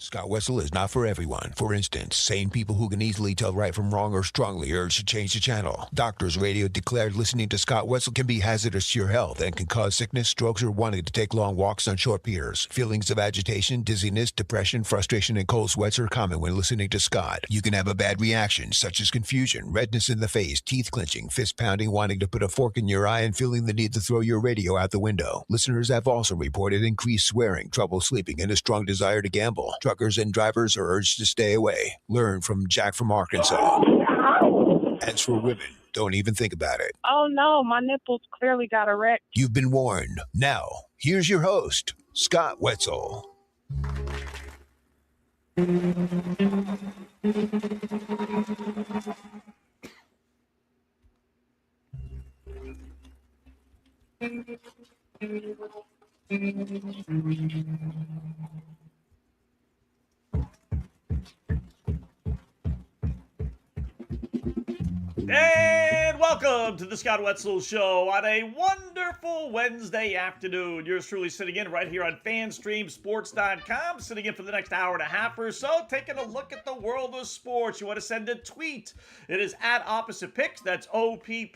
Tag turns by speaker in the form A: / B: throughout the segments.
A: Scott Wetzel is not for everyone. For instance, sane people who can easily tell right from wrong are strongly urged to change the channel. Doctors Radio declared listening to Scott Wetzel can be hazardous to your health and can cause sickness, strokes, or wanting to take long walks on short piers. Feelings of agitation, dizziness, depression, frustration, and cold sweats are common when listening to Scott. You can have a bad reaction, such as confusion, redness in the face, teeth clenching, fist pounding, wanting to put a fork in your eye, and feeling the need to throw your radio out the window. Listeners have also reported increased swearing, trouble sleeping, and a strong desire to gamble. Truckers and drivers are urged to stay away. Learn from Jack from Arkansas. As for women, don't even think about it.
B: Oh no, my nipples clearly got erect.
A: You've been warned. Now, here's your host, Scott Wetzel.
C: And welcome to the Scott Wetzel Show on a wonderful Wednesday afternoon. Yours truly sitting in right here on FanstreamSports.com, sitting in for the next hour and a half or so, taking a look at the world of sports. You want to send a tweet. It is at Opposite Picks. That's OPPOSITE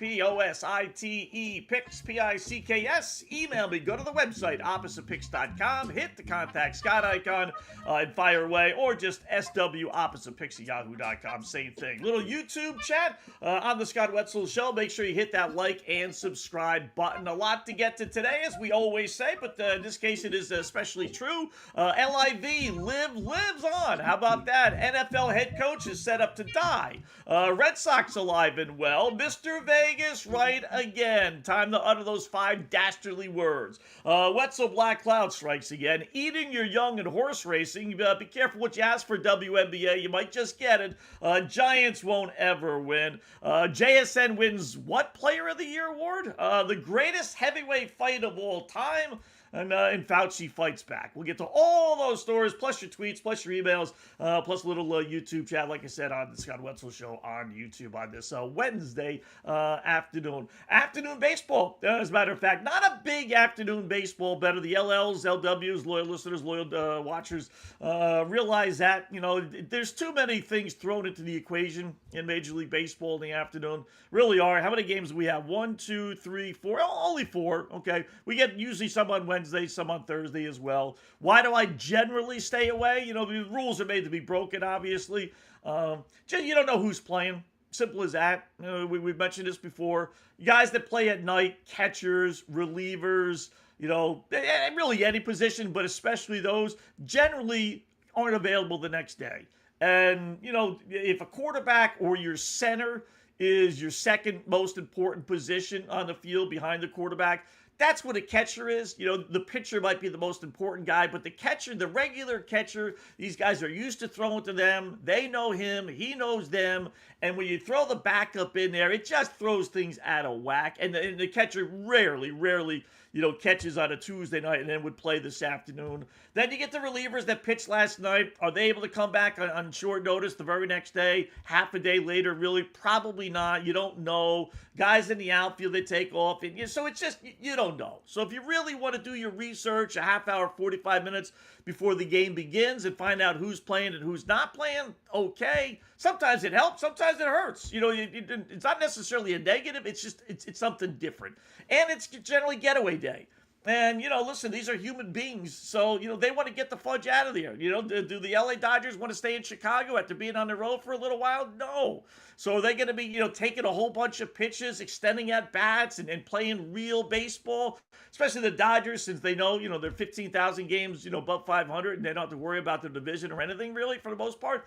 C: Picks, P-I-C-K-S. Email me. Go to the website, OppositePicks.com. Hit the contact Scott icon and fire away, or just SWOppositePicks at Yahoo.com. Same thing. Little YouTube chat on the Scott Wetzel Show. Make sure you hit that like and subscribe button. A lot to get to today, as we always say, but in this case it is especially true. LIV, lives on. How about that? NFL head coach is set up to die. Red Sox alive and well. Mr. Vegas right again. Time to utter those 5 dastardly words. Wetzel Black Cloud strikes again. Eating your young and horse racing. Be careful what you ask for, WNBA. You might just get it. Giants won't ever win. JSN wins what Player of the Year award? The greatest heavyweight fight of all time. And Fauci fights back. We'll get to all those stories, plus your tweets, plus your emails, plus a little YouTube chat, like I said, on the Scott Wetzel Show on YouTube on this Wednesday afternoon. Afternoon baseball, as a matter of fact. Not a big afternoon baseball better. The LLs, LWs, loyal listeners, loyal watchers realize that, there's too many things thrown into the equation in Major League Baseball in the afternoon. Really are. How many games do we have? 1, 2, 3, 4. Only 4. Okay. We get usually some on Wednesday, some on Thursday as well. Why do I generally stay away? The rules are made to be broken, obviously. You don't know who's playing. Simple as that. We've mentioned this before. Guys that play at night, catchers, relievers, really any position, but especially those, generally aren't available the next day. And, if a quarterback or your center is your second most important position on the field behind the quarterback, that's what a catcher is. The pitcher might be the most important guy, but the catcher, the regular catcher, these guys are used to throwing to them. They know him. He knows them. And when you throw the backup in there, it just throws things out of whack. And the catcher rarely, catches on a Tuesday night and then would play this afternoon. Then you get the relievers that pitched last night. Are they able to come back on short notice the very next day? Half a day later, really? Probably not. You don't know. Guys in the outfield, they take off. And so it's just, you don't know. So if you really want to do your research, a half hour, 45 minutes before the game begins and find out who's playing and who's not playing, okay. Sometimes it helps. Sometimes it hurts. It's not necessarily a negative. It's just, it's something different. And it's generally getaway day. And, listen, these are human beings. So, they want to get the fudge out of there. Do the LA Dodgers want to stay in Chicago after being on the road for a little while? No. So are they going to be, taking a whole bunch of pitches, extending at bats and playing real baseball? Especially the Dodgers, since they know, they're 15,000 games, above 500, and they don't have to worry about their division or anything really for the most part.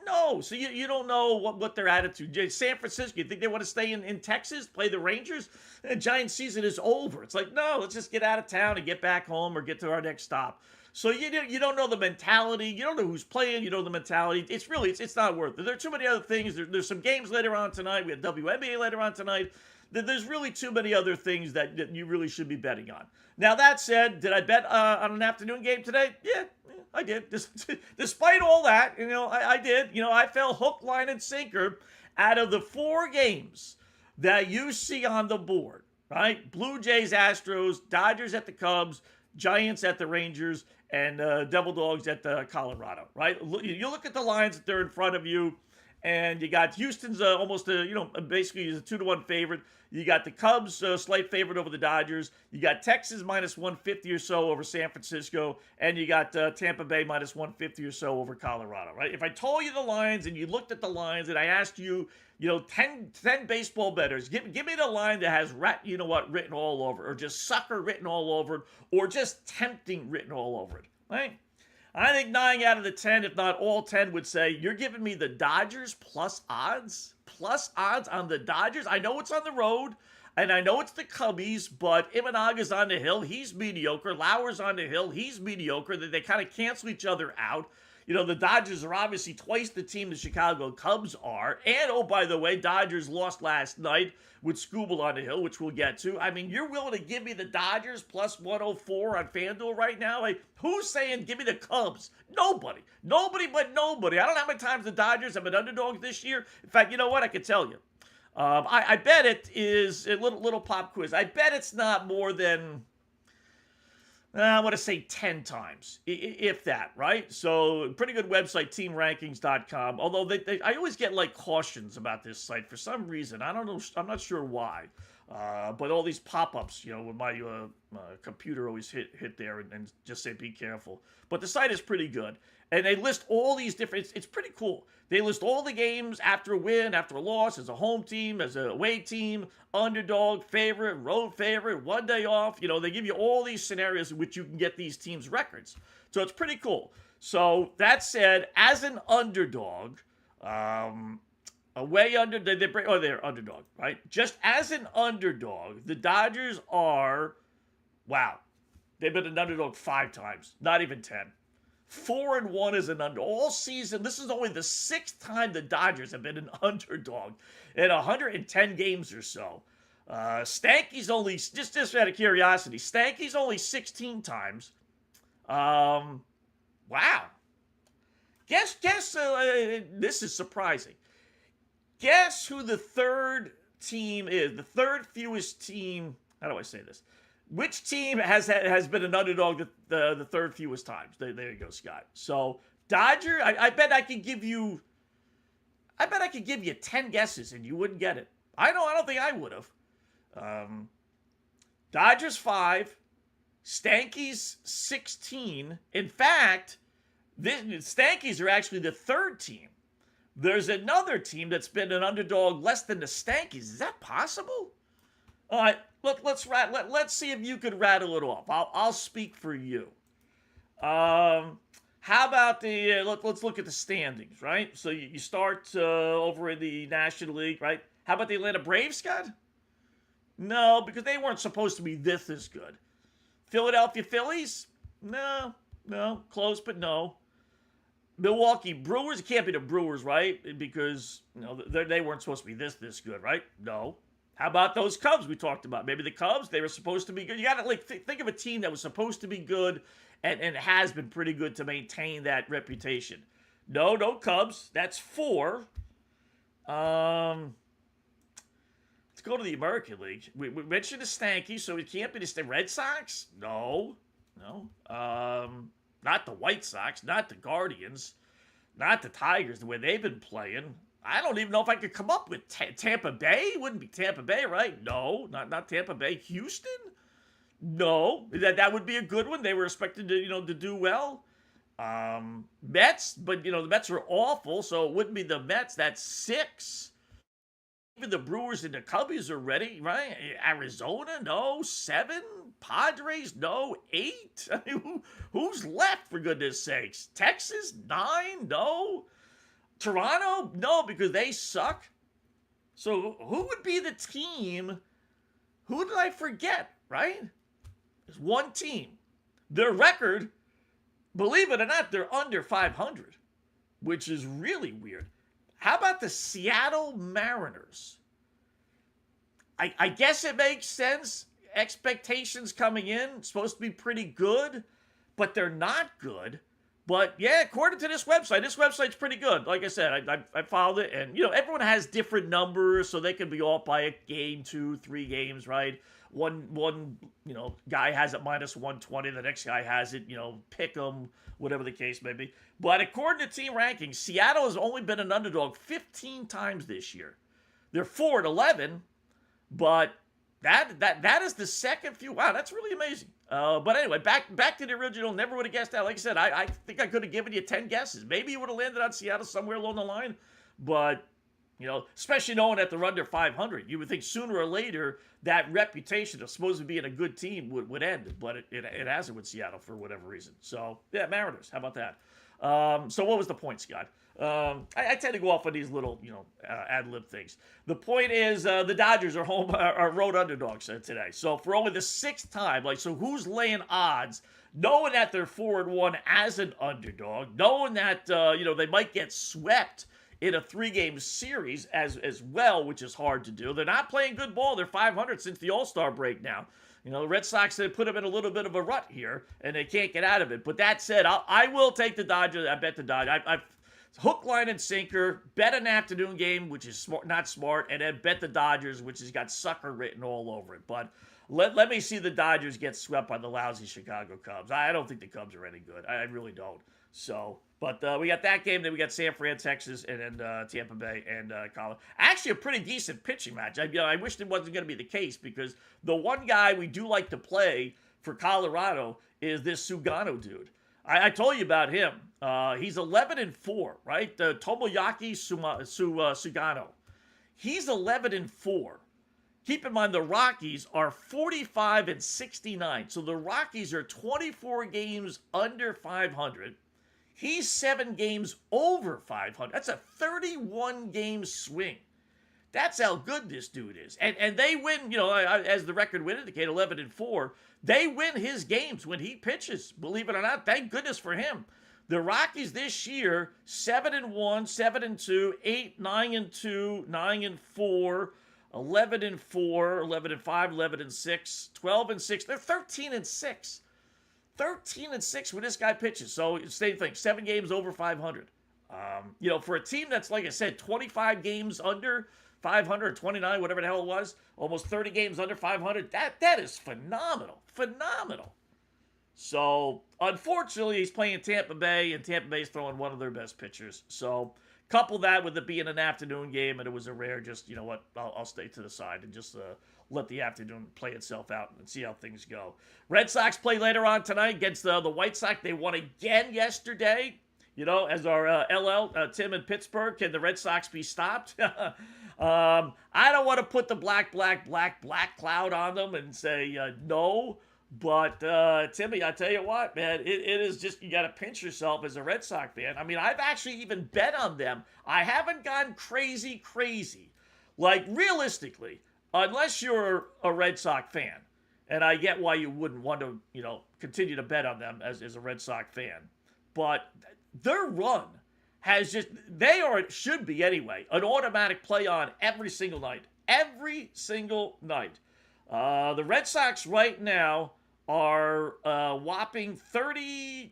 C: No, so you don't know what their attitude. San Francisco, you think they want to stay in Texas, play the Rangers? The Giants season is over. It's like, no, let's just get out of town and get back home or get to our next stop. So you don't know the mentality. You don't know who's playing. You know the mentality. It's not worth it. There are too many other things. There's some games later on tonight. We have WNBA later on tonight. There's really too many other things that you really should be betting on. Now, that said, did I bet on an afternoon game today? Yeah, I did. Despite all that, I did. I fell hook, line, and sinker out of the 4 games that you see on the board, right? Blue Jays, Astros, Dodgers at the Cubs, Giants at the Rangers, and Devil Dogs at Colorado, right? You look at the lines that they're in front of you, and you got Houston's almost basically a 2-1 favorite. You got the Cubs slight favorite over the Dodgers. You got Texas minus 150 or so over San Francisco, and you got Tampa Bay minus 150 or so over Colorado, right? If I told you the lines and you looked at the lines and I asked you, 10 baseball bettors, give me the line that has written all over it, or just sucker written all over it, or just tempting written all over it, right? I think 9 out of the 10, if not all 10, would say, you're giving me the Dodgers plus odds? Plus odds on the Dodgers? I know it's on the road, and I know it's the Cubbies, but Imanaga's on the hill. He's mediocre. Lauer's on the hill. He's mediocre. They kind of cancel each other out. The Dodgers are obviously twice the team the Chicago Cubs are. And, oh, by the way, Dodgers lost last night with Skubal on the hill, which we'll get to. I mean, you're willing to give me the Dodgers plus 104 on FanDuel right now? Like, who's saying give me the Cubs? Nobody. Nobody but nobody. I don't know how many times the Dodgers have been underdogs this year. In fact, you know what? I can tell you. I bet it is a little pop quiz. I bet it's not more than... I want to say 10 times, if that, right? So, pretty good website, teamrankings.com. Although I always get like cautions about this site for some reason. I don't know. I'm not sure why. But all these pop-ups, when my computer always hit there and just say, be careful. But the site is pretty good. And they list all these different, it's pretty cool. They list all the games after a win, after a loss, as a home team, as a away team, underdog, favorite, road favorite, 1 day off. They give you all these scenarios in which you can get these teams' records. So it's pretty cool. So that said, as an underdog, away under, they're underdog, right? Just as an underdog, the Dodgers are, they've been an underdog 5 times, not even 10. 4-1 as an under all season. This is only the 6th time the Dodgers have been an underdog in 110 games or so. Stanky's only, just out of curiosity, Stanky's only 16 times. Wow. Guess. This is surprising. Guess who the third team is? The third fewest team. How do I say this? Which team has been an underdog the third fewest times? There you go, Scott. So Dodger, I bet I could give you 10 guesses and you wouldn't get it. I don't think I would have. Dodgers 5, Stankies 16. In fact, Stankies are actually the third team. There's another team that's been an underdog less than the Stankies. Is that possible? All right, let's see if you could rattle it off. I'll speak for you. How about let's look at the standings, right? So you start over in the National League, right? How about the Atlanta Braves, Scott? No, because they weren't supposed to be this good. Philadelphia Phillies? No, close, but no. Milwaukee Brewers? It can't be the Brewers, right? Because they weren't supposed to be this good, right? No. How about those Cubs we talked about? Maybe the Cubs, they were supposed to be good. You got to think of a team that was supposed to be good and has been pretty good to maintain that reputation. No Cubs. That's 4. Let's go to the American League. We mentioned the Stankies, so it can't be the Red Sox? No. Not the White Sox, not the Guardians, not the Tigers, the way they've been playing. I don't even know if I could come up with Tampa Bay. It wouldn't be Tampa Bay, right? No, not Tampa Bay. Houston? No, that would be a good one. They were expected to do well. Mets, but the Mets are awful, so it wouldn't be the Mets. That's 6. Even the Brewers and the Cubbies are ready, right? Arizona, no. 7. Padres, no. 8. I mean, who's left, for goodness sakes? Texas, 9, no. Toronto, no, because they suck. So who would be the team? Who did I forget, right? There's one team. Their record, believe it or not, they're under 500, which is really weird. How about the Seattle Mariners? I guess it makes sense. Expectations coming in, supposed to be pretty good, but they're not good. But yeah, according to this website's pretty good. Like I said, I followed it, and everyone has different numbers, so they can be off by a game, 2, 3 games, right? One guy has it minus 120, the next guy has it, pick 'em, whatever the case may be. But according to team rankings, Seattle has only been an underdog 15 times this year. They're 4-11, but that is the second few. Wow, that's really amazing. But anyway, back to the original. Never would have guessed that. Like I said, I think I could have given you 10 guesses. Maybe you would have landed on Seattle somewhere along the line. But, especially knowing that they're under 500, you would think sooner or later that reputation of supposed to being a good team would end. But it hasn't with Seattle for whatever reason. So, yeah, Mariners. How about that? So what was the point, Scott? I tend to go off on these little, ad-lib things. The point is the Dodgers are road underdogs today. So for only the 6th time, so who's laying odds, knowing that they're 4-1 as an underdog, knowing that, they might get swept in a 3-game series as well, which is hard to do. They're not playing good ball. They're 500 since the All-Star break now. The Red Sox have put them in a little bit of a rut here, and they can't get out of it. But that said, I will take the Dodgers. I bet the Dodgers. I've hook, line, and sinker, bet an afternoon game, which is not smart, and then bet the Dodgers, which has got sucker written all over it. But let me see the Dodgers get swept by the lousy Chicago Cubs. I don't think the Cubs are any good. I really don't. So, but we got that game. Then we got San Fran, Texas, and then Tampa Bay and Colorado. Actually, a pretty decent pitching match. I wish it wasn't going to be the case because the one guy we do like to play for Colorado is this Sugano dude. I told you about him. He's 11-4, right? Tomoyaki Sugano. He's 11-4. Keep in mind the Rockies are 45-69. So the Rockies are 24 games under 500. He's 7 games over 500. That's a 31-game swing. That's how good this dude is. And they win, as the record would indicate, 11-4. They win his games when he pitches, believe it or not. Thank goodness for him. The Rockies this year, 7-1, 7-2, 8, 9-2, 9-4, 11-4, 11-5, 11-6, 12-6. They're 13-6. 13-6 when this guy pitches. So same thing, 7 games over 500. For a team that's, like I said, 25 games under 500, 29, whatever the hell it was, almost 30 games under 500, that is phenomenal. Phenomenal. So, unfortunately, he's playing Tampa Bay, and Tampa Bay's throwing one of their best pitchers. So, couple that with it being an afternoon game, and it was a rare, just, I'll stay to the side and just let the afternoon play itself out and see how things go. Red Sox play later on tonight against the White Sox. They won again yesterday. As our LL, Tim in Pittsburgh, can the Red Sox be stopped? I don't want to put the black cloud on them and say no. But, Timmy, I tell you what, man, it is just, you got to pinch yourself as a Red Sox fan. I mean, I've actually even bet on them. I haven't gone crazy. Like, realistically, unless you're a Red Sox fan, and I get why you wouldn't want to, continue to bet on them as a Red Sox fan. But their run has just, should be anyway, an automatic play on every single night. Every single night. The Red Sox right now are whopping 30-5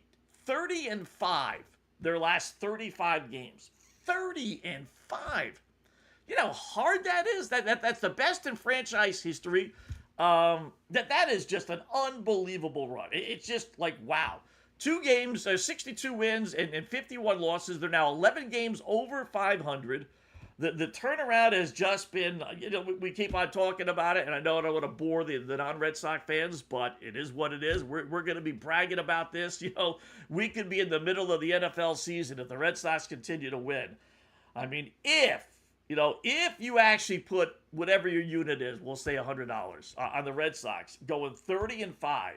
C: their last 35 games. 30-5. You know how hard that is? That's the best in franchise history. That is just an unbelievable run. It's just like, wow. 2 games, 62 wins and 51 losses. They're now 11 games over 500. The turnaround has just been, we keep on talking about it, and I know I don't want to bore the non-Red Sox fans, but it is what it is. We're going to be bragging about this. We could be in the middle of the NFL season if the Red Sox continue to win. I mean, if you actually put whatever your unit is, we'll say $100 on the Red Sox, going 30-5,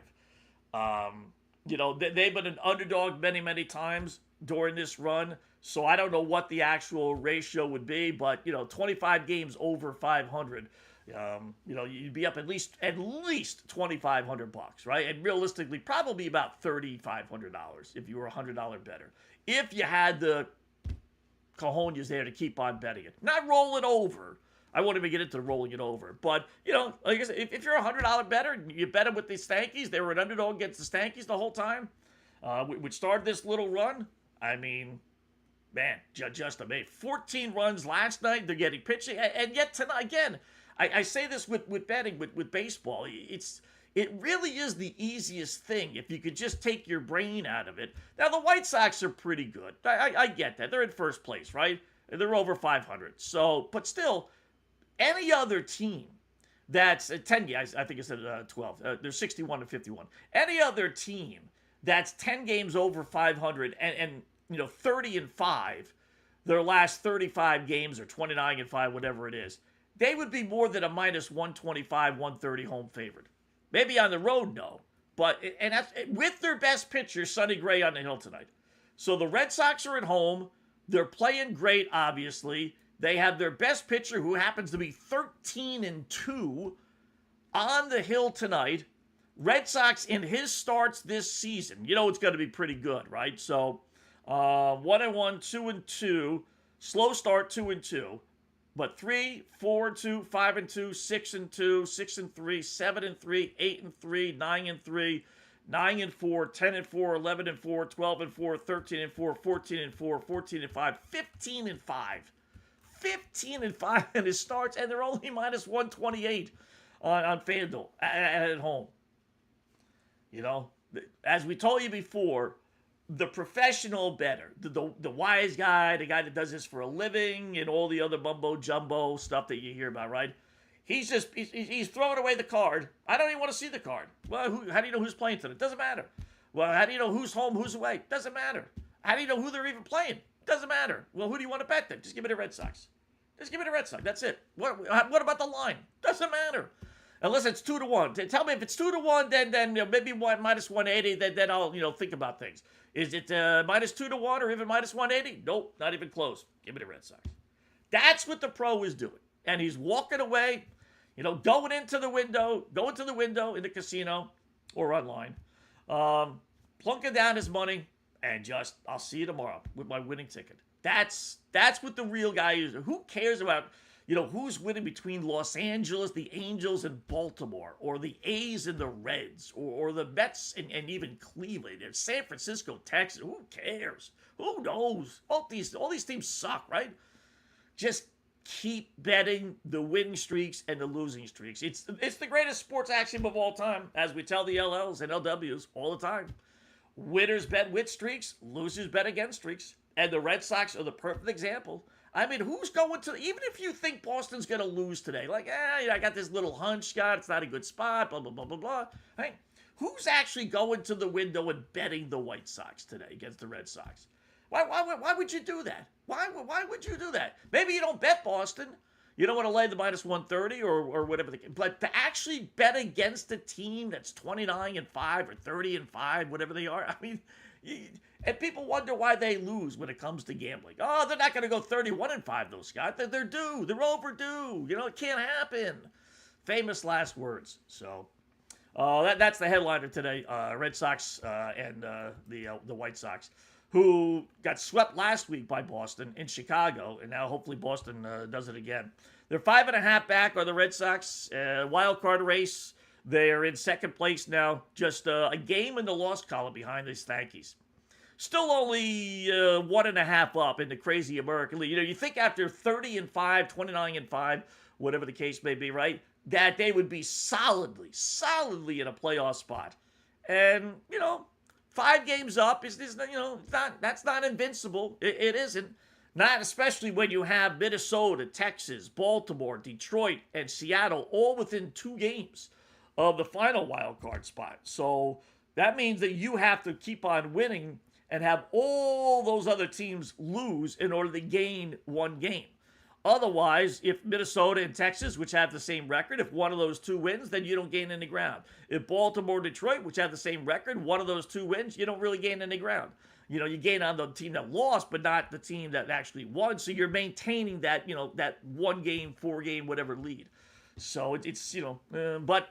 C: they've been an underdog many times during this run. So I don't know what the actual ratio would be, but 25 games over 500, you'd be up at least $2,500, right? And realistically, probably about $3,500 if you were $100 better. If you had the cojones there to keep on betting it, not roll it over. I won't even get into rolling it over, but like I said, if you're $100 better, you bet them with the Stankies. They were an underdog against the Stankies the whole time. which started this little run. I mean, man, just amazing. 14 runs last night. They're getting pitching. And yet tonight, again, I say this with betting, with baseball. It really is the easiest thing if you could just take your brain out of it. Now, the White Sox are pretty good. I get that. They're in first place, right? They're over 500. So, but still, any other team that's 10 guys, I think it's at 12. They're 61 and 51. Any other team that's 10 games over 500 and 30 and 5, their last 35 games or 29 and 5, whatever it is, they would be more than a minus 125, 130 home favorite. Maybe on the road, no. But, and that's with their best pitcher, Sonny Gray, on the hill tonight. So the Red Sox are at home. They're playing great, obviously. They have their best pitcher, who happens to be 13 and 2, on the hill tonight. Red Sox in his starts this season, it's going to be pretty good, right? So 1-1, 2-2, slow start, 2-2. But 3, 4-2, 5-2, 6-2, 6-3, 7-3, 8-3, 9-3, 9-4, 10-4, 11-4, 12-4, 13-4, 14-4, 14-5, 15-5. 15-5 in his starts, and they're only minus 128 on FanDuel at home. As we told you before, the professional bettor, the wise guy, the guy that does this for a living, and all the other mumbo jumbo stuff that you hear about, right? He's throwing away the card. I don't even want to see the card. Well, how do you know who's playing tonight? Doesn't matter. Well, how do you know who's home, who's away? Doesn't matter. How do you know who they're even playing? Doesn't matter. Well, who do you want to bet then? Just give me the Red Sox. Just give me the Red Sox. That's it. What about the line? Doesn't matter. Unless it's 2-1. Tell me if it's 2-1, then maybe minus 180. Then I'll think about things. Is it minus 2-1 or even minus 180? Nope, not even close. Give me the Red Sox. That's what the pro is doing, and he's walking away. Going into the window in the casino or online, plunking down his money, and I'll see you tomorrow with my winning ticket. That's what the real guy is. Who cares about who's winning between Los Angeles, the Angels, and Baltimore, or the A's and the Reds, or the Mets and even Cleveland, and San Francisco, Texas? Who cares? Who knows? All these teams suck, right? Just keep betting the winning streaks and the losing streaks. It's the greatest sports axiom of all time, as we tell the LLs and LWs all the time. Winners bet with streaks, losers bet against streaks, and the Red Sox are the perfect example. I mean, who's going to, even if you think Boston's going to lose today, like, I got this little hunch, Scott, it's not a good spot, blah, blah, blah, blah, blah. Hey, who's actually going to the window and betting the White Sox today against the Red Sox? Why would you do that? Why would you do that? Maybe you don't bet Boston. You don't want to lay the minus 130 or whatever. But to actually bet against a team that's 29-5 or 30-5, whatever they are, I mean, and people wonder why they lose when it comes to gambling. Oh, they're not going to go 31-5, though, Scott. They're due. They're overdue. It can't happen. Famous last words. So that's the headliner today. Red Sox and the White Sox, who got swept last week by Boston in Chicago, and now hopefully Boston does it again. They're 5.5 back are the Red Sox. Wild card race. They are in second place now, just a game in the loss column behind the Yankees. Still only 1.5 up in the crazy American League. You think after 30-5, 29-5, whatever the case may be, right, that they would be solidly in a playoff spot. And, 5 games up is that's not invincible. It isn't. Not especially when you have Minnesota, Texas, Baltimore, Detroit, and Seattle all within 2 games of the final wild card spot. So that means that you have to keep on winning and have all those other teams lose in order to gain 1 game. Otherwise, if Minnesota and Texas, which have the same record, if one of those 2 wins, then you don't gain any ground. If Baltimore, Detroit, which have the same record, one of those 2 wins, you don't really gain any ground. You gain on the team that lost, but not the team that actually won. So you're maintaining that, that 1 game, 4 game, whatever lead. So it's but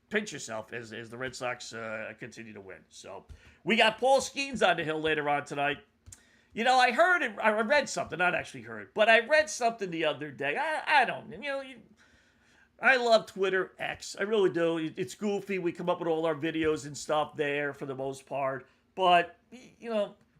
C: pinch yourself as the Red Sox continue to win. So we got Paul Skeens on the hill later on tonight. I read something, not actually heard, but I read something the other day. I don't, I love Twitter, X. I really do. It's goofy. We come up with all our videos and stuff there for the most part. But,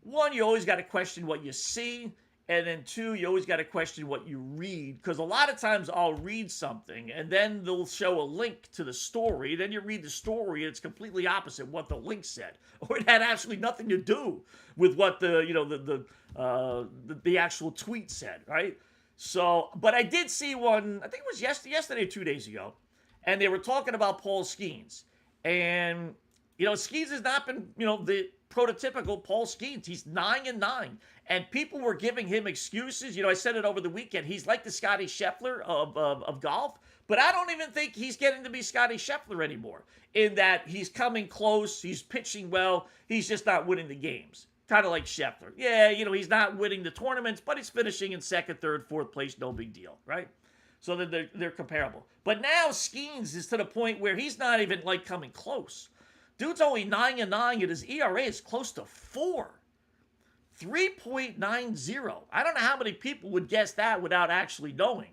C: one, you always got to question what you see. And then two, you always got to question what you read. Because a lot of times I'll read something and then they'll show a link to the story. Then you read the story and it's completely opposite what the link said. Or it had actually nothing to do with what the actual tweet said, right? So, but I did see one, I think it was yesterday or 2 days ago. And they were talking about Paul Skeens. And, Skeens has not been, the prototypical Paul Skeens. He's 9-9. And people were giving him excuses. I said it over the weekend. He's like the Scotty Scheffler of golf. But I don't even think he's getting to be Scotty Scheffler anymore. In that he's coming close. He's pitching well. He's just not winning the games. Kind of like Scheffler. Yeah, he's not winning the tournaments, but he's finishing in second, third, fourth place. No big deal, right? So they're comparable. But now Skeens is to the point where he's not even like coming close. Dude's only 9-9, and his ERA is close to 4. 3.90. I don't know how many people would guess that without actually knowing,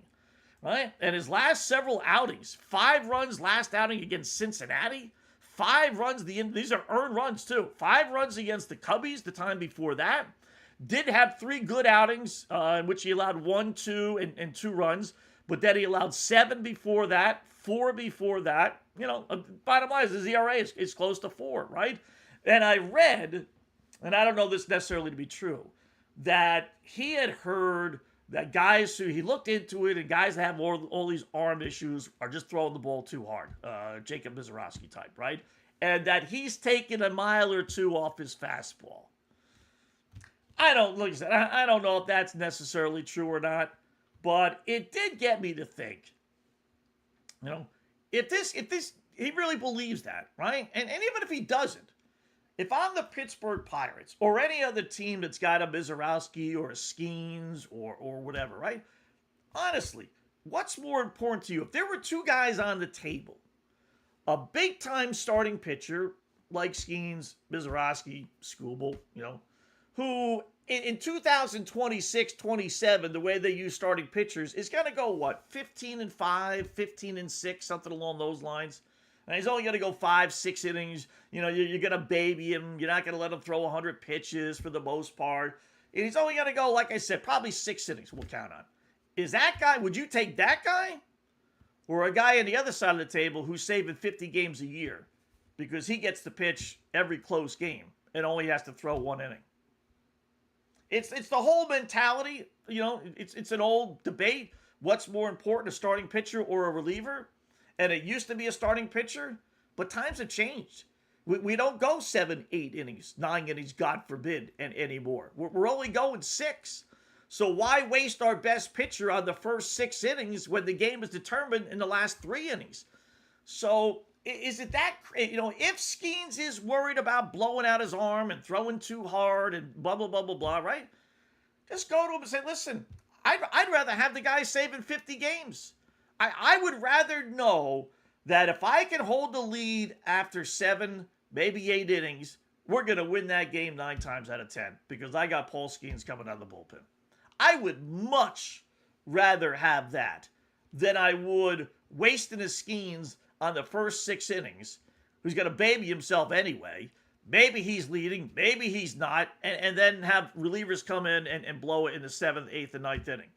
C: right? And his last several outings, 5 runs last outing against Cincinnati, 5 runs, these are earned runs too, 5 runs against the Cubbies the time before that. Did have 3 good outings in which he allowed 1, 2, and 2 runs, but then he allowed 7 before that, 4 before that. Bottom line is his ERA is close to 4, right? And I read, and I don't know this necessarily to be true, that he had heard that guys who, he looked into it, and guys that have all these arm issues are just throwing the ball too hard. Jacob Mizorowski type, right? And that he's taken a mile or 2 off his fastball. I don't know if that's necessarily true or not, but it did get me to think, if this, he really believes that, right? And even if he doesn't, if I'm the Pittsburgh Pirates or any other team that's got a Mizorowski or a Skeens or whatever, right? Honestly, what's more important to you? If there were 2 guys on the table, a big-time starting pitcher like Skeens, Mizorowski, Skubal, who in 2026, 27, the way they use starting pitchers is going to go, 15-5, 15-6, something along those lines. And he's only going to go 5-6 innings. You're going to baby him. You're not going to let him throw 100 pitches for the most part. And he's only going to go, like I said, probably 6 innings we'll count on. Is that guy, would you take that guy? Or a guy on the other side of the table who's saving 50 games a year because he gets to pitch every close game and only has to throw 1 inning? It's the whole mentality. It's an old debate. What's more important, a starting pitcher or a reliever? And it used to be a starting pitcher, but times have changed. We don't go 7, 8 innings, 9 innings, God forbid, anymore. We're only going 6. So why waste our best pitcher on the first 6 innings when the game is determined in the last 3 innings? So is it that, if Skeens is worried about blowing out his arm and throwing too hard and blah, blah, blah, blah, blah, right? Just go to him and say, listen, I'd rather have the guy saving 50 games. I would rather know that if I can hold the lead after 7, maybe 8 innings, we're going to win that game 9 times out of 10 because I got Paul Skeens coming out of the bullpen. I would much rather have that than I would wasting his Skeens on the first 6 innings, who's going to baby himself anyway. Maybe he's leading, maybe he's not, and then have relievers come in and blow it in the 7th, 8th, and 9th inning.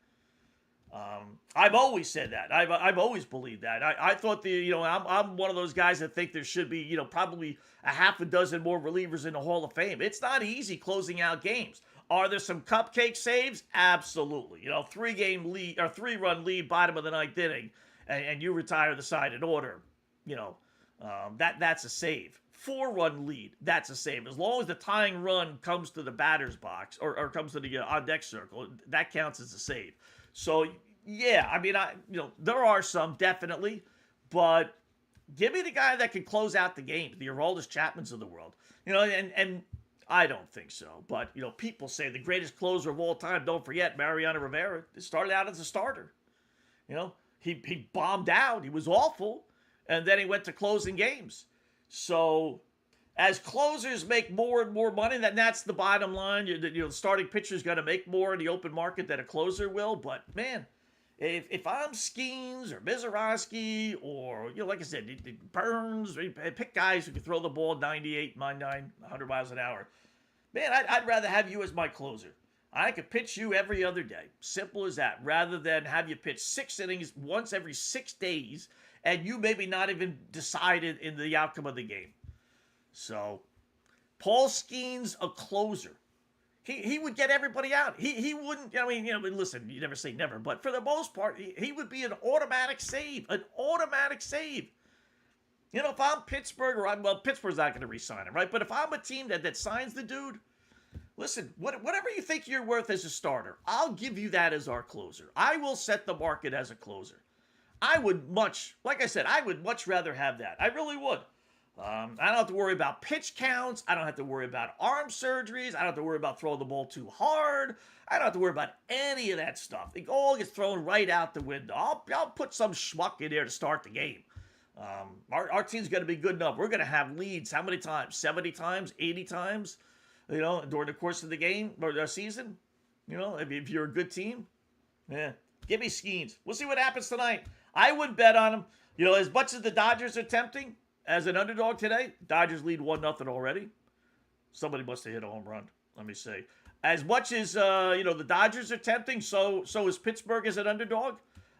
C: I've always said that. I've always believed that. I thought I'm one of those guys that think there should be, probably a half a dozen more relievers in the Hall of Fame. It's not easy closing out games. Are there some cupcake saves? Absolutely. 3-game lead or 3-run lead, bottom of the 9th inning, and you retire the side in order. That's a save. 4-run lead, that's a save. As long as the tying run comes to the batter's box or comes to the on-deck circle, that counts as a save. So, yeah, there are some, definitely, but give me the guy that can close out the game, the Aroldis Chapmans of the world. And I don't think so. But, people say the greatest closer of all time, don't forget, Mariano Rivera, started out as a starter. He bombed out. He was awful. And then he went to closing games. So as closers make more and more money, that's the bottom line. The starting pitcher's got to make more in the open market than a closer will. But, man, If I'm Skeens or Mizorowski or, like I said, Burns, pick guys who can throw the ball 98, 99, 100 miles an hour. Man, I'd rather have you as my closer. I could pitch you every other day. Simple as that. Rather than have you pitch 6 innings once every 6 days and you maybe not even decided in the outcome of the game. So, Paul Skeens, a closer. He would get everybody out. He wouldn't, listen, you never say never, but for the most part, he would be an automatic save. An automatic save. If I'm Pittsburgh, Pittsburgh's not going to re-sign him, right? But if I'm a team that signs the dude, listen, whatever you think you're worth as a starter, I'll give you that as our closer. I will set the market as a closer. I would much rather have that. I really would. I don't have to worry about pitch counts. I don't have to worry about arm surgeries. I don't have to worry about throwing the ball too hard. I don't have to worry about any of that stuff. It all gets thrown right out the window. I'll put some schmuck in there to start the game. Our team's going to be good enough. We're going to have leads how many times? 70 times? 80 times? During the course of the game or the season? If you're a good team? Yeah. Give me Skeens. We'll see what happens tonight. I would bet on them. As much as the Dodgers are tempting, as an underdog today, Dodgers lead 1-0 already. Somebody must have hit a home run. Let me see. As much as, the Dodgers are tempting, so is Pittsburgh as an underdog.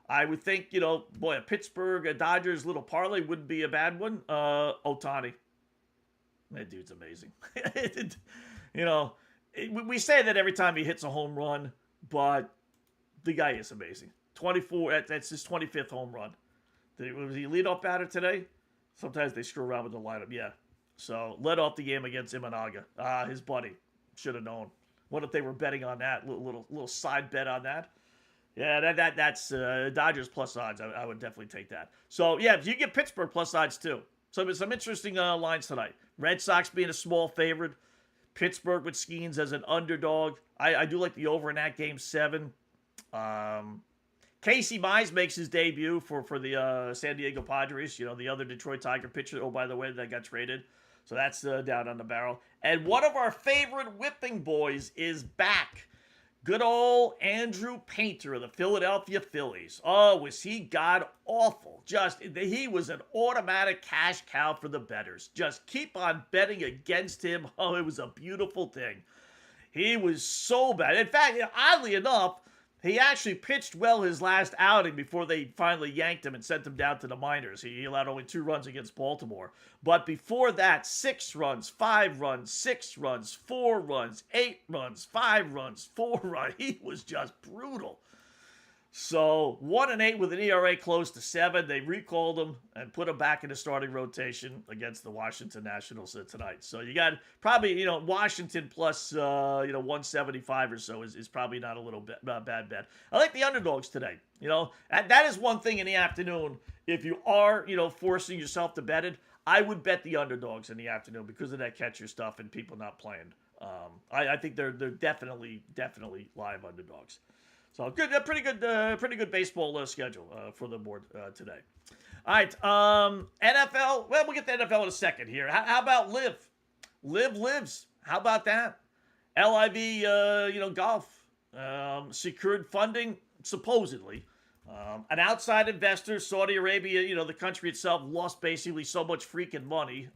C: I would think, a Pittsburgh, a Dodgers little parlay wouldn't be a bad one. Ohtani. That dude's amazing. We say that every time he hits a home run, but the guy is amazing. 24, that's his 25th home run. Was he leadoff batter today? Sometimes they screw around with the lineup, yeah. So, led off the game against Imanaga. His buddy. Should have known. What if they were betting on that? Little side bet on that? Yeah, that's Dodgers plus odds. I would definitely take that. So, yeah, you get Pittsburgh plus odds, too. So, there's some interesting lines tonight. Red Sox being a small favorite. Pittsburgh with Skeens as an underdog. I do like the over in that game 7. Casey Mize makes his debut for the San Diego Padres. The other Detroit Tiger pitcher. Oh, by the way, that got traded. So that's down on the barrel. And one of our favorite whipping boys is back. Good old Andrew Painter of the Philadelphia Phillies. Oh, was he god awful. He was an automatic cash cow for the bettors. Just keep on betting against him. Oh, it was a beautiful thing. He was so bad. In fact, oddly enough, he actually pitched well his last outing before they finally yanked him and sent him down to the minors. He allowed only 2 runs against Baltimore. But before that, 6 runs, 5 runs, 6 runs, 4 runs, 8 runs, 5 runs, 4 runs. He was just brutal. So 1-8 with an ERA close to 7. They recalled him and put him back in the starting rotation against the Washington Nationals tonight. So you got probably, Washington plus, 175 or so is probably not a little bit bad bet. I like the underdogs today. That is one thing in the afternoon. If you are, forcing yourself to bet it, I would bet the underdogs in the afternoon because of that catcher stuff and people not playing. I think they're definitely live underdogs. So good, pretty good baseball schedule for the board today. All right, NFL. Well, we'll get to NFL in a second here. How about Live? Live lives. How about that? LIV, golf secured funding supposedly. An outside investor, Saudi Arabia, the country itself lost basically so much freaking money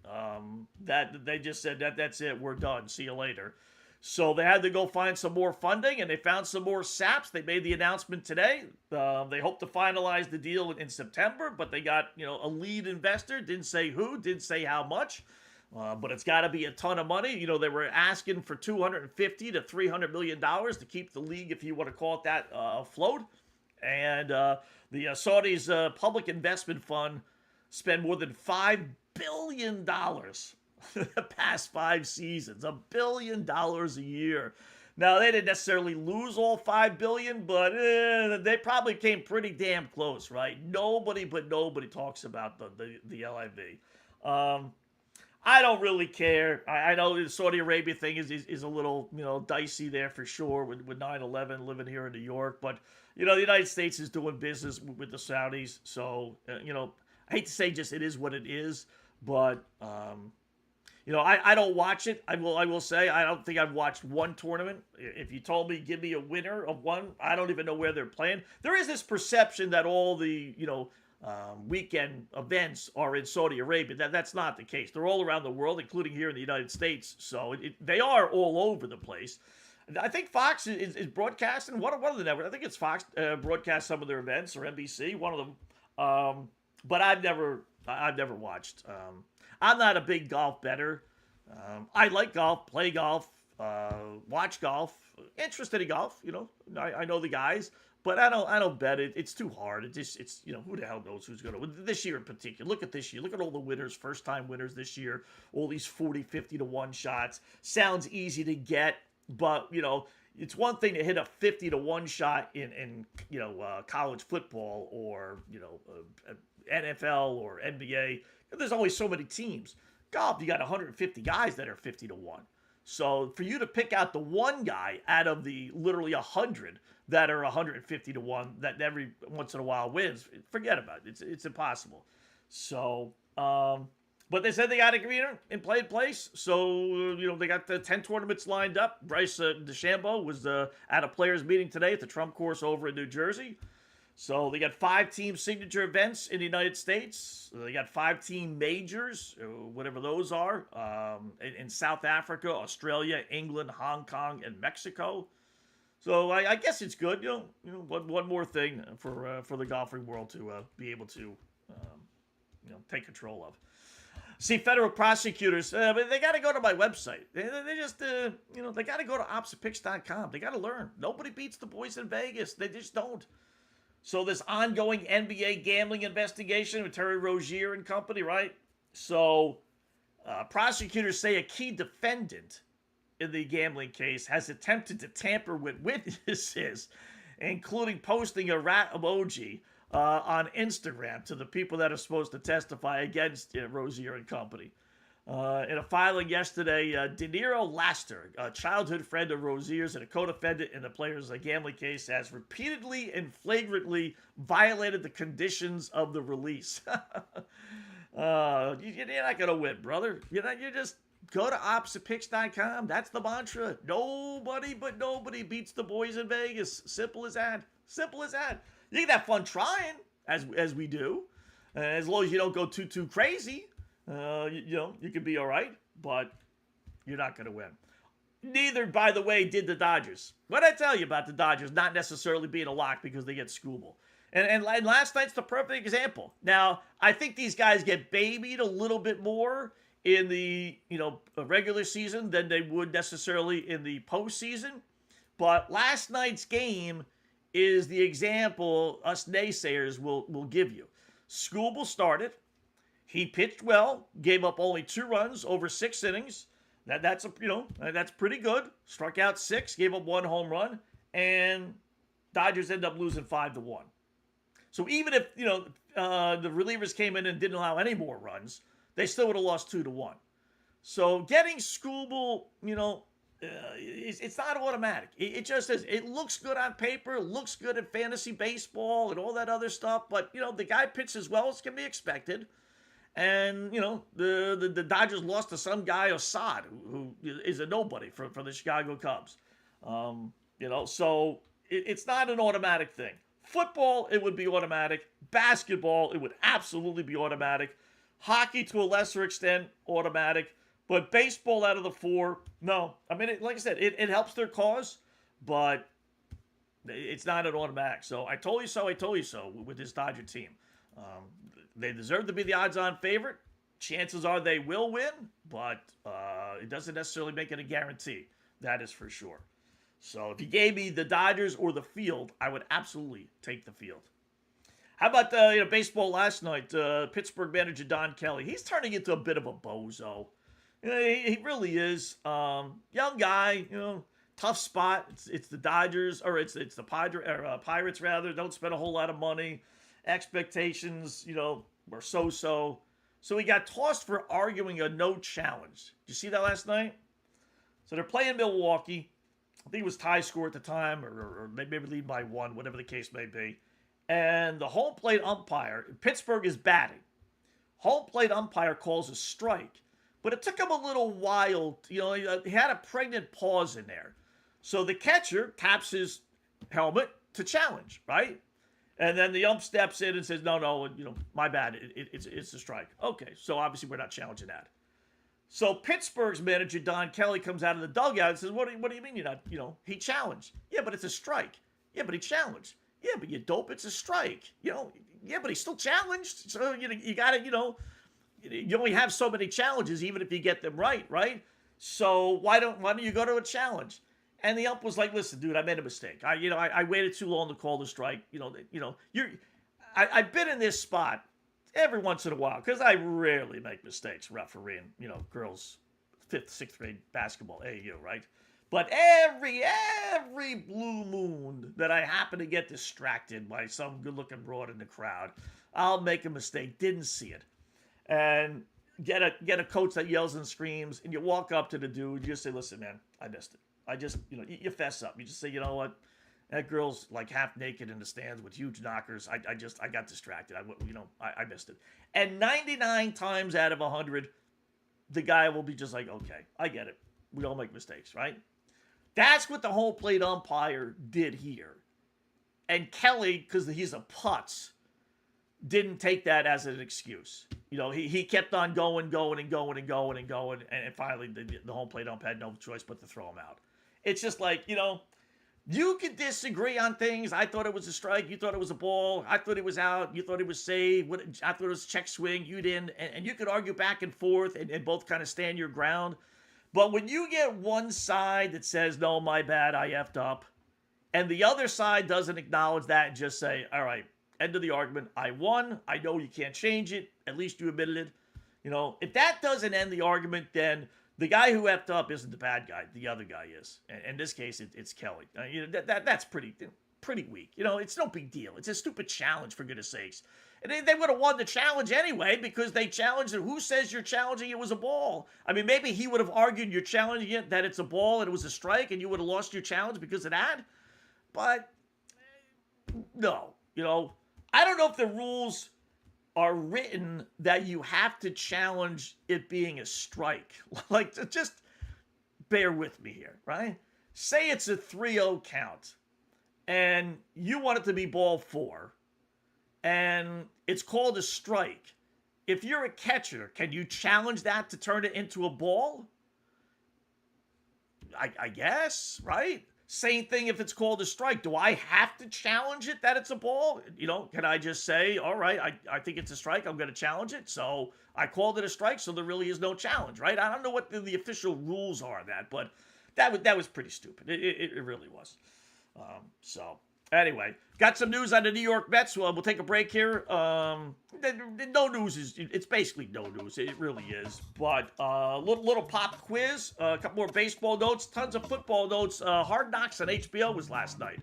C: that they just said that's it, we're done. See you later. So they had to go find some more funding, and they found some more saps. They made the announcement today. They hope to finalize the deal in September, but they got, a lead investor. Didn't say who, didn't say how much, but it's got to be a ton of money. They were asking for $250 to $300 million to keep the league, if you want to call it that, afloat. And the Saudis' public investment fund spent more than $5 billion the past 5 seasons, $1 billion a year. Now, they didn't necessarily lose all $5 billion, but they probably came pretty damn close, right? Nobody talks about the LIV. I don't really care. I know the Saudi Arabia thing is a little, dicey there for sure with 9/11 living here in New York, but the United States is doing business with the Saudis, so I hate to say just it is what it is, but I don't watch it. I will say I don't think I've watched one tournament. If you told me give me a winner of one, I don't even know where they're playing. There is this perception that all the weekend events are in Saudi Arabia. That's not the case. They're all around the world, including here in the United States. So they are all over the place. I think Fox is broadcasting one of the networks. I think it's Fox broadcast some of their events, or NBC, one of them. But I've never watched. I'm not a big golf bettor. I like golf, play golf, watch golf, interested in golf. I know the guys, but I don't bet it. It's too hard. It's who the hell knows who's going to win this year in particular. Look at this year. Look at all the winners, first time winners this year. All these 40, 50 to 1 shots. Sounds easy to get, but it's one thing to hit a 50 to 1 shot in college football or NFL or NBA. There's only so many teams. Golf, you got 150 guys that are 50 to 1. So for you to pick out the one guy out of the literally 100 that are 150 to 1 that every once in a while wins, forget about it. It's impossible. So, but they said they got agreement in place. So, they got the 10 tournaments lined up. Bryce DeChambeau was at a players meeting today at the Trump course over in New Jersey. So they got 5 team signature events in the United States. They got 5 team majors, whatever those are, in South Africa, Australia, England, Hong Kong, and Mexico. So I guess it's good. One more thing for the golfing world to be able to take control of. See, federal prosecutors, but they got to go to my website. They just, they got to go to oppositepicks.com. They got to learn. Nobody beats the boys in Vegas. They just don't. So this ongoing NBA gambling investigation with Terry Rozier and company, right? So prosecutors say a key defendant in the gambling case has attempted to tamper with witnesses, including posting a rat emoji on Instagram to the people that are supposed to testify against Rozier and company. In a filing yesterday, De Niro Laster, a childhood friend of Rozier's and a co-defendant in the player's gambling case, has repeatedly and flagrantly violated the conditions of the release. You're not going to win, brother. You just go to oppositepicks.com. That's the mantra. Nobody beats the boys in Vegas. Simple as that. Simple as that. You can have fun trying, as we do, as long as you don't go too crazy. You could be all right, but you're not going to win. Neither, by the way, did the Dodgers. What did I tell you about the Dodgers not necessarily being a lock because they get Skubal? And last night's the perfect example. Now, I think these guys get babied a little bit more in the regular season than they would necessarily in the postseason. But last night's game is the example us naysayers will give you. Skubal started. He pitched well, gave up only 2 runs over 6 innings. That's pretty good. Struck out 6, gave up 1 home run, and Dodgers end up losing 5-1. So even if the relievers came in and didn't allow any more runs, they still would have lost 2-1. So getting Skubal, it's not automatic. It just is. It looks good on paper, looks good in fantasy baseball and all that other stuff. But the guy pitched as well as can be expected. And, the Dodgers lost to some guy, Assad, who is a nobody for the Chicago Cubs. So it's not an automatic thing. Football, it would be automatic. Basketball, it would absolutely be automatic. Hockey, to a lesser extent, automatic. But baseball out of the 4, no. I mean, like I said, it helps their cause, but it's not an automatic. So I told you so with this Dodger team. They deserve to be the odds-on favorite. Chances are they will win, but it doesn't necessarily make it a guarantee. That is for sure. So if you gave me the Dodgers or the field, I would absolutely take the field. How about baseball last night? Pittsburgh manager Don Kelly. He's turning into a bit of a bozo. He really is. Young guy, tough spot. It's the Dodgers, or it's the Pirates rather. Don't spend a whole lot of money. Expectations, were so. So he got tossed for arguing a no challenge. Did you see that last night? So they're playing Milwaukee. I think it was tie score at the time, or maybe lead by 1, whatever the case may be. And the home plate umpire, Pittsburgh is batting. Home plate umpire calls a strike, but it took him a little while. He had a pregnant pause in there. So the catcher taps his helmet to challenge, right? And then the ump steps in and says, no, my bad. It's a strike. Okay, so obviously we're not challenging that. So Pittsburgh's manager, Don Kelly, comes out of the dugout and says, what do you mean you're not, he challenged. Yeah, but it's a strike. Yeah, but he challenged. Yeah, but you dope, it's a strike. Yeah, but he still challenged. So, you got to, you only have so many challenges, even if you get them right? So why don't you go to a challenge? And the ump was like, listen, dude, I made a mistake. I waited too long to call the strike. I've been in this spot every once in a while because I rarely make mistakes refereeing, girls 5th, 6th grade basketball, AAU, right? But every blue moon that I happen to get distracted by some good-looking broad in the crowd, I'll make a mistake, didn't see it. And get a coach that yells and screams, and you walk up to the dude, you just say, listen, man, I missed it. I just, you fess up. You just say, you know what? That girl's like half naked in the stands with huge knockers. I got distracted. I missed it. And 99 times out of 100, the guy will be just like, okay, I get it. We all make mistakes, right? That's what the home plate umpire did here. And Kelly, because he's a putz, didn't take that as an excuse. He kept on going, and finally the home plate ump had no choice but to throw him out. It's just like, you could disagree on things. I thought it was a strike. You thought it was a ball. I thought it was out. You thought it was saved. I thought it was check swing. You didn't. And you could argue back and forth and both kind of stand your ground. But when you get one side that says, no, my bad, I effed up, and the other side doesn't acknowledge that and just say, all right, end of the argument. I won. I know you can't change it. At least you admitted it. If that doesn't end the argument, then the guy who effed up isn't the bad guy. The other guy is. And in this case, it's Kelly. That's pretty weak. It's no big deal. It's a stupid challenge, for goodness sakes. And they would have won the challenge anyway because they challenged it. Who says you're challenging it was a ball? I mean, maybe he would have argued you're challenging it, that it's a ball and it was a strike, and you would have lost your challenge because of that. But, no. I don't know if the rules are written that you have to challenge it being a strike. Like, just bear with me here, right? Say it's a 3-0 count, and you want it to be ball 4, and it's called a strike. If you're a catcher, can you challenge that to turn it into a ball? I guess, right? Same thing if it's called a strike. Do I have to challenge it that it's a ball? Can I just say, all right, I think it's a strike. I'm going to challenge it. So I called it a strike, so there really is no challenge, right? I don't know what the official rules are of that, but that was pretty stupid. It really was. So anyway, got some news on the New York Mets. We'll take a break here. No news it's basically no news. It really is. But little pop quiz, a couple more baseball notes, tons of football notes. Hard Knocks on HBO was last night.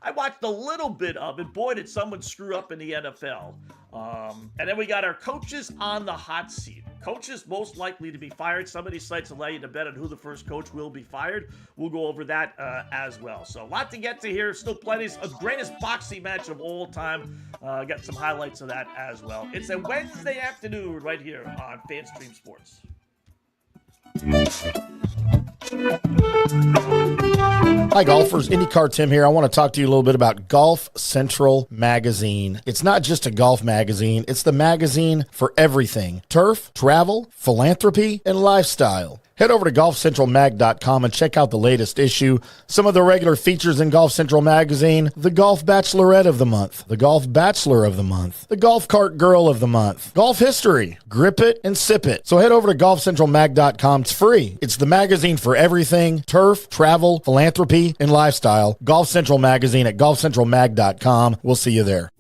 C: I watched a little bit of it. Boy, did someone screw up in the NFL. And then we got our coaches on the hot seat. Coaches most likely to be fired. Some of these sites allow you to bet on who the first coach will be fired. We'll go over that as well. So a lot to get to here. Still plenty. A greatest boxing match of all time. Got some highlights of that as well. It's a Wednesday afternoon right here on FanStream Sports.
D: Hi golfers, IndyCar Tim here. I want to talk to you a little bit about Golf Central Magazine. It's not just a golf magazine, it's the magazine for everything: turf, travel, philanthropy, and lifestyle. Head over to golfcentralmag.com and check out the latest issue. Some of the regular features in Golf Central Magazine: the Golf Bachelorette of the Month, the Golf Bachelor of the Month, the Golf Cart Girl of the Month, Golf History, Grip It and Sip It. So head over to golfcentralmag.com. It's free. It's the magazine for everything: turf, travel, philanthropy, and lifestyle. Golf Central Magazine at golfcentralmag.com. We'll see you there.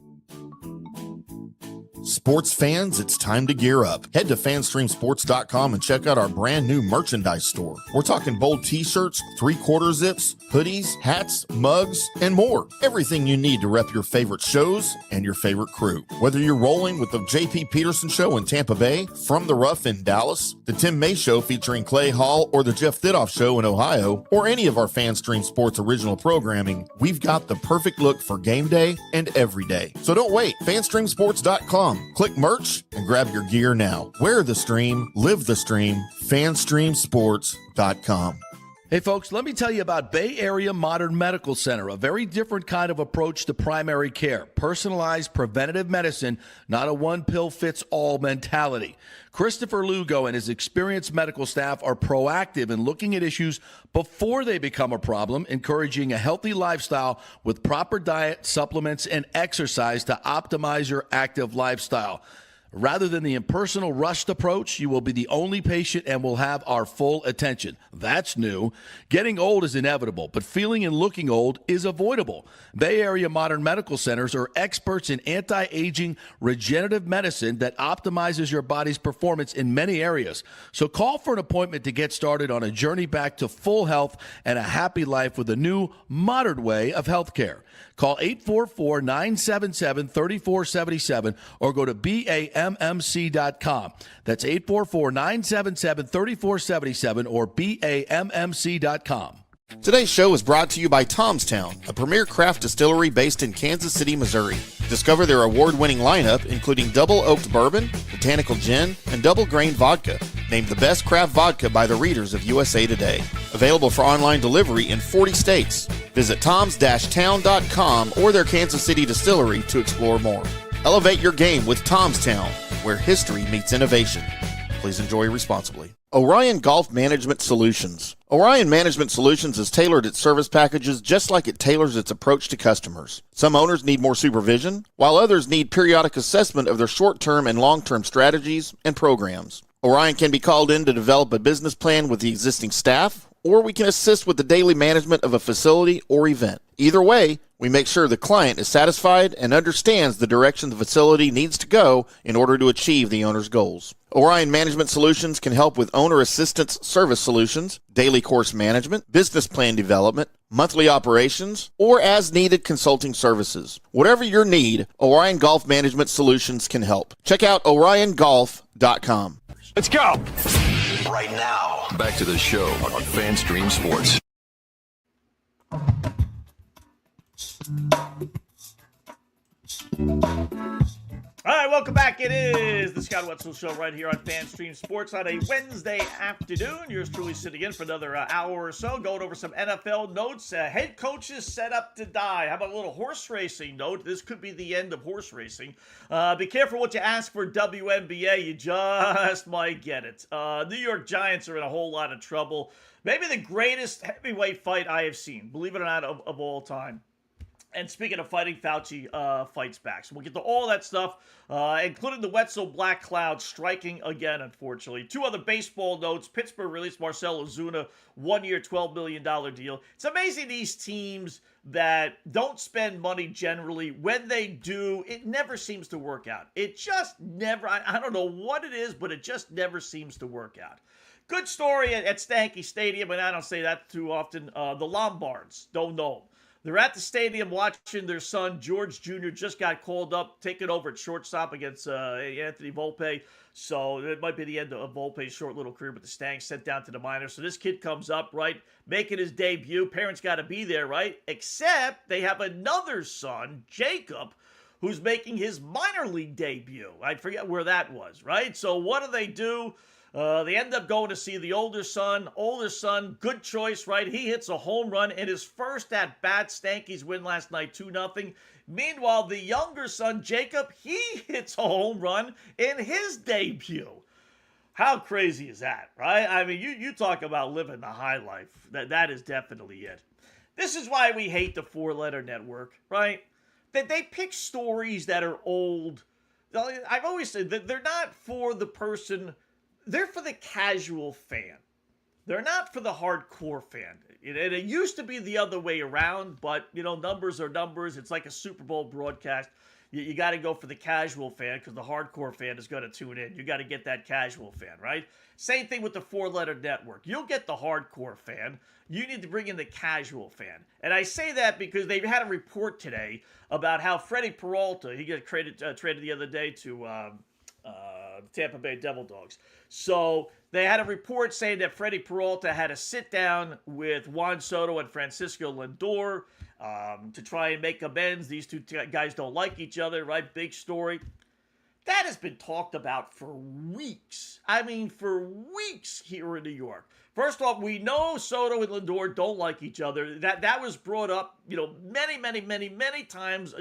D: Sports fans, it's time to gear up. Head to fanstreamsports.com and check out our brand new merchandise store. We're talking bold t-shirts, 3/4 zips, hoodies, hats, mugs, and more. Everything you need to rep your favorite shows and your favorite crew. Whether you're rolling with the J.P. Peterson Show in Tampa Bay, From the Rough in Dallas, the Tim May Show featuring Clay Hall, or the Jeff Thidoff Show in Ohio, or any of our FanStream Sports original programming, we've got the perfect look for game day and every day. So don't wait. fanstreamsports.com. Click merch and grab your gear now. Wear the stream, live the stream, fanstreamsports.com.
E: Hey folks, let me tell you about Bay Area Modern Medical Center, a very different kind of approach to primary care. Personalized preventative medicine, not a one-pill-fits-all mentality. Christopher Lugo and his experienced medical staff are proactive in looking at issues before they become a problem, encouraging a healthy lifestyle with proper diet, supplements, and exercise to optimize your active lifestyle. Rather than the impersonal, rushed approach, you will be the only patient and will have our full attention. That's new. Getting old is inevitable, but feeling and looking old is avoidable. Bay Area Modern Medical Centers are experts in anti-aging regenerative medicine that optimizes your body's performance in many areas. So call for an appointment to get started on a journey back to full health and a happy life with a new, modern way of healthcare. Call 844-977-3477 or go to BAMMC.com. That's 844-977-3477 or BAMMC.com.
D: Today's show is brought to you by Tomstown, a premier craft distillery based in Kansas City, Missouri. Discover their award-winning lineup, including double oaked bourbon, botanical gin, and double grain vodka, named the best craft vodka by the readers of USA Today. Available for online delivery in 40 states. Visit toms-town.com or their Kansas City distillery to explore more. Elevate your game with Tomstown, where history meets innovation. Please enjoy responsibly. Orion Golf Management Solutions. Orion Management Solutions has tailored its service packages just like it tailors its approach to customers. Some owners need more supervision, while others need periodic assessment of their short-term and long-term strategies and programs. Orion can be called in to develop a business plan with the existing staff, or we can assist with the daily management of a facility or event. Either way, we make sure the client is satisfied and understands the direction the facility needs to go in order to achieve the owner's goals. Orion Management Solutions can help with owner assistance service solutions, daily course management, business plan development, monthly operations, or as-needed consulting services. Whatever your need, Orion Golf Management Solutions can help. Check out oriongolf.com.
F: Let's go!
G: Right now, back to the show on FanStream Sports.
C: All right, welcome back. It is the Scott Wetzel Show right here on FanStream Sports on a Wednesday afternoon. Yours truly sitting in for another hour or so, going over some NFL notes. Head coaches set up to die. How about a little horse racing note? This could be the end of horse racing. Be careful what you ask for WNBA. You just might get it. New York Giants are in a whole lot of trouble. Maybe the greatest heavyweight fight I have seen, believe it or not, of all time. And speaking of fighting, Fauci fights back. So we'll get to all that stuff, including the Wetzel Black Cloud striking again, unfortunately. Two other baseball notes. Pittsburgh released Marcell Ozuna, 1-year, $12 million deal. It's amazing these teams that don't spend money generally, when they do, it never seems to work out. It just never, I don't know what it is, but it just never seems to work out. Good story at Stanky Stadium, and I don't say that too often. The Lombards, don't know them. They're at the stadium watching their son, George Jr., just got called up, taking over at shortstop against Anthony Volpe. So it might be the end of Volpe's short little career with the Stanks, sent down to the minors. So this kid comes up, right, making his debut. Parents got to be there, right? Except they have another son, Jacob, who's making his minor league debut. I forget where that was, right? So what do? They end up going to see the older son. Good choice, right? He hits a home run in his first at-bat. Stankies win last night 2-0. Meanwhile, the younger son, Jacob, he hits a home run in his debut. How crazy is that, right? I mean, you talk about living the high life. That is definitely it. This is why we hate the four-letter network, right? That they pick stories that are old. I've always said that they're not for the person... They're for the casual fan. They're not for the hardcore fan. It used to be the other way around, but, numbers are numbers. It's like a Super Bowl broadcast. You got to go for the casual fan because the hardcore fan is going to tune in. You got to get that casual fan, right? Same thing with the four-letter network. You'll get the hardcore fan. You need to bring in the casual fan. And I say that because they had a report today about how Freddie Peralta, he got traded the other day to... Tampa Bay Devil Dogs. So they had a report saying that Freddie Peralta had a sit down with Juan Soto and Francisco Lindor to try and make amends. These two guys don't like each other, right? Big story. That has been talked about for weeks. I mean, for weeks here in New York. First off, we know Soto and Lindor don't like each other. That was brought up, many times,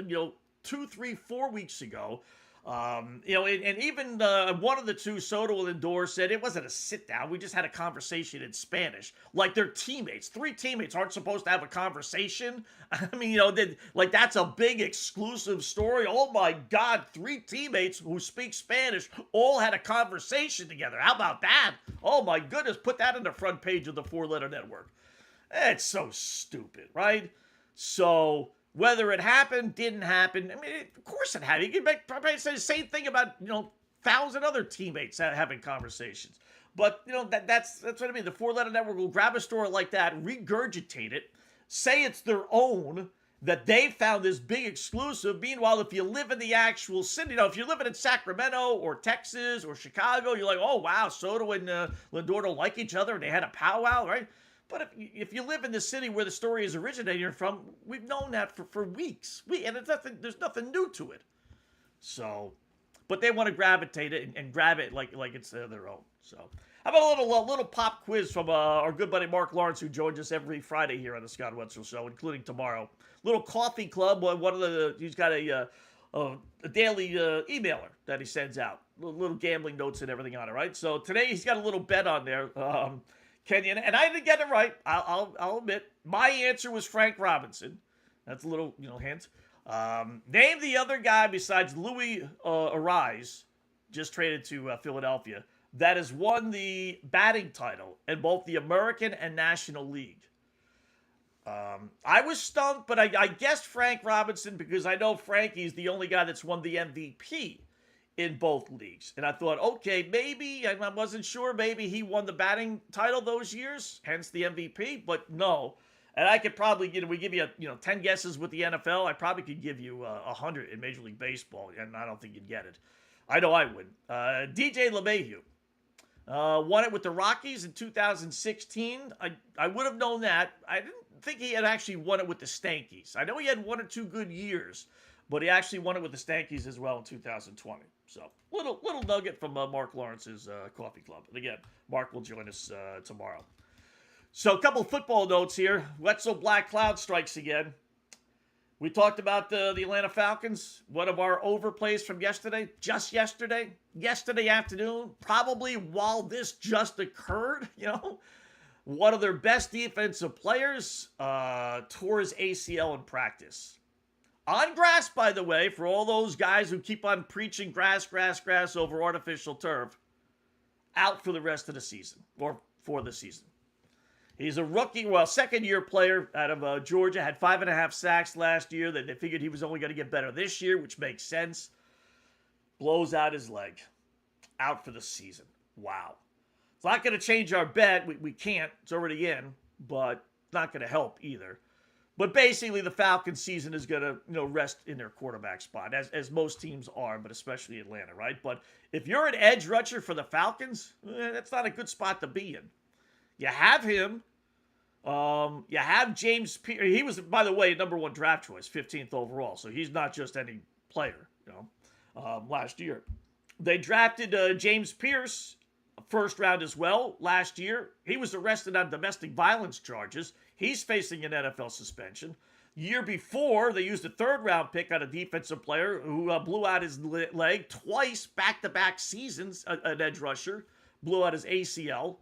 C: 2, 3, 4 weeks ago. And even one of the two, Soto and Lindor, said it wasn't a sit down. We just had a conversation in Spanish. Like they're teammates. 3 teammates aren't supposed to have a conversation. I mean, that's a big exclusive story. Oh my God, 3 teammates who speak Spanish all had a conversation together. How about that? Oh my goodness, put that on the front page of the 4-letter network. It's so stupid, right? So whether it happened, didn't happen, I mean, of course it happened. You can probably say the same thing about, 1,000 other teammates having conversations. But, that's what I mean. The 4-letter network will grab a story like that, regurgitate it, say it's their own, that they found this big exclusive. Meanwhile, if you live in the actual city, if you're living in Sacramento or Texas or Chicago, you're like, oh, wow, Soto and Lindor don't like each other and they had a powwow, right? But if you live in the city where the story is originating from, we've known that for weeks. And there's nothing new to it. So, but they want to gravitate it and grab it like it's their own. So, how about a little pop quiz from our good buddy Mark Lawrence, who joins us every Friday here on the Scott Wetzel Show, including tomorrow. Little coffee club. He's got a daily emailer that he sends out. Little gambling notes and everything on it, right? So today he's got a little bet on there. Kenyon, and I didn't get it right. I'll admit. My answer was Frank Robinson. That's a little, hint. Name the other guy besides Louis Arise, just traded to Philadelphia, that has won the batting title in both the American and National League. I was stumped, but I guessed Frank Robinson because I know Frankie's the only guy that's won the MVP in both leagues. And I thought, okay, maybe, I wasn't sure, maybe he won the batting title those years, hence the MVP, but no. And I could probably, we give you, 10 guesses with the NFL. I probably could give you 100 in Major League Baseball, and I don't think you'd get it. I know I wouldn't. DJ LeMahieu won it with the Rockies in 2016. I would have known that. I didn't think he had actually won it with the Stankies. I know he had 1 or 2 good years, but he actually won it with the Stankies as well in 2020. So, little nugget from Mark Lawrence's coffee club. And again, Mark will join us tomorrow. So, a couple football notes here. Wetzel Black Cloud strikes again. We talked about the Atlanta Falcons. One of our overplays from yesterday, yesterday afternoon, probably while this just occurred, one of their best defensive players tore his ACL in practice. On grass, by the way, for all those guys who keep on preaching grass over artificial turf, out for the rest of the season, or for the season. He's a rookie, second-year player out of Georgia, had 5.5 sacks last year. They figured he was only going to get better this year, which makes sense. Blows out his leg. Out for the season. Wow. It's not going to change our bet. We can't. It's already in, but not going to help either. But basically, the Falcons season is going to, rest in their quarterback spot, as most teams are, but especially Atlanta, right? But if you're an edge rusher for the Falcons, that's not a good spot to be in. You have him. You have James Pierce. He was, by the way, number 1 draft choice, 15th overall. So he's not just any player, last year. They drafted James Pierce, first round as well, last year. He was arrested on domestic violence charges. He's facing an NFL suspension. Year before, they used a 3rd-round pick on a defensive player who blew out his leg twice, back-to-back seasons, an edge rusher, blew out his ACL.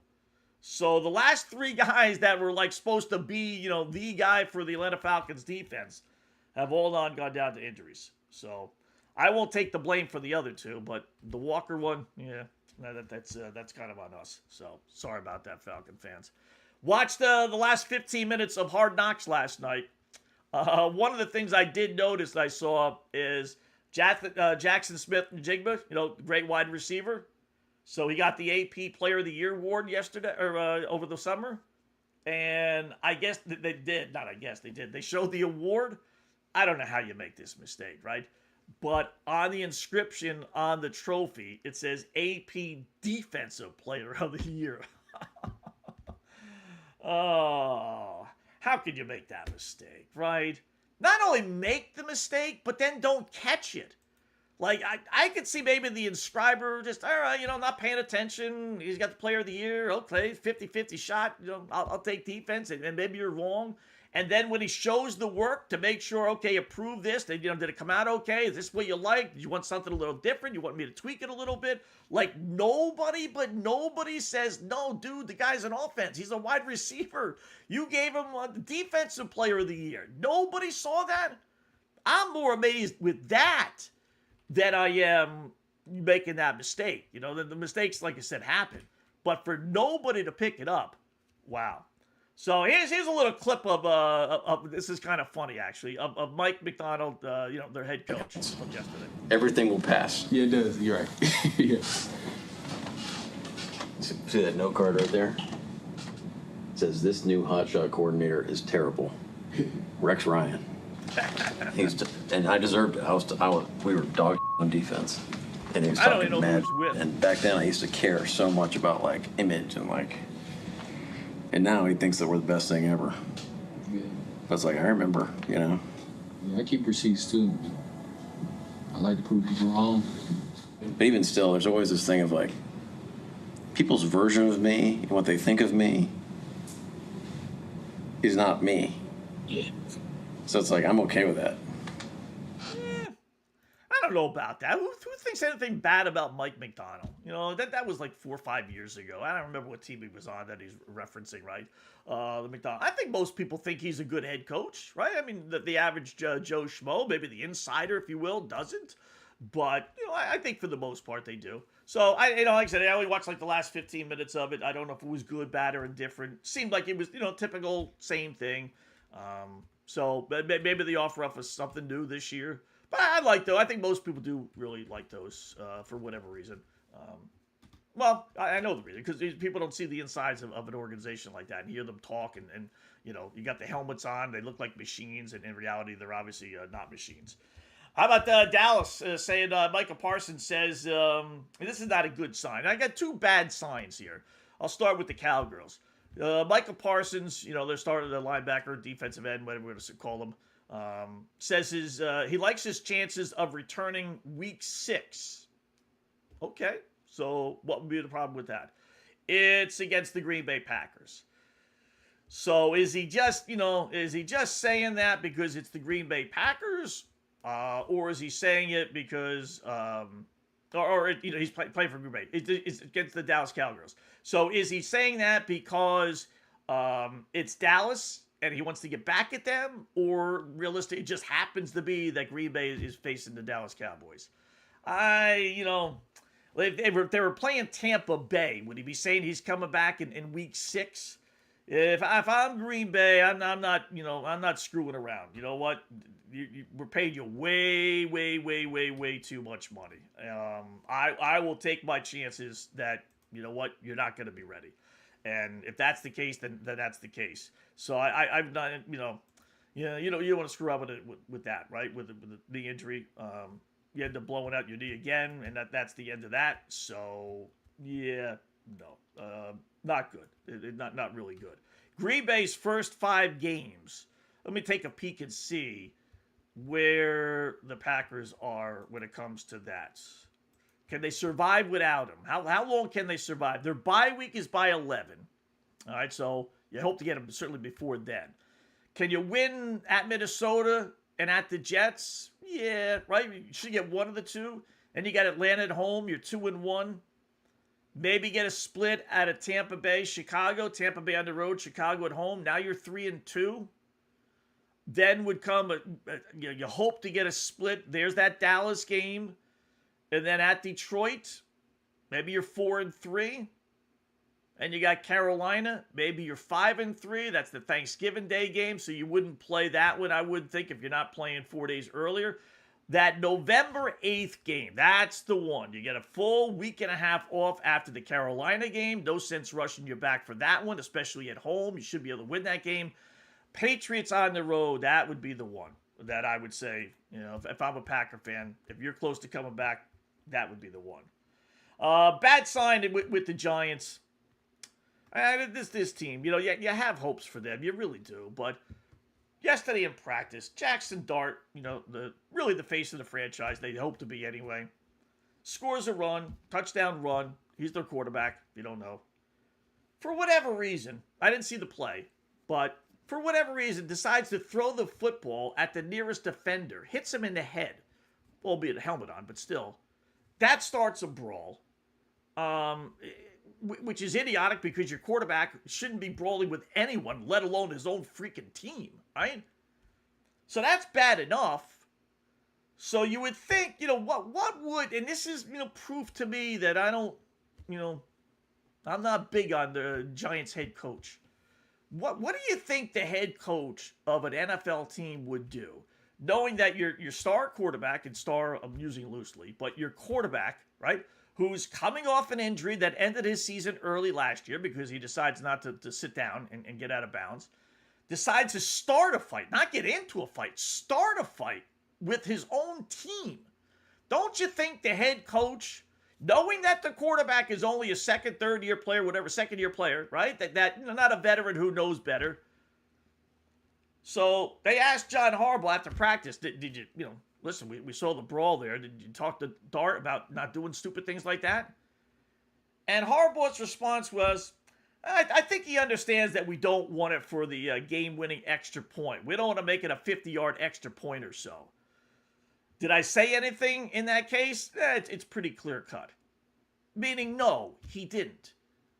C: So the last 3 guys that were supposed to be, the guy for the Atlanta Falcons defense have all gone down to injuries. So I won't take the blame for the other 2, but the Walker one, that's kind of on us. So sorry about that, Falcon fans. Watched the last 15 minutes of Hard Knocks last night. One of the things I did notice I saw is Jackson Smith-Njigba, great wide receiver. So he got the AP Player of the Year award yesterday, or over the summer. And I guess they did. Not I guess they did. They showed the award. I don't know how you make this mistake, right? But on the inscription on the trophy, it says AP Defensive Player of the Year. Oh, how could you make that mistake, right? Not only make the mistake, but then don't catch it. Like, I could see maybe the inscriber just, all right, not paying attention. He's got the player of the year. Okay, 50-50 shot. I'll take defense, and maybe you're wrong. And then when he shows the work to make sure, okay, approve this. Did it come out okay? Is this what you like? Did you want something a little different? You want me to tweak it a little bit? Like, nobody says, no, dude, the guy's an offense. He's a wide receiver. You gave him the defensive player of the year. Nobody saw that. I'm more amazed with that than I am making that mistake. The mistakes, like I said, happen. But for nobody to pick it up, wow. So here's a little clip of this is kind of funny, actually, of Mike McDonald, their head coach from yesterday.
F: Everything will pass.
H: Yeah, it does. You're right. Yeah.
F: See that note card right there? It says, this new hotshot coordinator is terrible. Rex Ryan. And I deserved it. We were dog on defense. And he was
C: I don't even
F: talking
C: know
F: mad.
C: who he was with.
F: And back then I used to care so much about image and now he thinks that we're the best thing ever.
H: Yeah.
F: But it's I remember,
H: Yeah, I keep receipts too. I like to prove people wrong.
F: But even still, there's always this thing of people's version of me and what they think of me is not me.
H: Yeah.
F: So it's I'm okay with that.
C: I don't know about that. Who thinks anything bad about Mike McDonald? That was 4 or 5 years ago. I don't remember what team he was on that he's referencing, right? The McDonald. I think most people think he's a good head coach, right? I mean, the average Joe Schmo, maybe the insider, if you will, doesn't. But, I think for the most part they do. So, like I said, I only watched the last 15 minutes of it. I don't know if it was good, bad, or indifferent. Seemed like it was, typical, same thing. So, maybe the off-rough was something new this year. But I like those. I think most people do really like those for whatever reason. I know the reason, because people don't see the insides of an organization like that and hear them talk. And you got the helmets on. They look like machines. And in reality, they're obviously not machines. How about Dallas saying Micah Parsons says, this is not a good sign. I got two bad signs here. I'll start with the Cowgirls. Micah Parsons, they're starting the linebacker, defensive end, whatever we're going to call him. Says he likes his chances of returning week 6. Okay, so what would be the problem with that? It's against the Green Bay Packers. So is he just saying that because it's the Green Bay Packers, or is he saying it because he's playing for Green Bay? It's against the Dallas Cowgirls. So is he saying that because it's Dallas and he wants to get back at them, or realistically, it just happens to be that Green Bay is facing the Dallas Cowboys? They were playing Tampa Bay. Would he be saying he's coming back in week 6? If I'm Green Bay, I'm not screwing around. You know what? We're paying you way too much money. I will take my chances that, you're not going to be ready. And if that's the case, then that's the case. So I've not, you don't want to screw up with that, right? With the injury, you end up blowing out your knee again, and that's the end of that. So yeah, no, not good. Not really good. Green Bay's first 5 games. Let me take a peek and see where the Packers are when it comes to that. Can they survive without him? How long can they survive? Their bye week is by 11. All right, so you hope to get them certainly before then. Can you win at Minnesota and at the Jets? Yeah, right? You should get one of the two. And you got Atlanta at home. You're 2-1. Maybe get a split out of Tampa Bay, Chicago. Tampa Bay on the road, Chicago at home. Now you're 3-2. Then would come, you hope to get a split. There's that Dallas game. And then at Detroit, maybe you're 4-3. And you got Carolina, maybe you're 5-3. That's the Thanksgiving Day game, so you wouldn't play that one, I would think, if you're not playing 4 days earlier. That November 8th game, that's the one. You get a full week and a half off after the Carolina game. No sense rushing you back for that one, especially at home. You should be able to win that game. Patriots on the road, that would be the one that I would say, if I'm a Packer fan, if you're close to coming back, that would be the one. Bad sign with the Giants. This team, you have hopes for them. You really do. But yesterday in practice, Jackson Dart, really the face of the franchise, they hope to be anyway, scores a run, touchdown run. He's their quarterback, if you don't know. For whatever reason, I didn't see the play, but for whatever reason, decides to throw the football at the nearest defender, hits him in the head, albeit a helmet on, but still. That starts a brawl, which is idiotic because your quarterback shouldn't be brawling with anyone, let alone his own freaking team, right? So that's bad enough. So you would think, what would, and this is, proof to me that I don't, I'm not big on the Giants head coach. What do you think the head coach of an NFL team would do, knowing that your star quarterback, and star I'm using loosely, but your quarterback, right, who's coming off an injury that ended his season early last year because he decides not to sit down and get out of bounds, decides to start a fight, not get into a fight, start a fight with his own team. Don't you think the head coach, knowing that the quarterback is only a second, third year player, whatever, second year player, right? That not a veteran who knows better. So they asked John Harbaugh after practice, did you, listen, we saw the brawl there. Did you talk to Dart about not doing stupid things like that? And Harbaugh's response was, I think he understands that we don't want it for the game-winning extra point. We don't want to make it a 50-yard extra point or so. Did I say anything in that case? It's pretty clear-cut. Meaning, no, he didn't.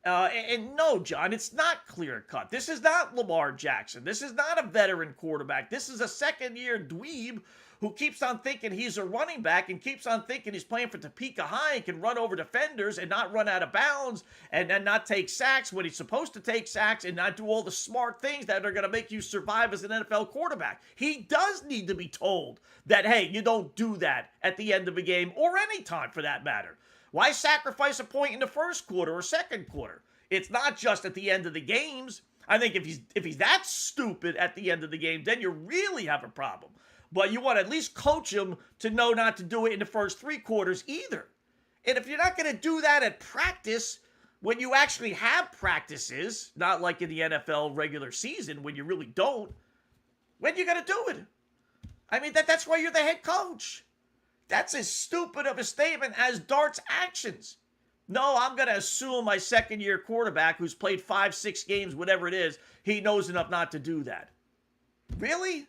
C: And no, John, it's not clear-cut. This is not Lamar Jackson. This is not a veteran quarterback. This is a second-year dweeb who keeps on thinking he's a running back and keeps on thinking he's playing for Topeka High and can run over defenders and not run out of bounds and then not take sacks when he's supposed to take sacks and not do all the smart things that are going to make you survive as an NFL quarterback. He does need to be told that, hey, you don't do that at the end of a game or any time for that matter. Why sacrifice a point in the first quarter or second quarter? It's not just at the end of the games. I think if he's that stupid at the end of the game, then you really have a problem. But you want to at least coach him to know not to do it in the first three quarters either. And if you're not going to do that at practice, when you actually have practices, not like in the NFL regular season when you really don't, when you going to do it? I mean, that's why you're the head coach. That's as stupid of a statement as Dart's actions. No, I'm going to assume my second-year quarterback who's played 5-6 games, whatever it is, he knows enough not to do that. Really?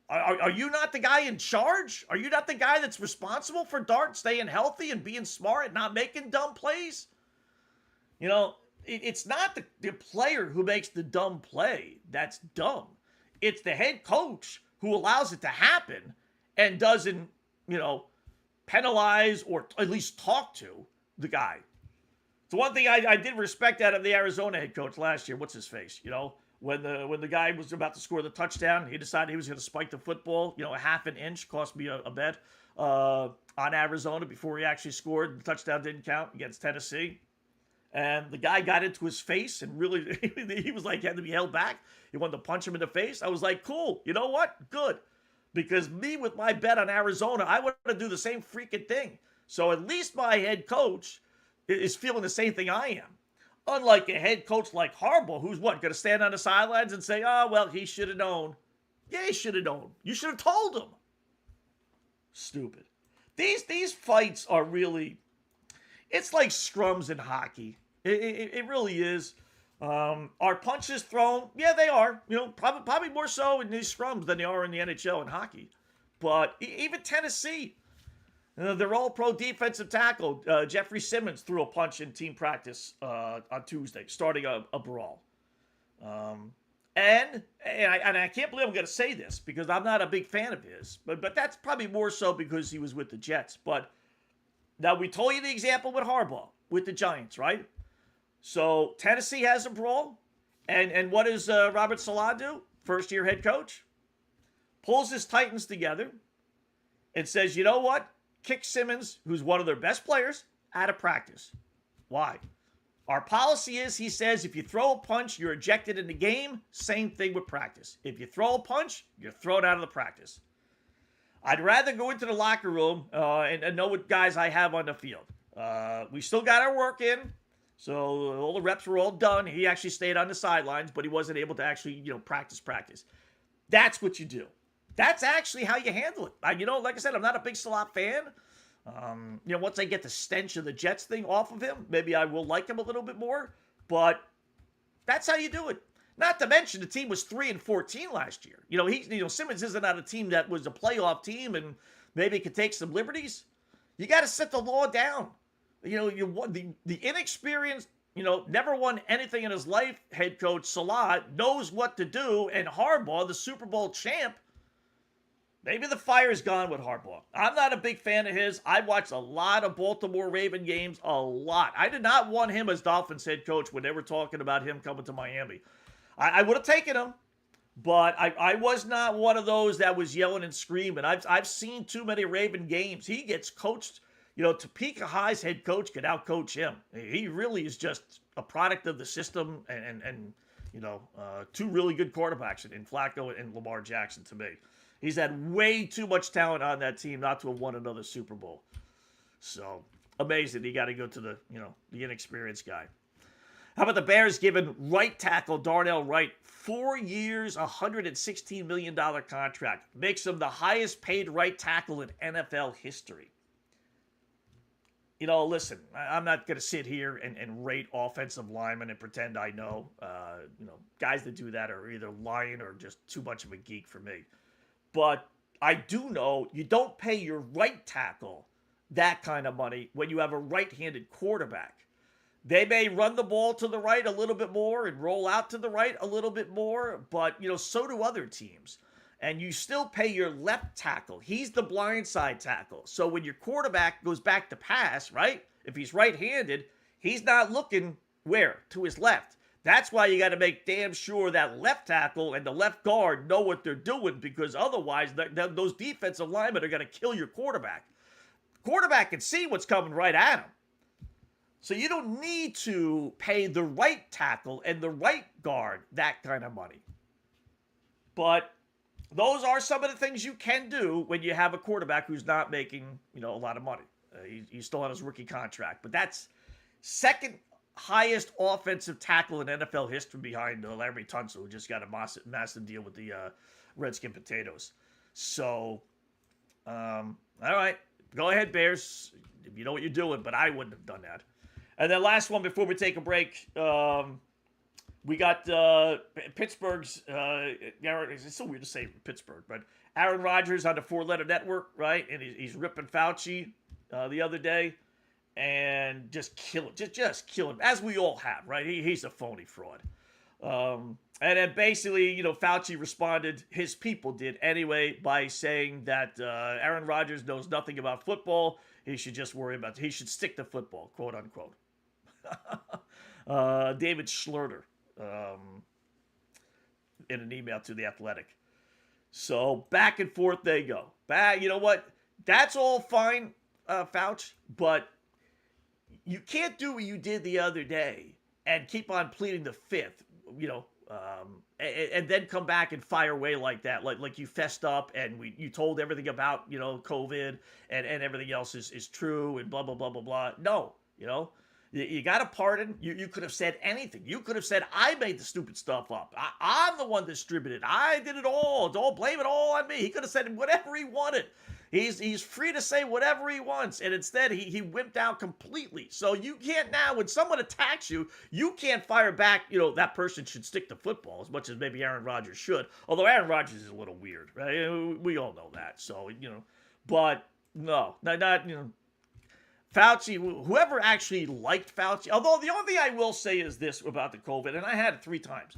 C: Are you not the guy in charge? Are you not the guy that's responsible for Dart staying healthy and being smart and not making dumb plays? It's not the player who makes the dumb play that's dumb. It's the head coach who allows it to happen and doesn't, penalize or at least talk to the guy. It's one thing I did respect out of the Arizona head coach last year. What's his face? When the guy was about to score the touchdown, he decided he was going to spike the football, a half an inch, cost me a bet on Arizona before he actually scored. The touchdown didn't count against Tennessee. And the guy got into his face and really, he was like, he had to be held back. He wanted to punch him in the face. I was like, cool. You know what? Good. Because me with my bet on Arizona, I want to do the same freaking thing. So at least my head coach is feeling the same thing I am. Unlike a head coach like Harbaugh, who's going to stand on the sidelines and say, oh, well, he should have known. Yeah, he should have known. You should have told him. Stupid. These fights are really, it's like scrums in hockey. It really is. Are punches thrown? Yeah, they are. Probably more so in these scrums than they are in the NHL and hockey. But even Tennessee, their all-pro defensive tackle, Jeffrey Simmons, threw a punch in team practice on Tuesday, starting a brawl. And I can't believe I'm going to say this because I'm not a big fan of his, but that's probably more so because he was with the Jets. But now we told you the example with Harbaugh, with the Giants, right? So Tennessee has a brawl, and what does Robert Saleh do? First-year head coach pulls his Titans together and says, you know what? Kick Simmons, who's one of their best players, out of practice. Why? Our policy is, he says, if you throw a punch, you're ejected in the game. Same thing with practice. If you throw a punch, you're thrown out of the practice. I'd rather go into the locker room and know what guys I have on the field. We still got our work in. So all the reps were all done. He actually stayed on the sidelines, but he wasn't able to actually, practice. That's what you do. That's actually how you handle it. Like I said, I'm not a big Salah fan. Once I get the stench of the Jets thing off of him, maybe I will like him a little bit more. But that's how you do it. Not to mention the team was 3-14 last year. Simmons isn't on a team that was a playoff team and maybe could take some liberties. You got to set the law down. The inexperienced, never won anything in his life, head coach Salah knows what to do, and Harbaugh, the Super Bowl champ, maybe the fire's gone with Harbaugh. I'm not a big fan of his. I watched a lot of Baltimore Raven games, a lot. I did not want him as Dolphins head coach when they were talking about him coming to Miami. I would have taken him, but I was not one of those that was yelling and screaming. I've seen too many Raven games. He gets coached. Topeka High's head coach could outcoach him. He really is just a product of the system and two really good quarterbacks in Flacco and Lamar Jackson to me. He's had way too much talent on that team not to have won another Super Bowl. So, amazing. You got to go to the inexperienced guy. How about the Bears giving right tackle Darnell Wright 4 years, $116 million contract. Makes him the highest paid right tackle in NFL history. Listen, I'm not going to sit here and rate offensive linemen and pretend I know. Guys that do that are either lying or just too much of a geek for me. But I do know you don't pay your right tackle that kind of money when you have a right-handed quarterback. They may run the ball to the right a little bit more and roll out to the right a little bit more, but, so do other teams. And you still pay your left tackle. He's the blindside tackle. So when your quarterback goes back to pass, right? If he's right-handed, he's not looking where? To his left. That's why you got to make damn sure that left tackle and the left guard know what they're doing, because otherwise those defensive linemen are going to kill your quarterback. Quarterback can see what's coming right at him. So you don't need to pay the right tackle and the right guard that kind of money. But those are some of the things you can do when you have a quarterback who's not making, a lot of money. He's still on his rookie contract. But that's second highest offensive tackle in NFL history behind Larry Tunsil, who just got a massive deal with the Redskin Potatoes. So, all right. Go ahead, Bears. You know what you're doing, but I wouldn't have done that. And then last one before we take a break. We got Pittsburgh's, it's so weird to say Pittsburgh, but Aaron Rodgers on the 4-letter network, right? And he's ripping Fauci the other day and just kill him, as we all have, right? He's a phony fraud. And then basically, Fauci responded, his people did anyway, by saying that Aaron Rodgers knows nothing about football. He should just he should stick to football, quote unquote. David Schluter. In an email to The Athletic. So back and forth they go. You know what? That's all fine, Fauci, but you can't do what you did the other day and keep on pleading the fifth, and then come back and fire away like that, like you fessed up and you told everything about, COVID and everything else is true and blah, blah, blah, blah, blah. No, You got a pardon. You could have said anything. You could have said, I made the stupid stuff up. I'm the one that distributed. I did it all. Don't blame it all on me. He could have said whatever he wanted. He's free to say whatever he wants. And instead, he wimped out completely. So you can't now, when someone attacks you, you can't fire back, that person should stick to football as much as maybe Aaron Rodgers should. Although Aaron Rodgers is a little weird, right? We all know that. So, but no, not. Fauci, whoever actually liked Fauci, although the only thing I will say is this about the COVID, and I had it 3 times.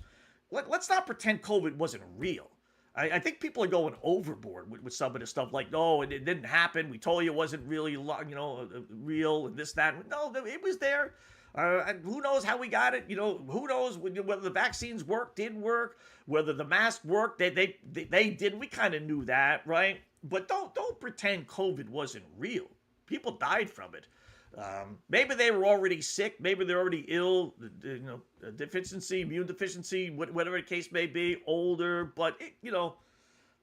C: Let's not pretend COVID wasn't real. I think people are going overboard with some of this stuff. Like, no, it didn't happen. We told you it wasn't really, real and this, that. No, it was there. Who knows how we got it? Who knows whether the vaccines didn't work, whether the mask worked. They did. We kind of knew that, right? But don't pretend COVID wasn't real. People died from it. Maybe they were already sick. Maybe they're already ill. Deficiency, immune deficiency, whatever the case may be, older. But,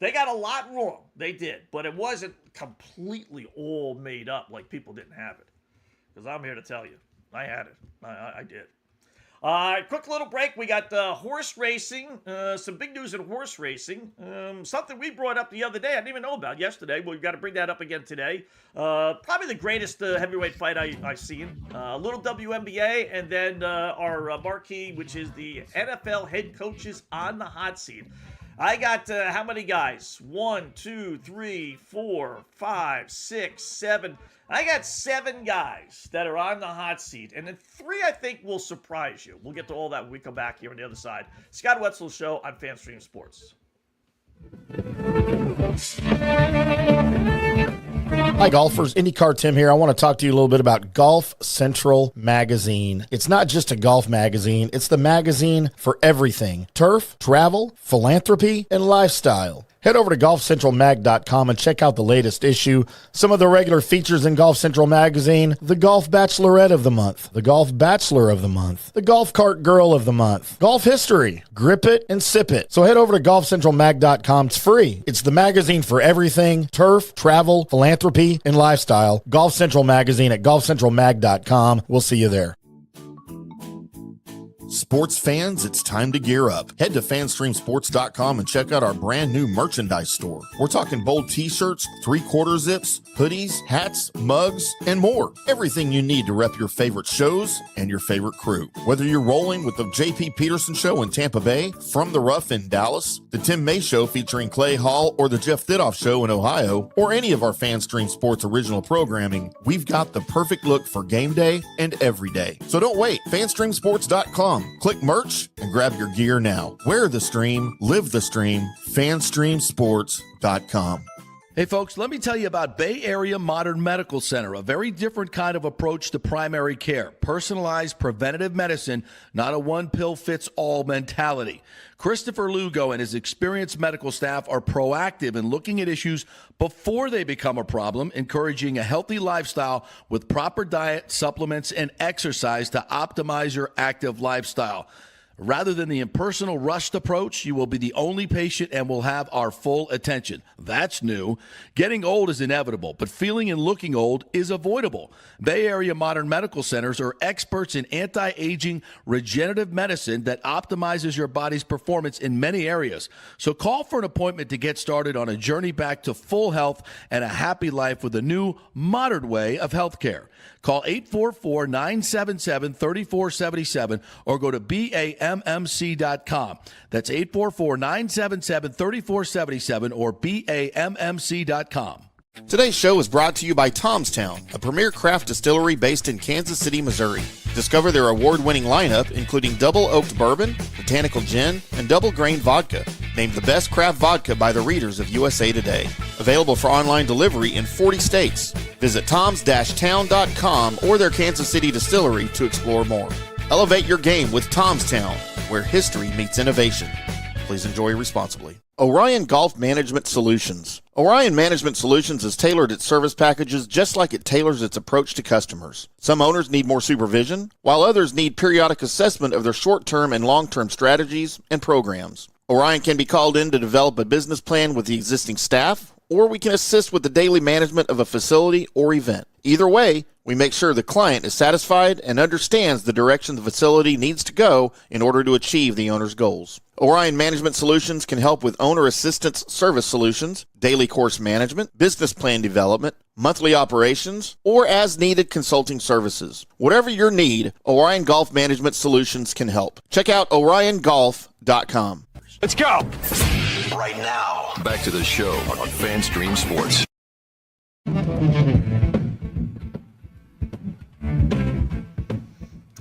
C: they got a lot wrong. They did. But it wasn't completely all made up like people didn't have it. Because I'm here to tell you, I had it. I did. Quick little break. We got horse racing. Some big news in horse racing. Something we brought up the other day. I didn't even know about yesterday. We've got to bring that up again today. Probably the greatest heavyweight fight I've seen. A little WNBA, and then our marquee, which is the NFL head coaches on the hot seat. I got how many guys? 1, 2, 3, 4, 5, 6, 7. I got 7 guys that are on the hot seat, and then 3 I think will surprise you. We'll get to all that when we come back here on the other side. Scott Wetzel Show on FanStream Sports.
D: Hi, golfers. IndyCar Tim here. I want to talk to you a little bit about Golf Central Magazine. It's not just a golf magazine. It's the magazine for everything. Turf, travel, philanthropy, and lifestyle. Head over to golfcentralmag.com and check out the latest issue. Some of the regular features in Golf Central Magazine: the Golf Bachelorette of the Month, the Golf Bachelor of the Month, the Golf Cart Girl of the Month, Golf History, Grip It and Sip It. So head over to golfcentralmag.com. It's free. It's the magazine for everything: turf, travel, philanthropy, and lifestyle. Golf Central Magazine at golfcentralmag.com. We'll see you there. Sports fans, it's time to gear up. Head to fanstreamsports.com and check out our brand new merchandise store. We're talking bold t-shirts, 3/4 zips, hoodies, hats, mugs, and more. Everything you need to rep your favorite shows and your favorite crew. Whether you're rolling with the J.P. Peterson Show in Tampa Bay, From the Rough in Dallas, the Tim May Show featuring Clay Hall, or the Jeff Thidoff Show in Ohio, or any of our FanStream Sports original programming, we've got the perfect look for game day and every day. So don't wait. fanstreamsports.com. Click merch and grab your gear now. Wear the stream, live the stream. fanstreamsports.com.
E: Hey folks, let me tell you about Bay Area Modern Medical Center, a very different kind of approach to primary care. Personalized preventative medicine, not a one-pill-fits-all mentality. Christopher Lugo and his experienced medical staff are proactive in looking at issues before they become a problem, encouraging a healthy lifestyle with proper diet, supplements, and exercise to optimize your active lifestyle. Rather than the impersonal, rushed approach, you will be the only patient and will have our full attention. That's new. Getting old is inevitable, but feeling and looking old is avoidable. Bay Area Modern Medical Centers are experts in anti-aging regenerative medicine that optimizes your body's performance in many areas. So call for an appointment to get started on a journey back to full health and a happy life with a new, modern way of healthcare. Call 844-977-3477 or go to BAMMC.com. That's 844-977-3477 or BAMMC.com.
D: Today's show is brought to you by Tomstown, a premier craft distillery based in Kansas City, Missouri. Discover their award-winning lineup, including double oaked bourbon, botanical gin, and double grain vodka, named the best craft vodka by the readers of USA Today. Available for online delivery in 40 states. Visit toms-town.com or their Kansas City distillery to explore more. Elevate your game with Tomstown, where history meets innovation. Please enjoy responsibly. Orion Golf Management Solutions. Orion Management Solutions has tailored its service packages just like it tailors its approach to customers. Some owners need more supervision, while others need periodic assessment of their short-term and long-term strategies and programs. Orion can be called in to develop a business plan with the existing staff, or we can assist with the daily management of a facility or event. Either way, we make sure the client is satisfied and understands the direction the facility needs to go in order to achieve the owner's goals. Orion Management Solutions can help with owner assistance service solutions, daily course management, business plan development, monthly operations, or as-needed consulting services. Whatever your need, Orion Golf Management Solutions can help. Check out oriongolf.com.
G: Let's go! Right now, back to the show on FanStream Sports.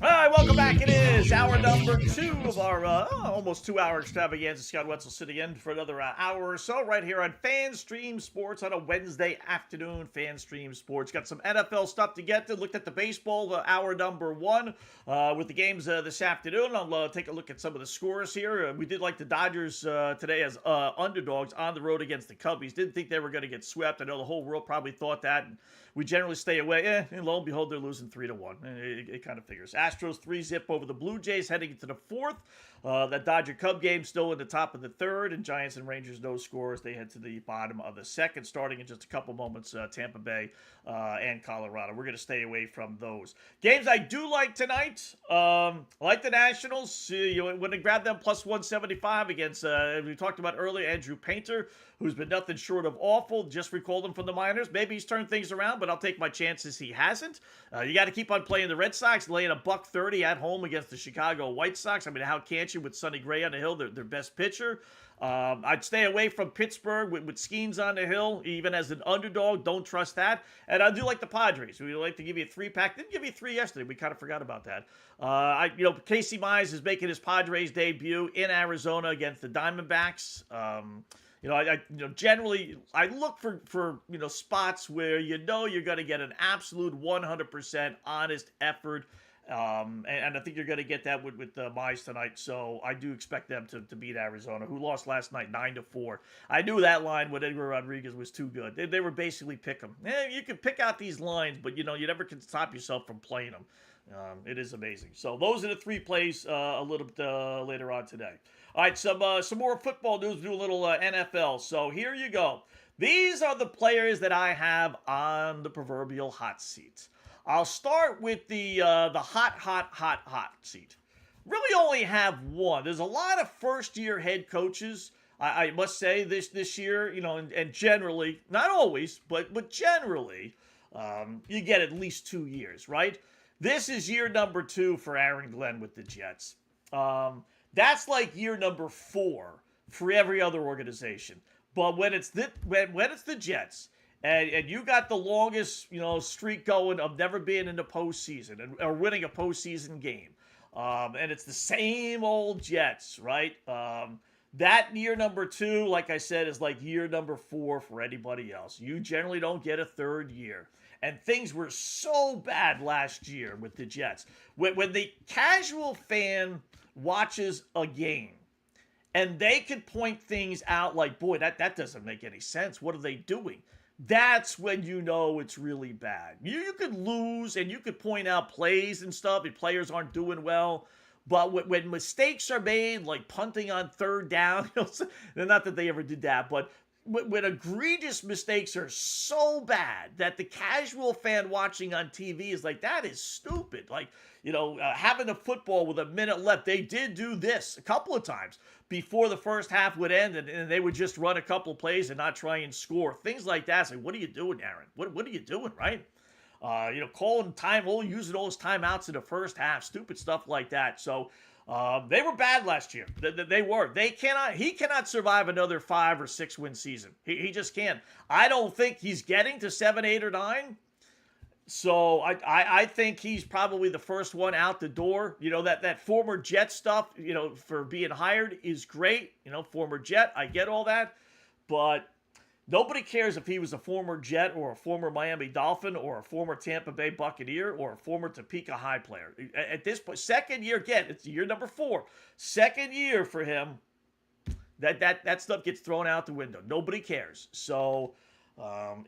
C: All right, welcome back. It is hour number 2 of our almost 2-hour extravaganza. Scott Wetzel sitting in for another hour or so right here on FanStream Sports on a Wednesday afternoon. FanStream Sports. Got some NFL stuff to get to. Looked at the baseball, hour number 1 with the games this afternoon. I'll take a look at some of the scores here. We did like the Dodgers today as underdogs on the road against the Cubbies. Didn't think they were going to get swept. I know the whole world probably thought that. We generally stay away. And lo and behold, they're losing 3-1. It kind of figures. Astros 3-0 over the Blue Jays, heading into the fourth. That Dodger-Cub game still in the top of the third, and Giants and Rangers no scores. They head to the bottom of the second, starting in just a couple moments, Tampa Bay and Colorado. We're going to stay away from those. Games I do like tonight, like the Nationals. You want to grab them plus 175 against, we talked about earlier, Andrew Painter, who's been nothing short of awful. Just recalled him from the minors. Maybe he's turned things around, but I'll take my chances he hasn't. You got to keep on playing the Red Sox, laying a $130 at home against the Chicago White Sox. I mean, how can't you with Sonny Gray on the hill, their best pitcher? I'd stay away from Pittsburgh with Skeens on the hill, even as an underdog. Don't trust that. And I do like the Padres. We like to give you a 3-pack. Didn't give you 3 yesterday. We kind of forgot about that. Casey Mize is making his Padres debut in Arizona against the Diamondbacks. Generally, I look for spots where you're going to get an absolute 100% honest effort. And I think you're going to get that with Mize tonight. So I do expect them to beat Arizona, who lost last night 9-4. I knew that line with Edgar Rodriguez was too good. They were basically pick 'em. You can pick out these lines, but you never can stop yourself from playing them. It is amazing. So those are the 3 plays a little bit later on today. All right, some more football news. Do a little NFL. So here you go. These are the players that I have on the proverbial hot seat. I'll start with the hot seat. Really only have one. There's a lot of first-year head coaches, I must say, this year, and generally, not always, but generally, you get at least 2 years, right? This is year number 2 for Aaron Glenn with the Jets. That's like year number 4 for every other organization. But when it's the Jets, and you got the longest, streak going of never being in the postseason or winning a postseason game, and it's the same old Jets, right? That year number 2, like I said, is like year number 4 for anybody else. You generally don't get a third year. And things were so bad last year with the Jets. When the casual fan watches a game, and they could point things out like, boy, that doesn't make any sense. What are they doing? That's when you know it's really bad. You could lose, and you could point out plays and stuff, and players aren't doing well. But when mistakes are made, like punting on third down, not that they ever did that, but when egregious mistakes are so bad that the casual fan watching on TV is like, that is stupid. Like, having a football with a minute left, they did do this a couple of times before the first half would end, and they would just run a couple of plays and not try and score. Things like that. It's like, what are you doing, Aaron? What are you doing, right? Calling time, using all those timeouts in the first half, stupid stuff like that. So they were bad last year. They were. He cannot survive another 5 or 6 win season. He just can't. I don't think he's getting to 7, 8, or 9. So I think he's probably the first one out the door. That former Jet stuff, for being hired is great. Former Jet, I get all that. But nobody cares if he was a former Jet or a former Miami Dolphin or a former Tampa Bay Buccaneer or a former Topeka High player. At this point, second year, again, it's year number 4. Second year for him, that stuff gets thrown out the window. Nobody cares. So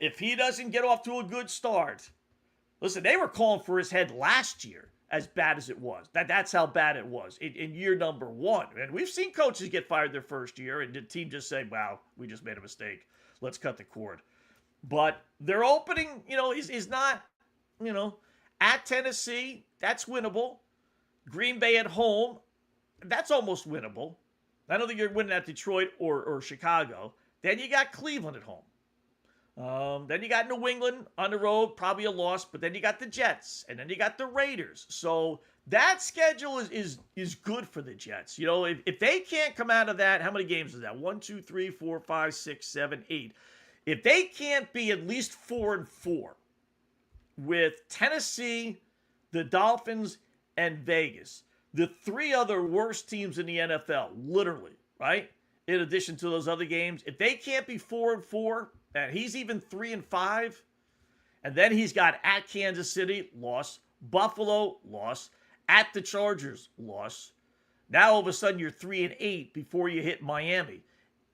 C: if he doesn't get off to a good start, listen, they were calling for his head last year, as bad as it was. That's how bad it was in year number 1. And we've seen coaches get fired their first year, and the team just say, wow, we just made a mistake. Let's cut the cord. But their opening, is not, at Tennessee, that's winnable. Green Bay at home, that's almost winnable. I don't think you're winning at Detroit or Chicago. Then you got Cleveland at home. Then you got New England on the road, probably a loss. But then you got the Jets, and then you got the Raiders. So that schedule is good for the Jets. If they can't come out of that, how many games is that? 1, 2, 3, 4, 5, 6, 7, 8. If they can't be at least 4-4 with Tennessee, the Dolphins, and Vegas, the 3 other worst teams in the NFL, literally, right? In addition to those other games, if they can't be 4-4, and he's even 3-5, and then he's got at Kansas City, loss, Buffalo, loss, at the Chargers, loss. Now all of a sudden you're 3-8 before you hit Miami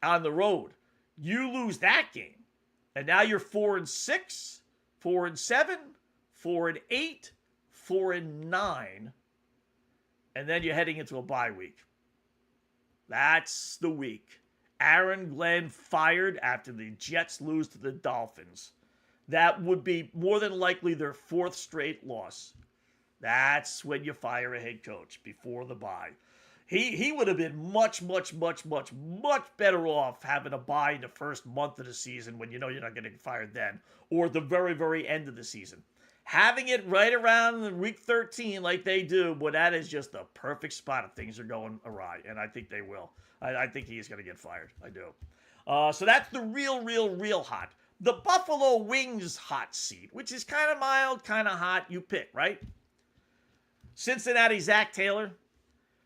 C: on the road. You lose that game, and now you're 4-6, 4-7, 4-8, 4-9. and then you're heading into a bye week. That's the week. Aaron Glenn fired after the Jets lose to the Dolphins. That would be more than likely their 4th straight loss. That's when you fire a head coach, before the bye. He would have been much better off having a bye in the first month of the season when you know you're not going to get fired then, or the very, very end of the season. Having it right around week 13 like they do, but that is just the perfect spot if things are going awry, and I think they will. I think he is going to get fired. I do. So that's the real hot. The Buffalo Wings hot seat, which is kind of mild, kind of hot. You pick, right? Cincinnati, Zach Taylor.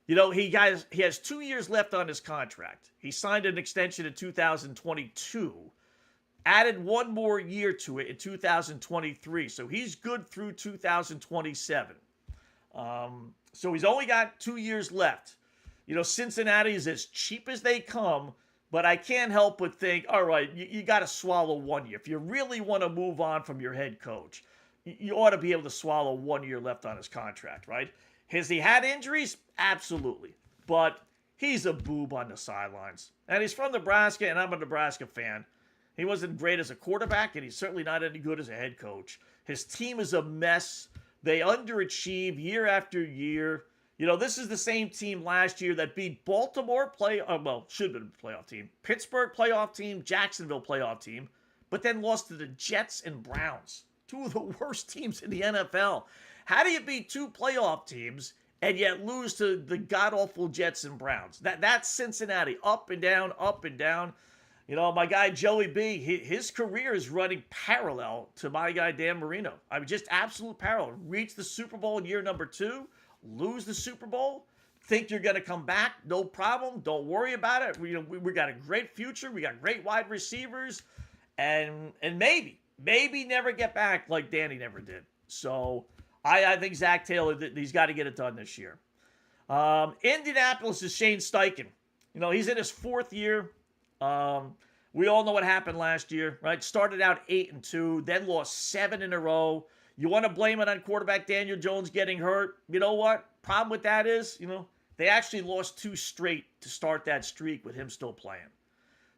C: You know, he has 2 years left on his contract. He signed an extension in 2022, added 1 more year to it in 2023. So he's good through 2027. So he's only got 2 years left. You know, Cincinnati is as cheap as they come, but I can't help but think, all right, you got to swallow 1 year. If you really want to move on from your head coach, you ought to be able to swallow 1 year left on his contract, right? Has he had injuries? Absolutely. But he's a boob on the sidelines. And he's from Nebraska, and I'm a Nebraska fan. He wasn't great as a quarterback, and he's certainly not any good as a head coach. His team is a mess. They underachieve year after year. You know, this is the same team last year that beat Baltimore, should have been a playoff team, Pittsburgh playoff team, Jacksonville playoff team, but then lost to the Jets and Browns, 2 of the worst teams in the NFL. How do you beat 2 playoff teams and yet lose to the god-awful Jets and Browns? That's Cincinnati, up and down, up and down. You know, my guy Joey B, his career is running parallel to my guy Dan Marino. I mean, just absolute parallel. Reach the Super Bowl in year number 2, lose the Super Bowl, think you're going to come back, no problem, don't worry about it. We got a great future, we got great wide receivers, and maybe never get back like Danny never did. So I think Zach Taylor, he's got to get it done this year. Indianapolis is Shane Steichen. You know, he's in his 4th year. We all know what happened last year, right? Started out 8-2, then lost 7 in a row. You want to blame it on quarterback Daniel Jones getting hurt? You know what? Problem with that is, you know, they actually lost 2 straight to start that streak with him still playing.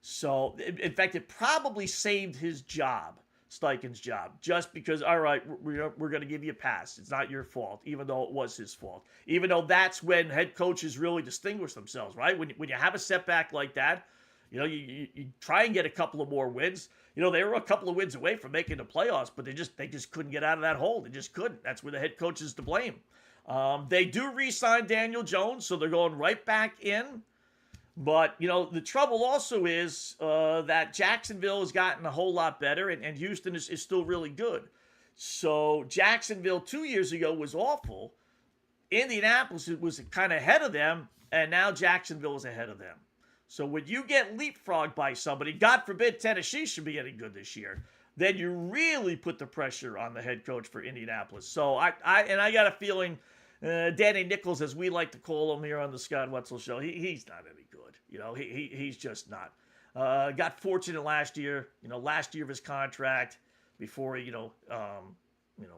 C: So, in fact, it probably saved his job, Steichen's job, just because, all right, we're going to give you a pass. It's not your fault, even though it was his fault. Even though that's when head coaches really distinguish themselves, right? When you have a setback like that, you know, you try and get a couple of more wins. You know, they were a couple of wins away from making the playoffs, but they just couldn't get out of that hole. They just couldn't. That's where the head coach is to blame. They do re-sign Daniel Jones, so they're going right back in. But, you know, the trouble also is that Jacksonville has gotten a whole lot better, and Houston is still really good. So Jacksonville 2 years ago was awful. Indianapolis was kind of ahead of them, and now Jacksonville is ahead of them. So when you get leapfrogged by somebody, God forbid Tennessee should be getting good this year, then you really put the pressure on the head coach for Indianapolis. So I got a feeling Danny Nichols, as we like to call him here on the Scott Wetzel Show, he's not any good. You know, he's just not. Got fortunate last year. You know, last year of his contract before he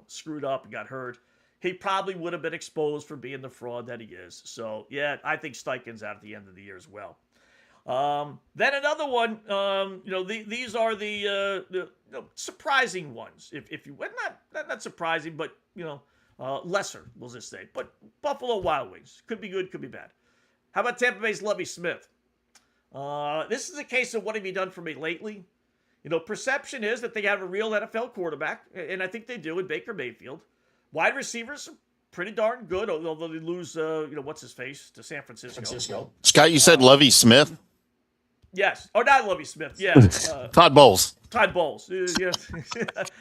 C: screwed up and got hurt. He probably would have been exposed for being the fraud that he is. So yeah, I think Steichen's out at the end of the year as well. Then another one, these are the surprising ones. If you not surprising, but lesser, we'll just say. But Buffalo Wild Wings could be good, could be bad. How about Tampa Bay's Lovie Smith? This is a case of what have you done for me lately? You know, perception is that they have a real NFL quarterback, and I think they do in Baker Mayfield. Wide receivers are pretty darn good, although they lose, what's his face to San Francisco.
D: Scott, you said Lovie Smith?
C: Yes. Oh, not Lovie Smith. Yeah.
D: Todd Bowles.
C: Todd Bowles. Yeah.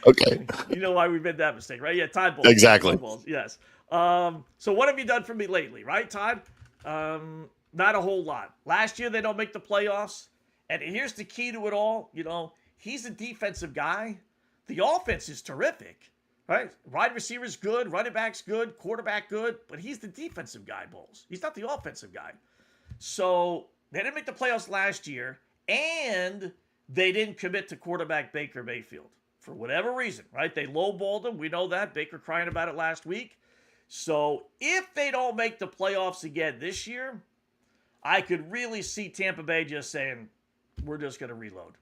D: Okay.
C: You know why we made that mistake, right? Yeah, Todd Bowles.
D: Exactly.
C: Todd Bowles, yes. So what have you done for me lately, right, Todd? Not a whole lot. Last year, they don't make the playoffs. And here's the key to it all. You know, he's a defensive guy. The offense is terrific, right? Wide receivers good, running backs good, quarterback good. But he's the defensive guy, Bowles. He's not the offensive guy. So they didn't make the playoffs last year, and they didn't commit to quarterback Baker Mayfield for whatever reason, right? They lowballed him. We know that. Baker crying about it last week. So if they don't make the playoffs again this year, I could really see Tampa Bay just saying, we're just going to reload.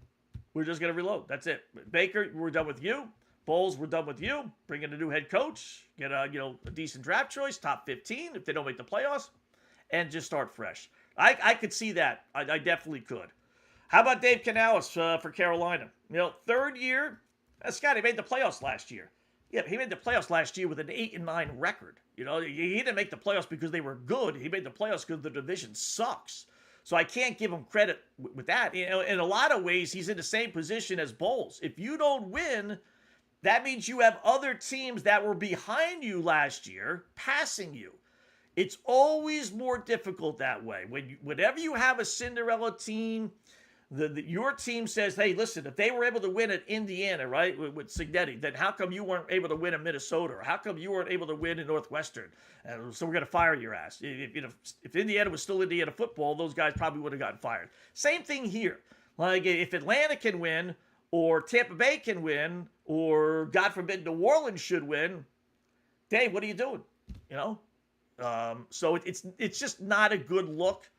C: We're just going to reload. That's it. Baker, we're done with you. Bowles, we're done with you. Bring in a new head coach. Get a decent draft choice, top 15 if they don't make the playoffs, and just start fresh. I could see that. I definitely could. How about Dave Canales for Carolina? Third year. Scott, he made the playoffs last year. Yeah, he made the playoffs last year with an 8-9 record. He didn't make the playoffs because they were good. He made the playoffs because the division sucks. So I can't give him credit with that. In a lot of ways, he's in the same position as Bowles. If you don't win, that means you have other teams that were behind you last year passing you. It's always more difficult that way. Whenever you have a Cinderella team, your team says, hey, listen, if they were able to win at Indiana, right, with Cignetti, then how come you weren't able to win in Minnesota? Or how come you weren't able to win in Northwestern? So we're going to fire your ass. If Indiana was still Indiana football, those guys probably would have gotten fired. Same thing here. Like, if Atlanta can win, or Tampa Bay can win, or, God forbid, New Orleans should win, Dave, what are you doing? So it's just not a good look.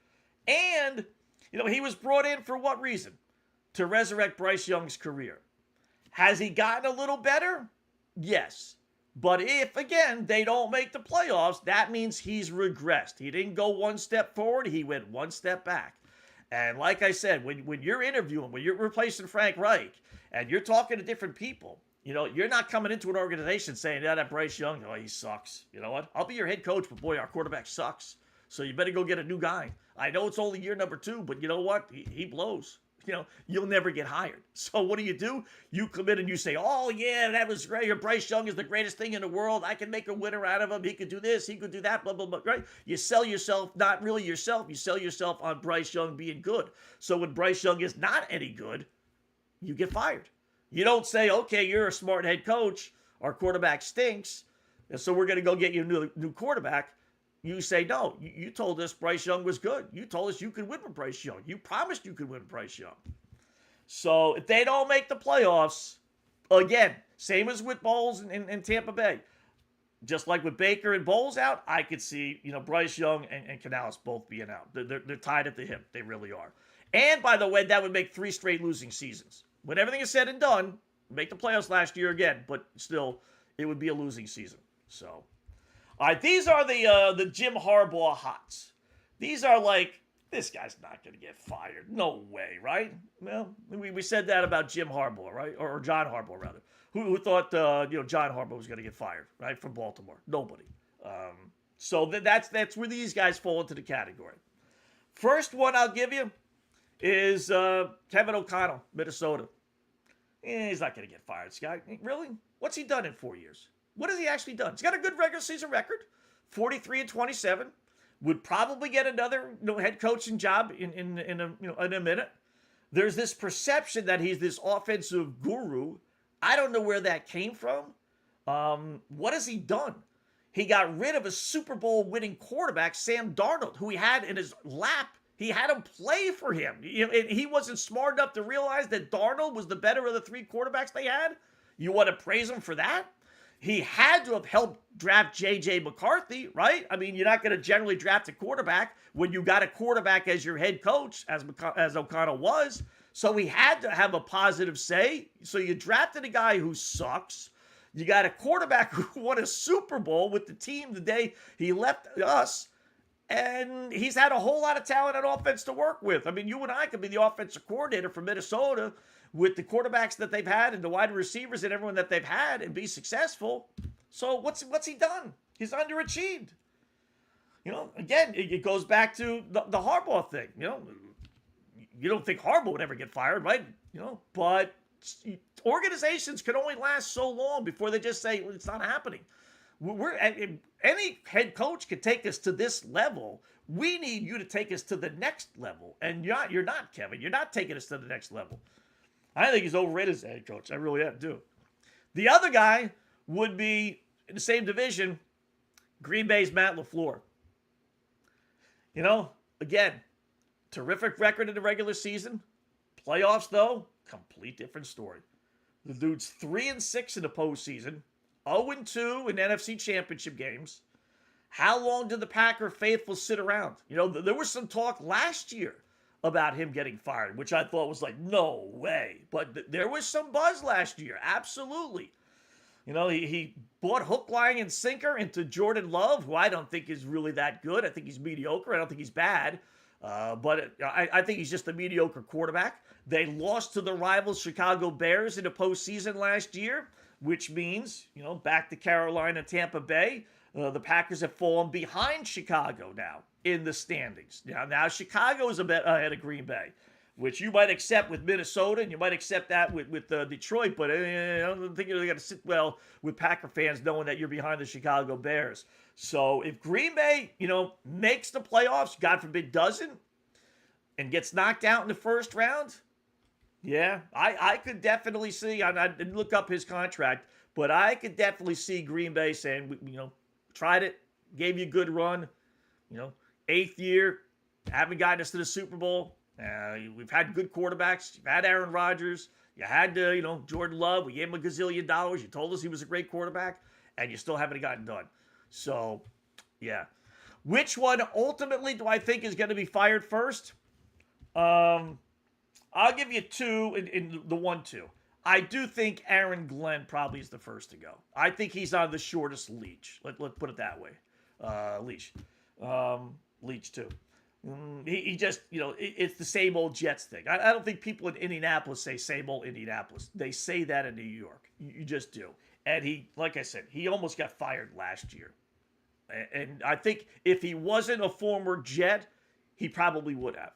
C: And he was brought in for what reason? To resurrect Bryce Young's career. Has he gotten a little better? Yes. But if, again, they don't make the playoffs, that means he's regressed. He didn't go one step forward. He went one step back. And like I said, when you're interviewing, when you're replacing Frank Reich, and you're talking to different people, you're not coming into an organization saying, yeah, that Bryce Young, he sucks. You know what? I'll be your head coach, but boy, our quarterback sucks. So you better go get a new guy. I know it's only year number 2, but you know what? He blows. You'll never get hired. So what do? You come in and you say, oh, yeah, that was great. Bryce Young is the greatest thing in the world. I can make a winner out of him. He could do this. He could do that, blah, blah, blah, right? You sell yourself, not really yourself. You sell yourself on Bryce Young being good. So when Bryce Young is not any good, you get fired. You don't say, okay, you're a smart head coach. Our quarterback stinks, and so we're going to go get you a new quarterback. You say, no, you told us Bryce Young was good. You told us you could win with Bryce Young. You promised you could win with Bryce Young. So if they don't make the playoffs, again, same as with Bowles in Tampa Bay. Just like with Baker and Bowles out, I could see, Bryce Young and Canales both being out. They're tied at the hip. They really are. And, by the way, that would make 3 straight losing seasons. When everything is said and done, make the playoffs last year again, but still, it would be a losing season. So... all right, these are the Jim Harbaugh hots. These are like, this guy's not going to get fired. No way, right? Well, we said that about Jim Harbaugh, right? Or John Harbaugh, rather. Who thought, John Harbaugh was going to get fired, right? From Baltimore. Nobody. So that's where these guys fall into the category. First one I'll give you is Kevin O'Connell, Minnesota. He's not going to get fired, Scott. Really? What's he done in 4 years? What has he actually done? He's got a good regular season record, 43-27. Would probably get another head coaching job in a minute. There's this perception that he's this offensive guru. I don't know where that came from. What has he done? He got rid of a Super Bowl winning quarterback, Sam Darnold, who he had in his lap. He had him play for him. He wasn't smart enough to realize that Darnold was the better of the 3 quarterbacks they had. You want to praise him for that? He had to have helped draft J.J. McCarthy, right? I mean, you're not going to generally draft a quarterback when you got a quarterback as your head coach, as O'Connell was. So he had to have a positive say. So you drafted a guy who sucks. You got a quarterback who won a Super Bowl with the team the day he left us. And he's had a whole lot of talent on offense to work with. I mean, you and I could be the offensive coordinator for Minnesota with the quarterbacks that they've had and the wide receivers and everyone that they've had and be successful. So what's he done? He's underachieved. Again, it goes back to the Harbaugh thing. You don't think Harbaugh would ever get fired, right? But organizations can only last so long before they just say, well, it's not happening. Any head coach can take us to this level. We need you to take us to the next level. And you're not, Kevin. You're not taking us to the next level. I think he's overrated as a head coach. I really do. The other guy would be in the same division, Green Bay's Matt LaFleur. Again, terrific record in the regular season. Playoffs, though, complete different story. The dude's 3-6 in the postseason, 0-2 in NFC Championship games. How long did the Packer faithful sit around? You know, there was some talk last year about him getting fired, which I thought was like, no way. But there was some buzz last year, absolutely. You know, he bought hook, line, and sinker into Jordan Love, who I don't think is really that good. I think he's mediocre. I don't think he's bad. But I think he's just a mediocre quarterback. They lost to the rival Chicago Bears in the postseason last year, which means, you know, back to Carolina, Tampa Bay. The Packers have fallen behind Chicago now in the standings. Now Chicago is a bit ahead of Green Bay, which you might accept with Minnesota, and you might accept that with Detroit, but I don't think you're going to sit well with Packer fans knowing that you're behind the Chicago Bears. So if Green Bay, you know, makes the playoffs, God forbid doesn't, and gets knocked out in the first round, yeah, I could definitely see, I didn't look up his contract, but I could definitely see Green Bay saying, you know, tried it, gave you a good run, you know, 8th year, haven't gotten us to the Super Bowl. We've had good quarterbacks. You've had Aaron Rodgers. You had, you know, Jordan Love. We gave him $1 gazillion. You told us he was a great quarterback, and you still haven't gotten done. So, yeah. Which one ultimately do I think is going to be fired first? I'll give you two in the 1-2. I do think Aaron Glenn probably is the first to go. I think he's on the shortest leash. Let's put it that way. Leash. Leash, too. He just, you know, it's the same old Jets thing. I don't think people in Indianapolis say same old Indianapolis. They say that in New York. You just do. And he, like I said, he almost got fired last year. And I think if he wasn't a former Jet, he probably would have.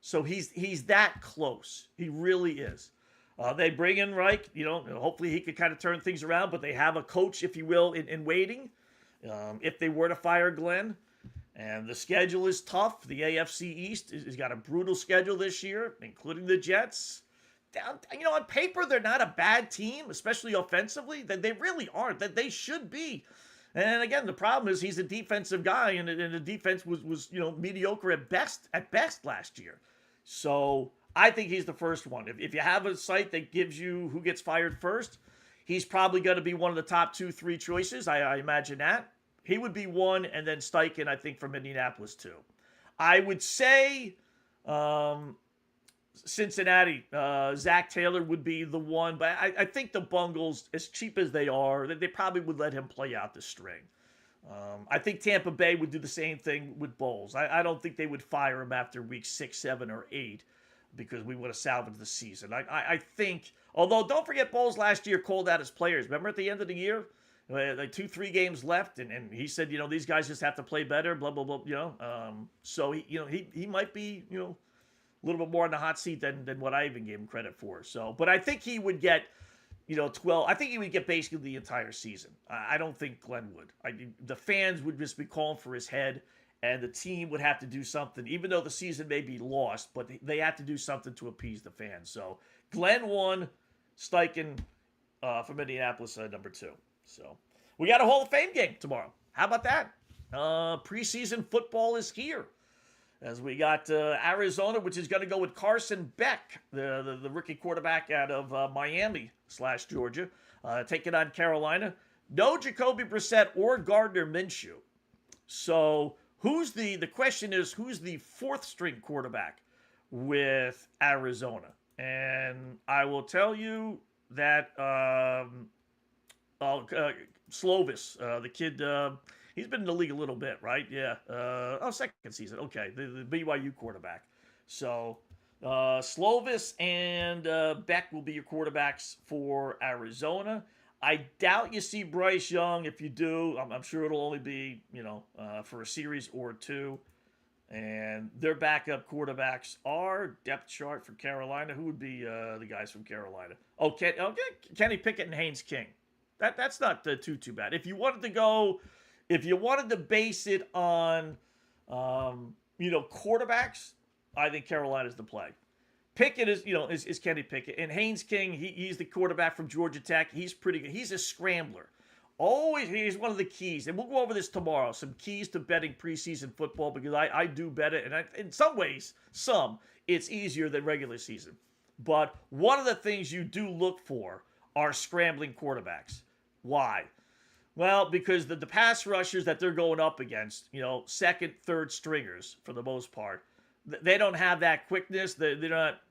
C: So he's that close. He really is. They bring in Reich, you know, hopefully he could kind of turn things around, but they have a coach, if you will, in waiting. If they were to fire Glenn. And the schedule is tough. The AFC East has got a brutal schedule this year, including the Jets. You know, on paper, they're not a bad team, especially offensively. They really aren't. That they should be. And again, the problem is he's a defensive guy, and the defense was you know, mediocre at best last year. So I think he's the first one. If you have a site that gives you who gets fired first, he's probably going to be one of the top 2-3 choices. I imagine that. He would be one, and then Steichen, I think, from Indianapolis, too. I would say Cincinnati, Zach Taylor would be the one, but I think the Bungles, as cheap as they are, they probably would let him play out the string. I think Tampa Bay would do the same thing with Bowles. I don't think they would fire him after week 6, 7, or 8 because we would have salvaged the season. I think, although don't forget Bowles last year called out his players. Remember at the end of the year? Like 2-3 games left, and he said, you know, these guys just have to play better, blah, blah, blah, you know. So, he might be, you know, a little bit more on the hot seat than what I even gave him credit for. So, but I think he would get, you know, 12. I think he would get basically the entire season. I don't think Glenn would. The fans would just be calling for his head, and the team would have to do something, even though the season may be lost, but they have to do something to appease the fans. So, Glenn 1, Steichen from Indianapolis, number 2. So, we got a Hall of Fame game tomorrow. How about that? Preseason football is here. As we got Arizona, which is going to go with Carson Beck, the rookie quarterback out of Miami/Georgia, taking on Carolina. No Jacoby Brissett or Gardner Minshew. So, the question is, who's the 4th string quarterback with Arizona? And I will tell you that Slovis, the kid, he's been in the league a little bit, right? Yeah. Second season. Okay. The BYU quarterback. So, Slovis and Beck will be your quarterbacks for Arizona. I doubt you see Bryce Young. If you do, I'm sure it'll only be, you know, for a series or 2. And their backup quarterbacks are depth chart for Carolina. Who would be the guys from Carolina? Kenny Pickett and Haynes King. That's not too bad. If you wanted to base it on, you know, quarterbacks, I think Carolina's the play. Pickett is Kenny Pickett, and Haynes King. He's the quarterback from Georgia Tech. He's pretty good. He's a scrambler. Always, he's one of the keys, and we'll go over this tomorrow. Some keys to betting preseason football because I do bet it, and in some ways, it's easier than regular season. But one of the things you do look for are scrambling quarterbacks. Why? Well, because the pass rushers that they're going up against, second, third stringers for the most part, they don't have that quickness. They're not,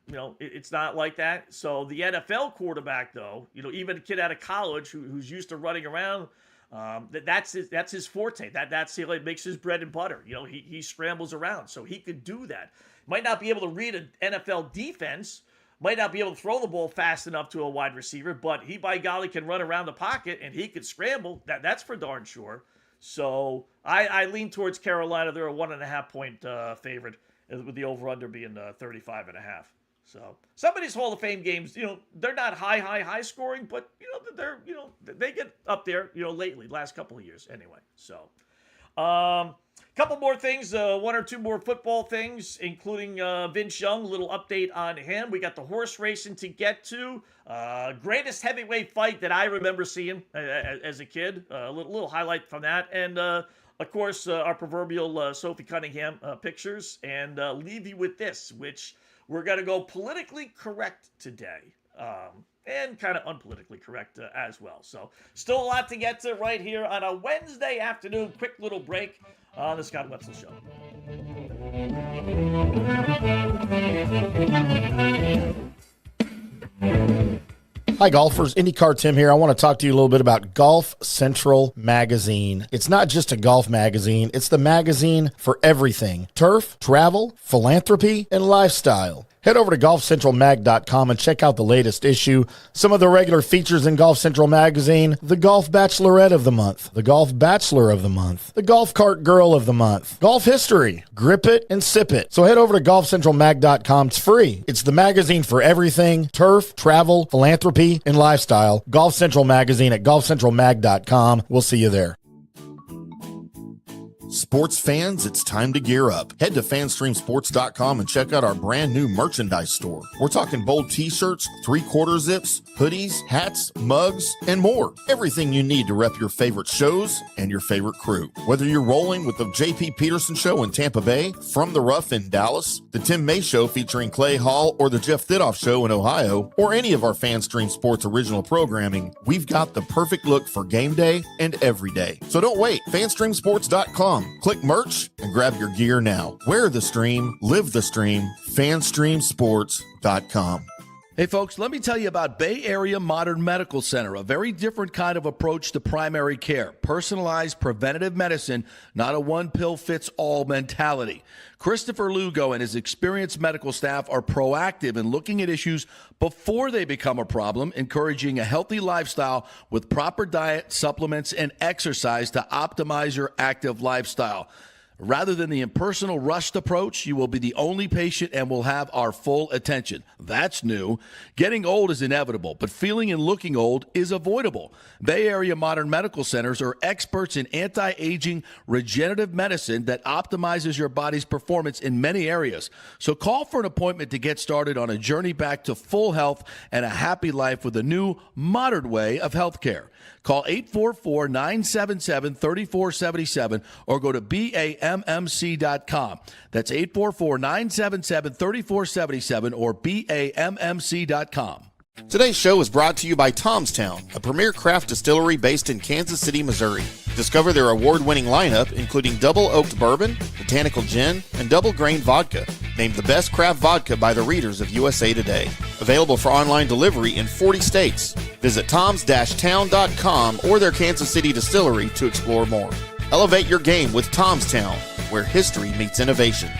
C: it's not like that. So the NFL quarterback, though, even a kid out of college who's used to running around, that's his forte. That's it makes his bread and butter. He scrambles around, so he could do that. Might not be able to read an NFL defense. Might not be able to throw the ball fast enough to a wide receiver, but he, by golly, can run around the pocket and he could scramble. That's for darn sure. So I lean towards Carolina. They're a 1.5 point favorite, with the over-under being 35.5. So some of these Hall of Fame games, they're not high scoring, but they get up there, lately, last couple of years anyway. So, couple more things, one or two more football things, including Vince Young. A little update on him. We got the horse racing to get to. Greatest heavyweight fight that I remember seeing as a kid. A little highlight from that, and of course, our proverbial Sophie Cunningham pictures. And leave you with this, which we're going to go politically correct today. And kind of unpolitically correct as well. So still a lot to get to right here on a Wednesday afternoon. Quick little break on the Scott Wetzel Show.
D: Hi, golfers. IndyCar Tim here. I want to talk to you a little bit about Golf Central Magazine. It's not just a golf magazine. It's the magazine for everything: turf, travel, philanthropy, and lifestyle. Head over to golfcentralmag.com and check out the latest issue. Some of the regular features in Golf Central Magazine: the Golf Bachelorette of the Month, the Golf Bachelor of the Month, the Golf Cart Girl of the Month, Golf History, Grip It and Sip It. So head over to golfcentralmag.com. It's free. It's the magazine for everything: turf, travel, philanthropy, and lifestyle. Golf Central Magazine at golfcentralmag.com. We'll see you there. Sports fans, it's time to gear up. Head to fanstreamsports.com and check out our brand new merchandise store. We're talking bold t-shirts, 3/4 zips, hoodies, hats, mugs, and more. Everything you need to rep your favorite shows and your favorite crew. Whether you're rolling with the JP Peterson Show in Tampa Bay, From the Rough in Dallas, the Tim May Show featuring Clay Hall, or the Jeff Thidoff Show in Ohio, or any of our FanStream Sports original programming, we've got the perfect look for game day and every day. So don't wait. fanstreamsports.com. Click merch and grab your gear now. Wear the stream, live the stream. fanstreamsports.com.
E: Hey folks, let me tell you about Bay Area Modern Medical Center, a very different kind of approach to primary care. Personalized preventative medicine, not a one-pill-fits-all mentality. Christopher Lugo and his experienced medical staff are proactive in looking at issues before they become a problem, encouraging a healthy lifestyle with proper diet, supplements, and exercise to optimize your active lifestyle. Rather than the impersonal, rushed approach, you will be the only patient and will have our full attention. That's new. Getting old is inevitable, but feeling and looking old is avoidable. Bay Area Modern Medical Centers are experts in anti-aging regenerative medicine that optimizes your body's performance in many areas. So call for an appointment to get started on a journey back to full health and a happy life with a new, modern way of healthcare. Call 844-977-3477 or go to BAMMC.com. That's 844-977-3477 or BAMMC.com.
D: Today's show is brought to you by Tomstown, a premier craft distillery based in Kansas City, Missouri. Discover their award-winning lineup, including double oaked bourbon, botanical gin, and double grain vodka, named the best craft vodka by the readers of USA Today. Available for online delivery in 40 states. Visit toms-town.com or their Kansas City distillery to explore more. Elevate your game with Tomstown, where history meets innovation.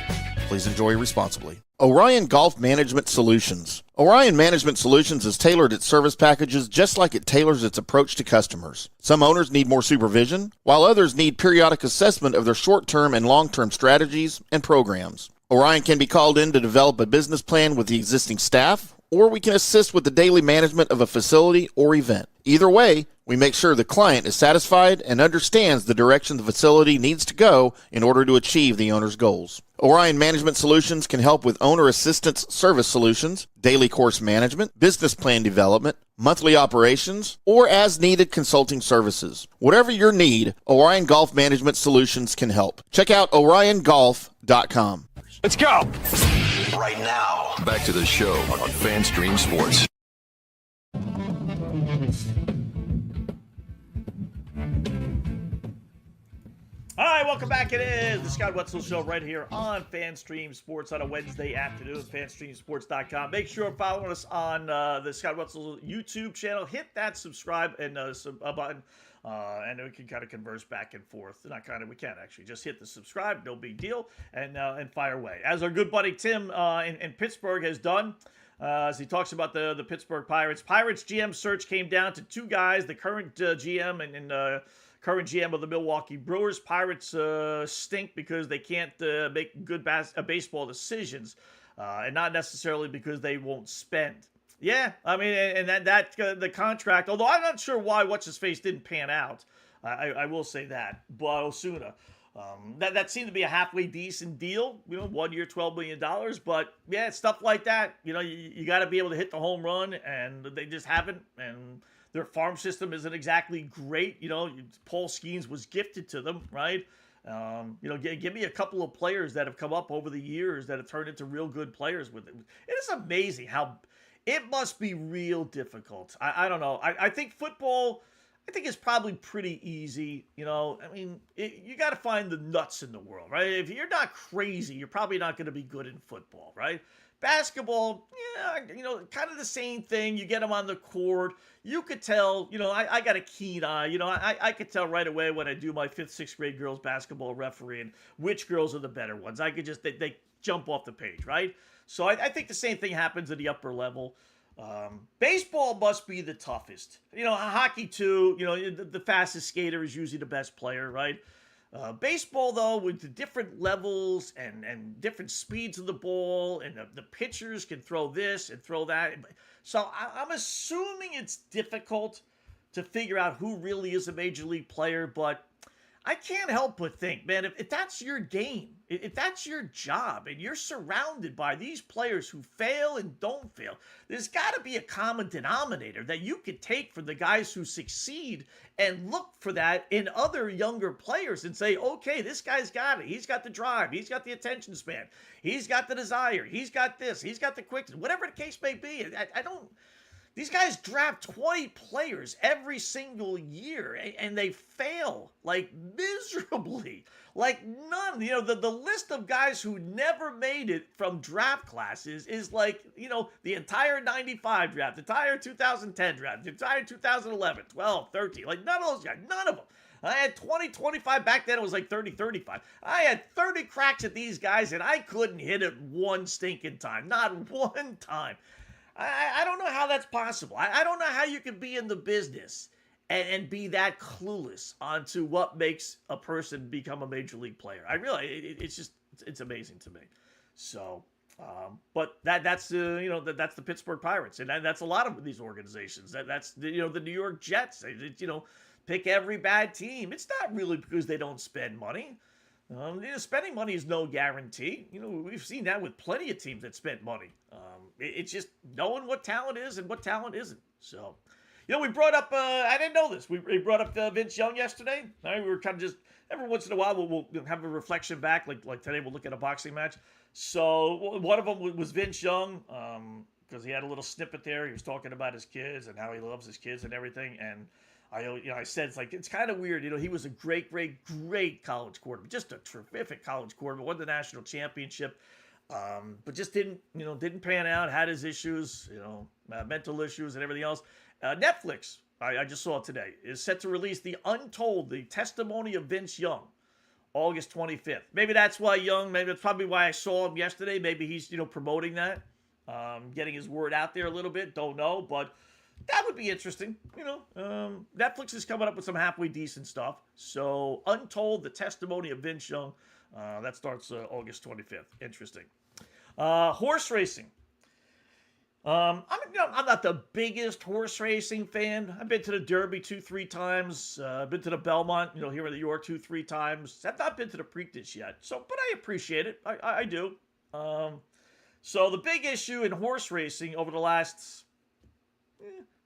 D: Please enjoy responsibly. Orion Golf Management Solutions. Orion Management Solutions has tailored its service packages just like it tailors its approach to customers. Some owners need more supervision, while others need periodic assessment of their short-term and long-term strategies and programs. Orion can be called in to develop a business plan with the existing staff, or we can assist with the daily management of a facility or event. Either way, we make sure the client is satisfied and understands the direction the facility needs to go in order to achieve the owner's goals. Orion Management Solutions can help with owner assistance service solutions, daily course management, business plan development, monthly operations, or as-needed consulting services. Whatever your need, Orion Golf Management Solutions can help. Check out oriongolf.com.
G: Let's go! Right now, back to the show on FanStream Sports.
C: All right, welcome back. It is the Scott Wetzel Show right here on FanStream Sports on a Wednesday afternoon, fanstreamsports.com. Make sure you're following us on the Scott Wetzel YouTube channel. Hit that subscribe and button, and we can kind of converse back and forth. Not kind of, we can actually. Just hit the subscribe, no big deal, and fire away. As our good buddy Tim in Pittsburgh has done, as he talks about the Pittsburgh Pirates. Pirates GM search came down to two guys, the current GM and current GM of the Milwaukee Brewers. Pirates stink because they can't make good baseball decisions, and not necessarily because they won't spend. Yeah, I mean, and that the contract, although I'm not sure why What's-His-Face didn't pan out, I will say that, but Osuna. That seemed to be a halfway decent deal, 1 year, $12 million, but yeah, stuff like that, you got to be able to hit the home run, and they just haven't, and their farm system isn't exactly great. Paul Skeens was gifted to them, right? Give me a couple of players that have come up over the years that have turned into real good players with it. It is amazing how it must be real difficult. I don't know. I think football, I think it's probably pretty easy. You got to find the nuts in the world, right? If you're not crazy, you're probably not going to be good in football, right? Basketball, yeah, kind of the same thing. You get them on the court. You could tell, I got a keen eye. I could tell right away when I do my 5th, 6th grade girls basketball refereeing which girls are the better ones. I could just, they jump off the page, right? So I think the same thing happens at the upper level. Baseball must be the toughest. Hockey too, the fastest skater is usually the best player, right? Baseball, though, with the different levels and different speeds of the ball, and the pitchers can throw this and throw that. So I'm assuming it's difficult to figure out who really is a major league player, but I can't help but think, man, if that's your game, if that's your job, and you're surrounded by these players who fail and don't fail, there's got to be a common denominator that you could take from the guys who succeed and look for that in other younger players and say, okay, this guy's got it. He's got the drive. He's got the attention span. He's got the desire. He's got this. He's got the quickness. Whatever the case may be, I don't... These guys draft 20 players every single year, and they fail, miserably. None. The list of guys who never made it from draft classes is the entire 95 draft, the entire 2010 draft, the entire 2011, 12, 13. None of those guys. None of them. I had 20, 25. Back then, it was 30, 35. I had 30 cracks at these guys, and I couldn't hit it one stinking time. Not one time. I don't know how that's possible. I don't know how you can be in the business and be that clueless onto what makes a person become a major league player. It's amazing to me. So, but that's the Pittsburgh Pirates, and that's a lot of these organizations. That's the New York Jets. Pick every bad team. It's not really because they don't spend money. Spending money is no guarantee. We've seen that with plenty of teams that spent money. It's just knowing what talent is and what talent isn't. So, we brought up, I didn't know this. We brought up Vince Young yesterday. We were kind of just, every once in a while, we'll have a reflection back. Like today, we'll look at a boxing match. So, one of them was Vince Young, because he had a little snippet there. He was talking about his kids and how he loves his kids and everything. And I said, it's kind of weird. He was a great, great, great college quarterback, just a terrific college quarterback, won the national championship, but just didn't pan out, had his issues, mental issues and everything else. Netflix, I just saw it today, is set to release The Untold, the testimony of Vince Young, August 25th. Maybe that's why maybe that's probably why I saw him yesterday. Maybe he's, promoting that, getting his word out there a little bit. Don't know, but that would be interesting. Netflix is coming up with some halfway decent stuff. So, Untold, the testimony of Vince Young, that starts August 25th. Interesting. Horse racing. I'm not the biggest horse racing fan. I've been to the Derby 2-3 times. I've been to the Belmont, here in New York 2-3 times. I've not been to the Preakness yet. So, but I appreciate it. I do. So the big issue in horse racing over the last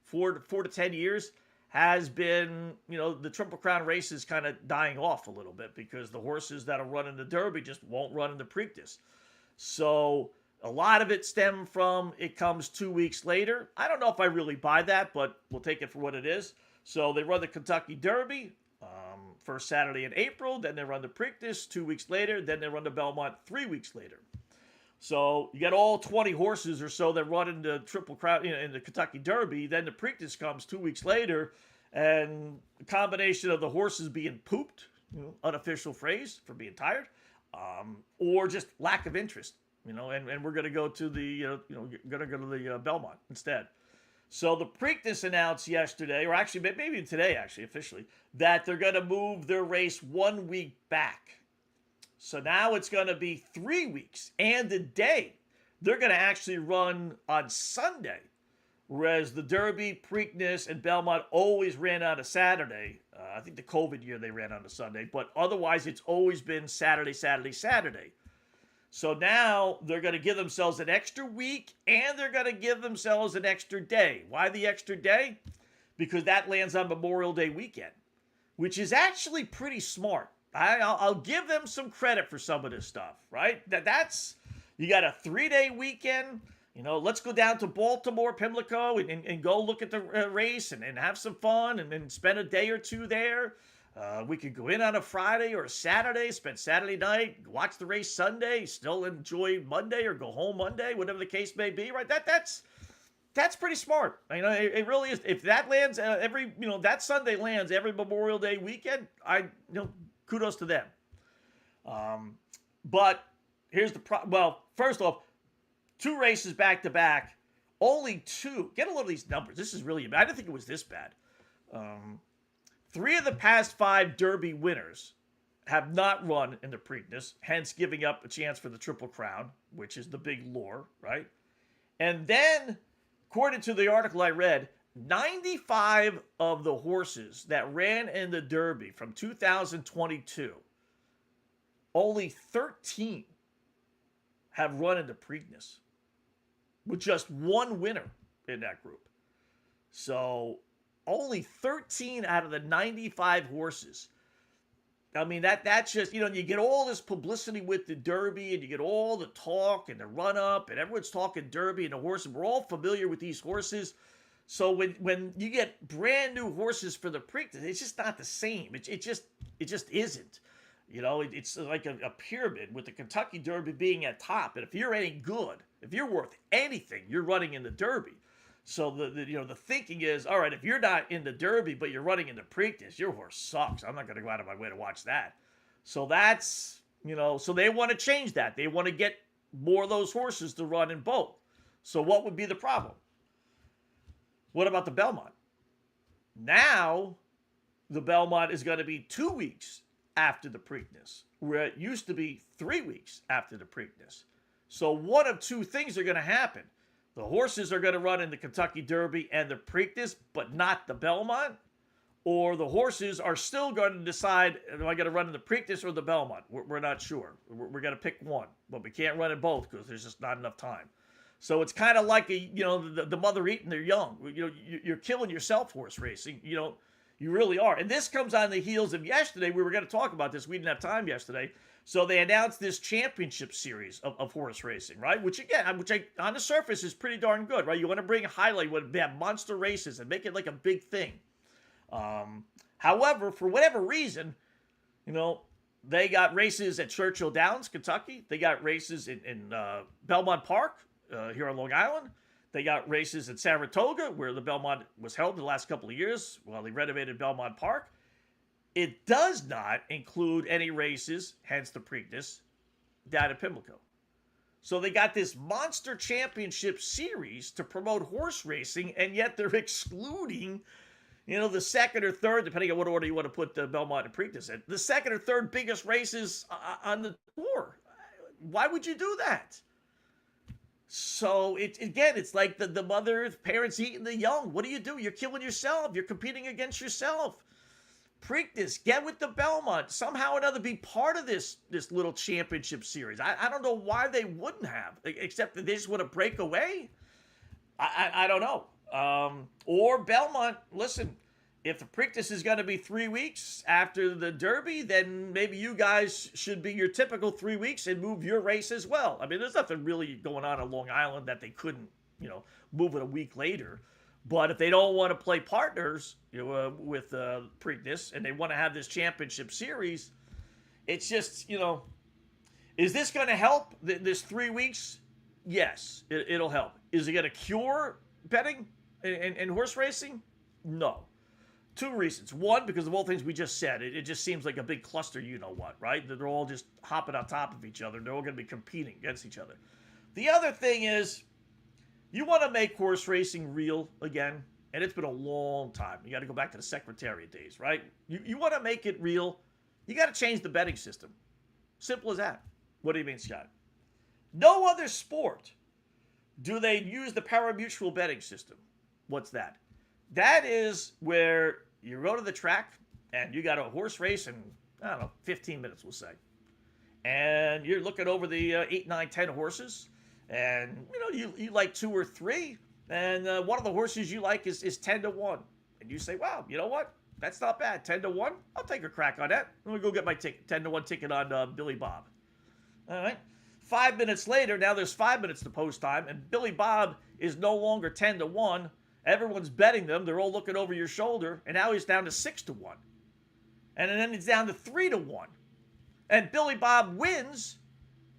C: 4 to 10 years has been, the Triple Crown races kind of dying off a little bit because the horses that are running the Derby just won't run in the Preakness. So a lot of it stemmed from it comes 2 weeks later. I don't know if I really buy that, but we'll take it for what it is. So they run the Kentucky Derby. First Saturday in April, then they run the Preakness 2 weeks later, then they run the Belmont 3 weeks later. So you got all 20 horses or so that run in the Triple Crown, in the Kentucky Derby. Then the Preakness comes 2 weeks later, and the combination of the horses being pooped, unofficial phrase for being tired, or just lack of interest, and we're going to go to the, Belmont instead. So the Preakness announced yesterday, or actually maybe today, officially, that they're going to move their race 1 week back. So now it's going to be 3 weeks and a day. They're going to actually run on Sunday, whereas the Derby, Preakness, and Belmont always ran on a Saturday. I think the COVID year they ran on a Sunday, but otherwise it's always been Saturday, Saturday, Saturday. So now they're going to give themselves an extra week, and they're going to give themselves an extra day. Why the extra day? Because that lands on Memorial Day weekend, which is actually pretty smart. I'll give them some credit for some of this stuff, right? That's you got a 3-day weekend. Let's go down to Baltimore, Pimlico, and go look at the race and have some fun and spend a day or two there. We could go in on a Friday or a Saturday, spend Saturday night, watch the race Sunday, still enjoy Monday or go home Monday, whatever the case may be, right? That's pretty smart. It really is. If that lands that Sunday lands every Memorial Day weekend, kudos to them. But here's the problem. Well, first off, 2 races back to back, only 2. Get a load of these numbers. This is really bad. I didn't think it was this bad. 3 of the past 5 Derby winners have not run in the Preakness, hence giving up a chance for the Triple Crown, which is the big lure, right? And then, according to the article I read, 95 of the horses that ran in the Derby from 2022, only 13 have run in the Preakness, with just 1 winner in that group. So only 13 out of the 95 horses. I mean, that's just, you get all this publicity with the Derby, and you get all the talk and the run-up, and everyone's talking Derby and the horses. We're all familiar with these horses. So when you get brand new horses for the Preakness, it's just not the same. It just isn't. It's like a pyramid, with the Kentucky Derby being at top. And if you're any good, if you're worth anything, you're running in the Derby. So the thinking is, all right, if you're not in the Derby but you're running in the Preakness, your horse sucks. I'm not going to go out of my way to watch that. So that's, so they want to change that. They want to get more of those horses to run in both. So what would be the problem? What about the Belmont? Now the Belmont is going to be 2 weeks after the Preakness, where it used to be 3 weeks after the Preakness. So one of 2 things are going to happen. The horses are going to run in the Kentucky Derby and the Preakness, but not the Belmont. Or the horses are still going to decide, am I going to run in the Preakness or the Belmont? We're not sure. We're going to pick one, but we can't run in both because there's just not enough time. So it's kind of like the mother eating their young. You're killing yourself horse racing. You really are. And this comes on the heels of yesterday. We were going to talk about this. We didn't have time yesterday. So they announced this championship series of horse racing, right? Which on the surface is pretty darn good, right? You want to bring a highlight, want to have monster races and make it like a big thing. However, for whatever reason, they got races at Churchill Downs, Kentucky. They got races in Belmont Park here on Long Island. They got races at Saratoga, where the Belmont was held the last couple of years while they renovated Belmont Park. It does not include any races, hence the Preakness, down at Pimlico. So they got this monster championship series to promote horse racing, and yet they're excluding, the second or third, depending on what order you want to put the Belmont and Preakness in, the second or third biggest races on the tour. Why would you do that? So it's like the mother, parents eating the young. What do? You're killing yourself. You're competing against yourself. Preakness, get with the Belmont. Somehow or another be part of this little championship series. I don't know why they wouldn't have, except that they just want to break away. I don't know. Or Belmont, listen, if the Preakness is going to be 3 weeks after the Derby, then maybe you guys should be your typical 3 weeks and move your race as well. I mean, there's nothing really going on Long Island that they couldn't, move it a week later. But if they don't want to play partners with Preakness and they want to have this championship series, it's just, is this going to help this 3 weeks? Yes, it'll help. Is it going to cure betting and horse racing? No. 2 reasons. One, because of all things we just said. It just seems like a big cluster, right? They're all just hopping on top of each other. They're all going to be competing against each other. The other thing is, you want to make horse racing real again, and it's been a long time. You got to go back to the Secretariat days, right? You want to make it real, you got to change the betting system. Simple as that. What do you mean, Scott? No other sport do they use the pari-mutuel betting system. What's that? That is where you go to the track and you got a horse race in, 15 minutes, we'll say. And you're looking over the 8, 9, 10 horses. And, you like 2 or 3. And one of the horses you like is 10-1. And you say, wow, you know what? That's not bad. 10-1? I'll take a crack on that. Let me go get my 10-1 ticket on Billy Bob. All right. 5 minutes later, now there's 5 minutes to post time. And Billy Bob is no longer 10-1. Everyone's betting them. They're all looking over your shoulder. And now he's down to 6-1. And then he's down to 3-1. And Billy Bob wins.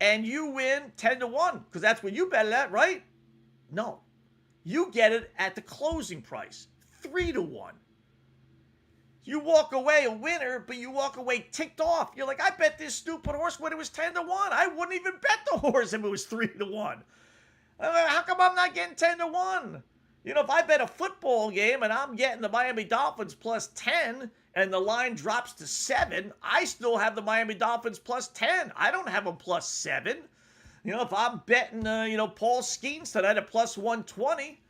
C: And you win 10-1. Because that's what you bet it at, right? No. You get it at the closing price. 3-1. You walk away a winner, but you walk away ticked off. You're like, I bet this stupid horse when it was 10-1. I wouldn't even bet the horse if it was 3-1. How come I'm not getting 10-1? If I bet a football game and I'm getting the Miami Dolphins plus 10 and the line drops to 7, I still have the Miami Dolphins plus 10. I don't have them plus 7. If I'm betting, Paul Skeens tonight at plus 120,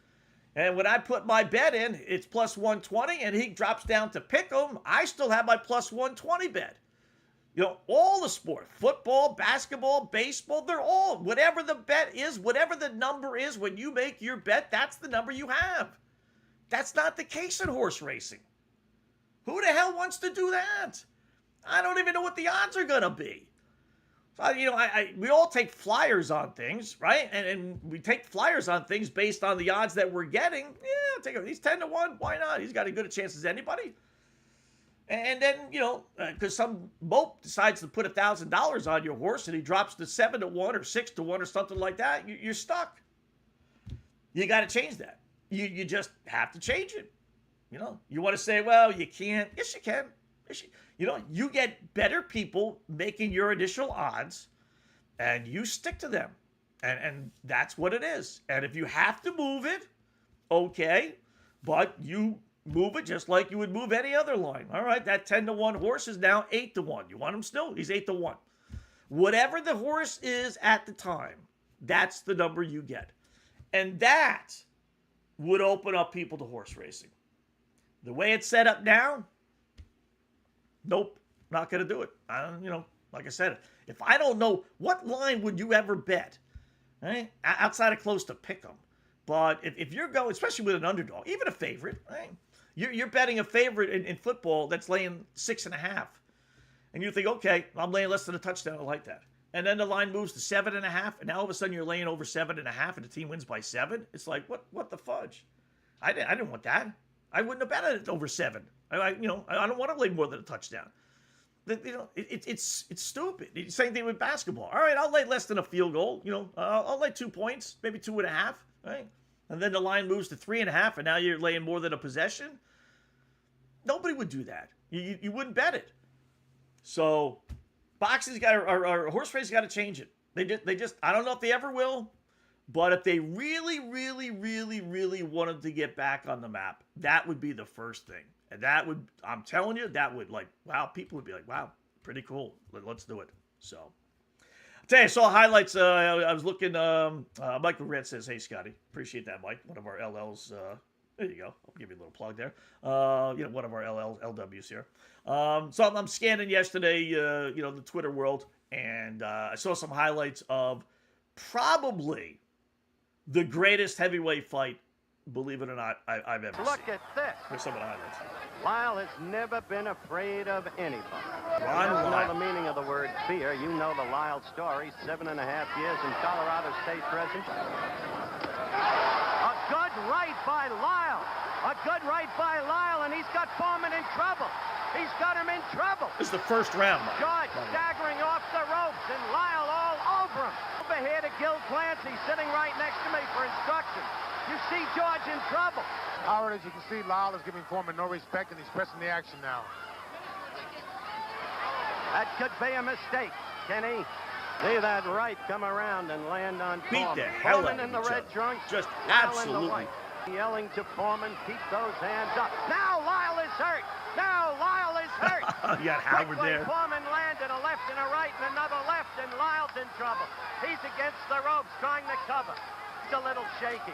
C: and when I put my bet in, it's plus 120, and he drops down to pick 'em, I still have my plus 120 bet. All the sport, football, basketball, baseball, they're all, whatever the bet is, whatever the number is, when you make your bet, that's the number you have. That's not the case in horse racing. Who the hell wants to do that? I don't even know what the odds are going to be. So, we all take flyers on things, right? And we take flyers on things based on the odds that we're getting. Yeah, I'll take it. He's 10-1. Why not? He's got as good a chance as anybody. And then, because some mope decides to put $1,000 on your horse and he drops to 7-1 or 6-1 or something like that, you're stuck. You got to change that. You just have to change it. You want to say, well, you can't. Yes, you can. You get better people making your initial odds and you stick to them. And that's what it is. And if you have to move it, okay, but you move it just like you would move any other line. All right, that 10-1 horse is now 8-1. You want him still? He's 8-1. Whatever the horse is at the time, that's the number you get. And that would open up people to horse racing. The way it's set up now, nope, not going to do it. Like I said, if I don't know, what line would you ever bet? Right? Outside of close to pick 'em. But if you're going, especially with an underdog, even a favorite, right? You're betting a favorite in football that's laying 6.5. And you think, okay, I'm laying less than a touchdown. I like that. And then the line moves to 7.5. And now all of a sudden you're laying over 7.5 and the team wins by 7. It's like, what the fudge? I didn't want that. I wouldn't have bet it over 7. I don't want to lay more than a touchdown. It's stupid. Same thing with basketball. All right, I'll lay less than a field goal. I'll lay 2 points, maybe 2.5. Right? And then the line moves to 3.5, and now you're laying more than a possession. Nobody would do that. You wouldn't bet it. So, boxing's got or horse racing got to change it. They just I don't know if they ever will, but if they really, really, really, really wanted to get back on the map, that would be the first thing. And that would, I'm telling you, that would people would be like, wow, pretty cool. Let's do it. So, I'll tell you, I saw highlights. I was looking, Michael Red says, hey, Scotty, appreciate that, Mike. One of our LLs, there you go. I'll give you a little plug there. One of our LWs here. So I'm scanning yesterday, the Twitter world, and I saw some highlights of probably the greatest heavyweight fight, believe it or not, I've ever seen.
I: Look at this.
C: Here's some of the highlights.
I: Lyle has never been afraid of anybody.
C: Ron
I: You know
C: Lyle.
I: the meaning of the word fear. You know the Lyle story. 7.5 years in Colorado State prison. A good right by Lyle. A good right by Lyle, and he's got Foreman in trouble. He's got him in trouble.
C: This is the first round, Mike.
I: George staggering off the ropes, and Lyle all over him. Over here to Gil Clancy, sitting right next to me for instructions. You see George in trouble.
J: Howard, as you can see, Lyle is giving Foreman no respect, and he's pressing the action now.
I: That could be a mistake, Kenny. See that right come around and land on
C: Beat
I: Foreman.
C: the hell
I: Foreman
C: out of
I: in the
C: each
I: red
C: other.
I: trunks.
C: Just
I: Lyle
C: absolutely.
I: in the white. Yelling to Foreman, keep those hands up. Now Lyle is hurt. Now Lyle is hurt.
C: You got Howard
I: Quickly,
C: there.
I: Foreman landed a left and a right and another left, and Lyle's in trouble. He's against the ropes trying to cover. It's a little shaky.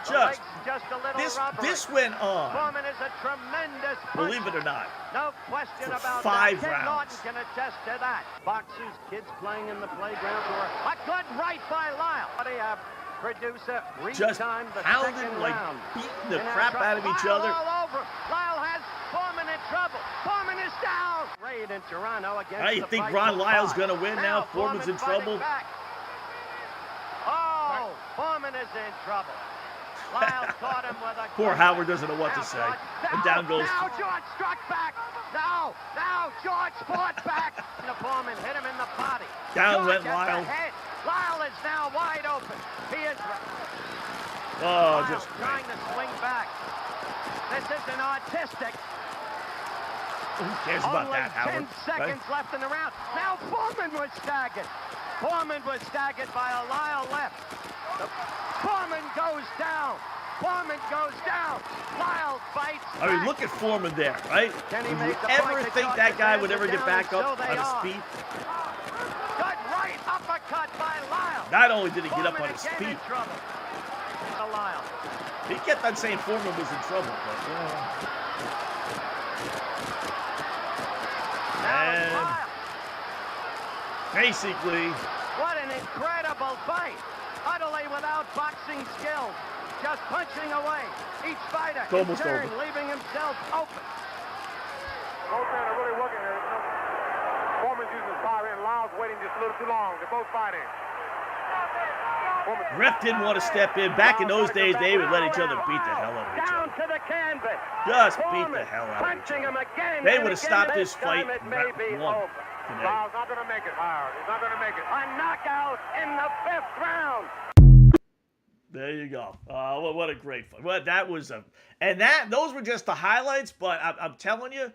I: Just a little rubbery.
C: This went on.
I: Foreman is a tremendous puncher.
C: Believe it or not.
I: No question
C: For
I: about
C: 5
I: that. Ken
C: rounds.
I: Norton can attest to that. Boxers, kids playing in the playground, or a good right by Lyle. What do you have? Producer,
C: Just
I: retime the
C: pounding,
I: second
C: like
I: round.
C: beating the
I: And
C: crap out of each other.
I: All over. Lyle has Foreman in trouble. Foreman is down. Raid in Toronto against
C: You
I: the
C: think
I: fight
C: Ron
I: for
C: Lyle's
I: five.
C: going to win now? Foreman's in trouble.
I: Back. Oh, Foreman is in trouble. Lyle caught him with a
C: Poor Howard doesn't know what to say. And down goes.
I: Now George struck back. Now George fought back. The Foreman hit him in the body.
C: Down
I: George
C: went
I: at
C: Lyle.
I: the head. Lyle is now wide open. He is
C: Oh,
I: Lyle
C: just
I: trying to swing back. This isn't artistic.
C: who cares about
I: Only
C: that, Howard?
I: 10 seconds left in the round. Now Foreman was staggered. Foreman was staggered by a Lyle left. Foreman goes down. Foreman goes down. Lyle fights
C: I mean,
I: back.
C: look at Foreman there, right?
I: Can he
C: Would you
I: make the
C: ever
I: point
C: think that guy would ever get
I: down,
C: back
I: and
C: up
I: so
C: on
I: they
C: his
I: are.
C: feet?
I: Good right uppercut by Lyle.
C: Not only did he get up
I: Foreman
C: on his
I: again
C: feet,
I: in trouble. Lyle.
C: he kept on saying Foreman was in trouble. But,
I: Now it's
C: And
I: Lyle.
C: basically,
I: What an incredible fight. Utterly without boxing skills. Just punching away. Each fighter
C: It's
I: in
C: almost
I: turn
C: over.
I: leaving himself open.
J: Both men are really working here. Foreman's using his power, and Lyle's waiting just a little too long. They're both fighting.
C: ref didn't want to step in. Back in those days, they would let each other beat the hell out of each
I: Down
C: other.
I: to the canvas.
C: Just beat
I: Foreman
C: the hell out of each
I: punching
C: other.
I: him again.
C: They
I: and
C: would have
I: again.
C: stopped this fight
I: time it may
C: round
I: be
C: 1
I: over.
C: today.
J: Lyle's not going to make it, Howard. He's not going to make it.
I: A knockout in the 5th round.
C: There you go. What a great fight. Well, that was those were just the highlights, but I'm telling you,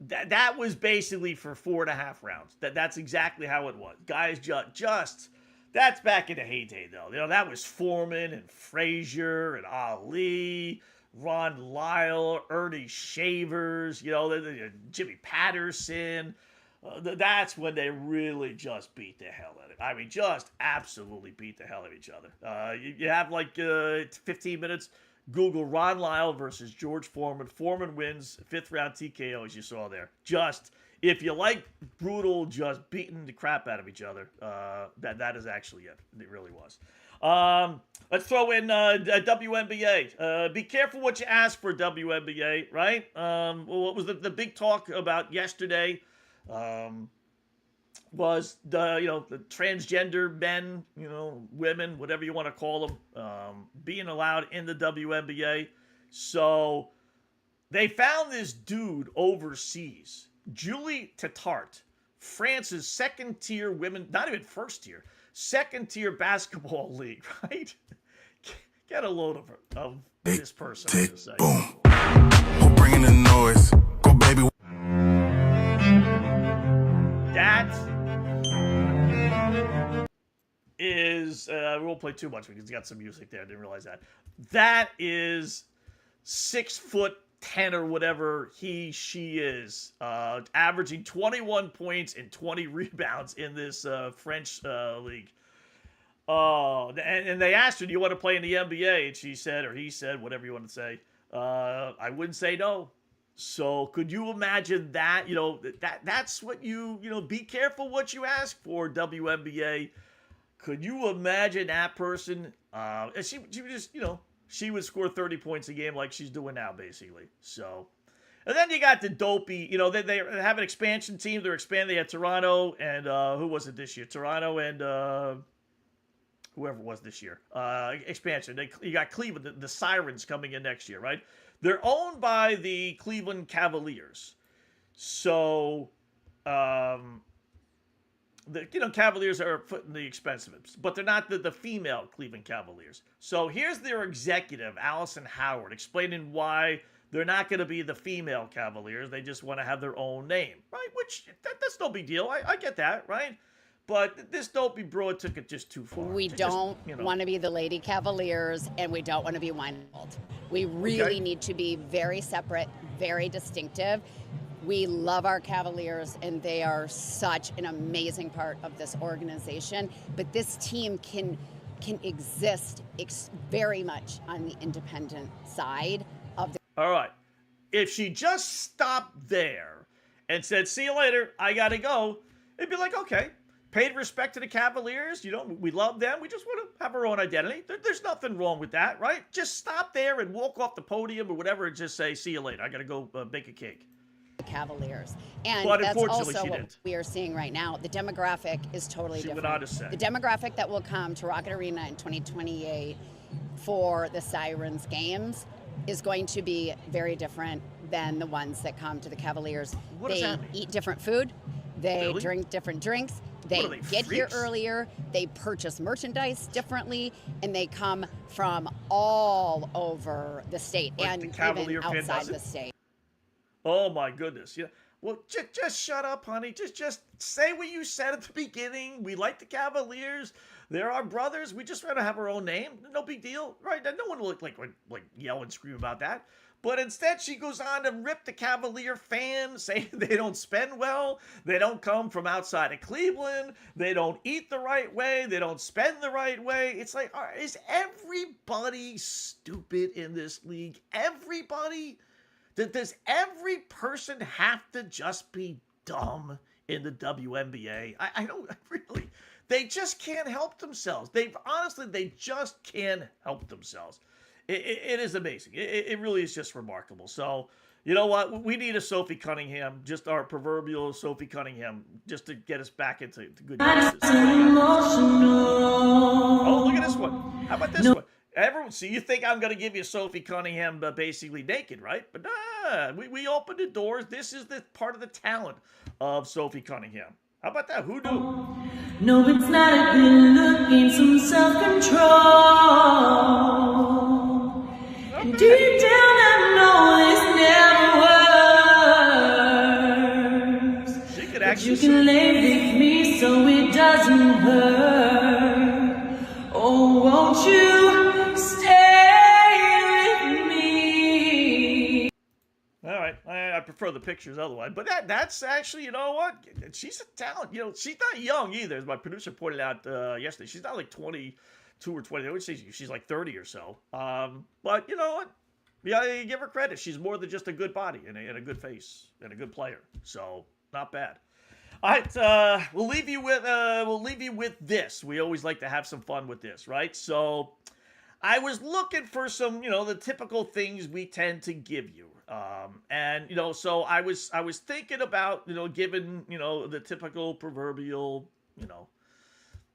C: that was basically for 4.5 rounds. That's exactly how it was. Guys just that's back in the heyday, though. You know, that was Foreman and Frazier and Ali, Ron Lyle, Ernie Shavers, Jimmy Patterson. That's when they really just beat the hell out of it. I mean, just absolutely beat the hell out of each other. You have like 15 minutes. Google Ron Lyle versus George Foreman. Foreman wins 5th round TKO, as you saw there. Just, if you like brutal, just beating the crap out of each other, that is actually it. It really was. Let's throw in WNBA. Be careful what you ask for WNBA, right? What was the big talk about yesterday? Was the transgender men, women, whatever you want to call them, being allowed in the WNBA. So they found this dude overseas, Julie Tatart, France's 2nd-tier women, not even 1st-tier, 2nd-tier basketball league, right? Get a load of this person.
K: Tick, boom. We're bringing the noise. Go, baby.
C: That is, we won't play too much because it's got some music there. I didn't realize that. That is 6'10" or whatever she is, averaging 21 points and 20 rebounds in this French league. And they asked her, do you want to play in the NBA? And she said, or he said, whatever you want to say, I wouldn't say no. So could you imagine that? That's what be careful what you ask for, WNBA. Could you imagine that person? And she would just, she would score 30 points a game like she's doing now, basically. So, and then you got the dopey, they have an expansion team. They're expanding. They had Toronto and, who was it this year? Toronto and whoever it was this year, expansion. You got Cleveland, the Sirens coming in next year, right? They're owned by the Cleveland Cavaliers. So, Cavaliers are footing the expensive, but they're not the female Cleveland Cavaliers. So here's their executive, Allison Howard, explaining why they're not going to be the female Cavaliers. They just want to have their own name, right? Which, that's no big deal. I get that, right? But this Dopey Broad took it just too far.
L: We don't want to be the Lady Cavaliers, and we don't want to be Weinhold. We really need to be very separate, very distinctive. We love our Cavaliers, and they are such an amazing part of this organization. But this team can exist very much on the independent side of the.
C: All right. If she just stopped there and said, "See you later, I got to go," it'd be like, okay. Paid respect to the Cavaliers. We love them. We just want to have our own identity. There's nothing wrong with that, right? Just stop there and walk off the podium or whatever and just say, "See you later. I got to go bake a cake."
L: Cavaliers. And
C: but
L: that's
C: unfortunately,
L: also
C: she
L: what
C: didn't.
L: we are seeing right now. The demographic is totally different.
C: Went on to say.
L: The demographic that will come to Rocket Arena in 2028 for the Sirens games is going to be very different than the ones that come to the Cavaliers. They eat different food. They drink different drinks. They get here earlier, they purchase merchandise differently, and they come from all over the state and even outside the state.
C: Oh my goodness. Yeah. Well, just shut up, honey. Just say what you said at the beginning. We like the Cavaliers. They're our brothers. We just want to have our own name. No big deal, right? No one will like yell and scream about that. But instead, she goes on to rip the Cavalier fans, saying they don't spend well, they don't come from outside of Cleveland, they don't eat the right way, they don't spend the right way. It's like, is everybody stupid in this league? Everybody? Does every person have to just be dumb in the WNBA? I don't really. They just can't help themselves. They just can't help themselves. It is amazing. It really is just remarkable. So, you know what? We need a Sophie Cunningham, just our proverbial Sophie Cunningham, just to get us back into good graces. Oh, look at this one. How about this one? Everyone, so you think I'm going to give you Sophie Cunningham basically naked, right? But we opened the doors. This is the part of the talent of Sophie Cunningham. How about that? Who knew?
M: No, it's not a good look. Gain some self-control. And deep down, I know this never works.
C: She could actually.
M: But you can lay with me so it doesn't hurt. Oh, won't you stay with me?
C: All right, I prefer the pictures otherwise, but that's actually, you know what? She's a talent. She's not young either, as my producer pointed out yesterday. She's not like 22 or 20. I would say she's like 30 or so. But you know what? Yeah, you give her credit. She's more than just a good body and a good face and a good player. So not bad. All right, we'll leave you with this. We always like to have some fun with this, right? So I was looking for some, the typical things we tend to give you. And so I was thinking about, giving, the typical proverbial,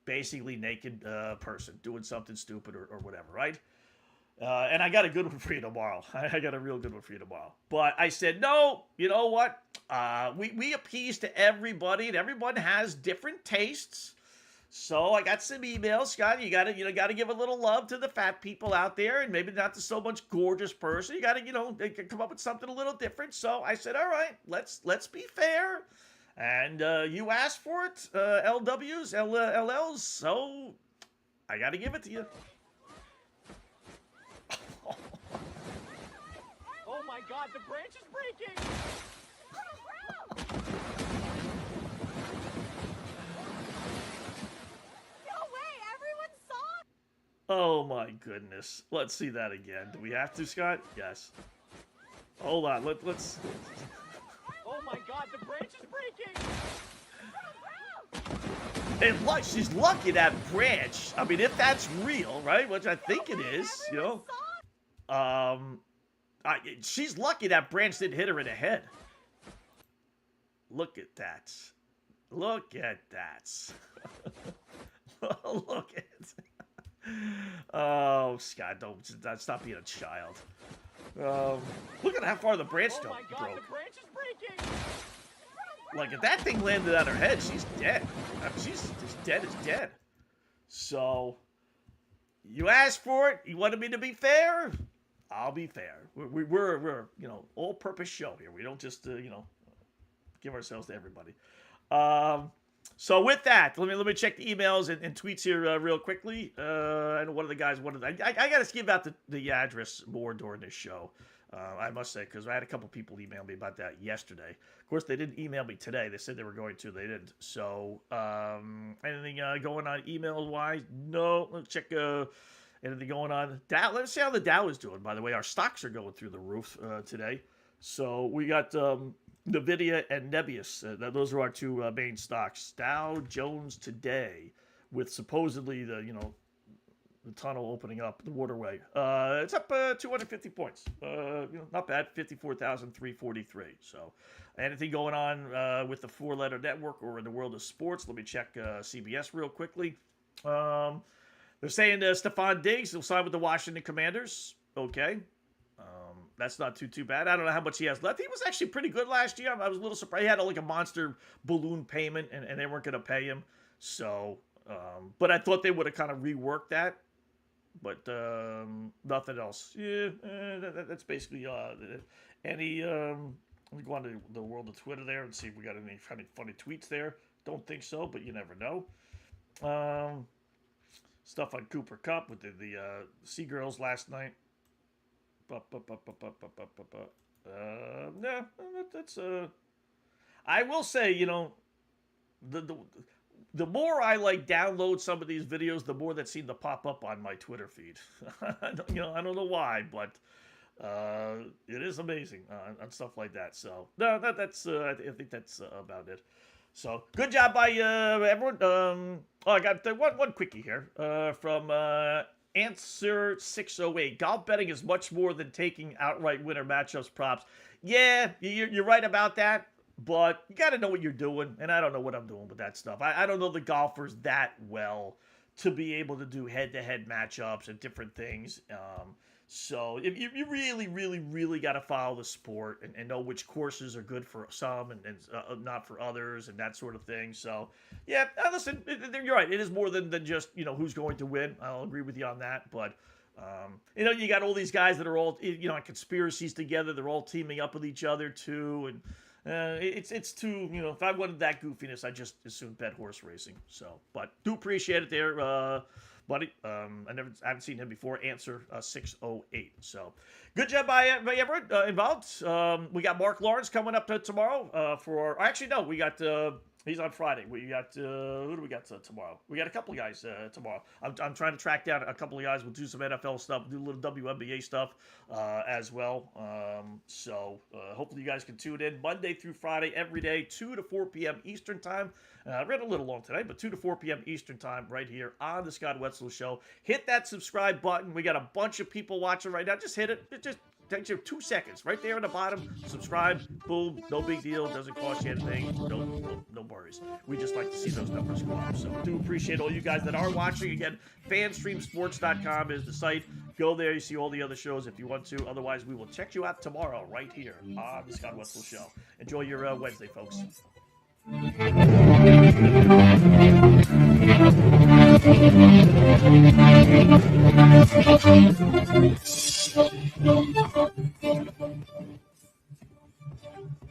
C: basically naked person doing something stupid or whatever, right? And I got a good one for you tomorrow. I got a real good one for you tomorrow. But I said, no, you know what? We appease to everybody, and everyone has different tastes. So I got some emails, Scott. You gotta give a little love to the fat people out there, and maybe not to so much gorgeous person. You gotta, come up with something a little different. So I said, all right, let's be fair. And you asked for it, LWs, LLs, so I gotta give it to you.
I: Oh my God, the branch is breaking!
C: Oh my goodness. Let's see that again. Do we have to, Scott? Yes. Hold on. Let's.
I: Oh my God, the branch is breaking!
C: And she's lucky that branch. I mean, if that's real, right? Which I think it is, she's lucky that branch didn't hit her in the head. Look at that. Look at that. Look at Oh, Scott, stop being a child. Look at how far the branch broke.
N: The branch is breaking.
C: Like, if that thing landed on her head, she's dead. I mean, she's as dead as dead. So, you asked for it. You wanted me to be fair. I'll be fair. We're all-purpose show here. We don't just give ourselves to everybody. So with that, let me check the emails and tweets here real quickly. And one of the guys I got to give out the address more during this show. I must say, because I had a couple people email me about that yesterday. Of course, they didn't email me today. They said they were going to. They didn't. So anything going on email-wise? No. Let's check anything going on. Dow. Let's see how the Dow is doing, by the way. Our stocks are going through the roof today. So we got NVIDIA and Nebius. Those are our two main stocks. Dow Jones today, with supposedly the tunnel opening up, the waterway. It's up 250 points. Not bad. 54,343. So, anything going on with the four-letter network or in the world of sports? Let me check CBS real quickly. They're saying Stephon Diggs will sign with the Washington Commanders. Okay. That's not too bad. I don't know how much he has left. He was actually pretty good last year. I was a little surprised. He had a monster balloon payment, and they weren't going to pay him. So, but I thought they would have kind of reworked that. But nothing else. Yeah, that's basically any. Let me go on to the world of Twitter there and see if we got any funny tweets there. Don't think so, but you never know. Stuff on Cooper Kupp with the Seagirls last night. Yeah, that's I will say, the more I download some of these videos, the more that seem to pop up on my Twitter feed. I don't know why, but it is amazing on stuff like that. So no, that's I think that's about it. So good job by everyone. I got one quickie here from Answer 608. Golf betting is much more than taking outright winner matchups props. Yeah, you're right about that. But you got to know what you're doing, and I don't know what I'm doing with that stuff. I don't know the golfers that well to be able to do head-to-head matchups and different things. So if you really, really, really got to follow the sport and know which courses are good for some and not for others and that sort of thing. So, yeah, listen, you're right. It is more than just, who's going to win. I'll agree with you on that. But, you got all these guys that are all, on conspiracies together. They're all teaming up with each other, too. And it's too, if I wanted that goofiness, I'd just as soon bet horse racing. So, but do appreciate it there, buddy. I haven't seen him before. Answer 608. So, good job by everyone involved. We got Mark Lawrence coming up tomorrow we got. He's on Friday. We got who do we got tomorrow? We got a couple of guys tomorrow. I'm trying to track down a couple of guys. We'll do some NFL stuff, do a little WNBA stuff as well. So hopefully you guys can tune in Monday through Friday every day, 2 to 4 p.m. Eastern time. I ran a little long today, but 2 to 4 p.m. Eastern time right here on the Scott Wetzel Show. Hit that subscribe button. We got a bunch of people watching right now. Just hit it. It just takes you 2 seconds. Right there on the bottom. Subscribe. Boom. No big deal. Doesn't cost you anything. No worries. We just like to see those numbers go up. So do appreciate all you guys that are watching. Again, fanstreamsports.com is the site. Go there. You see all the other shows if you want to. Otherwise, we will check you out tomorrow right here on the Scott Wetzel Show. Enjoy your Wednesday, folks.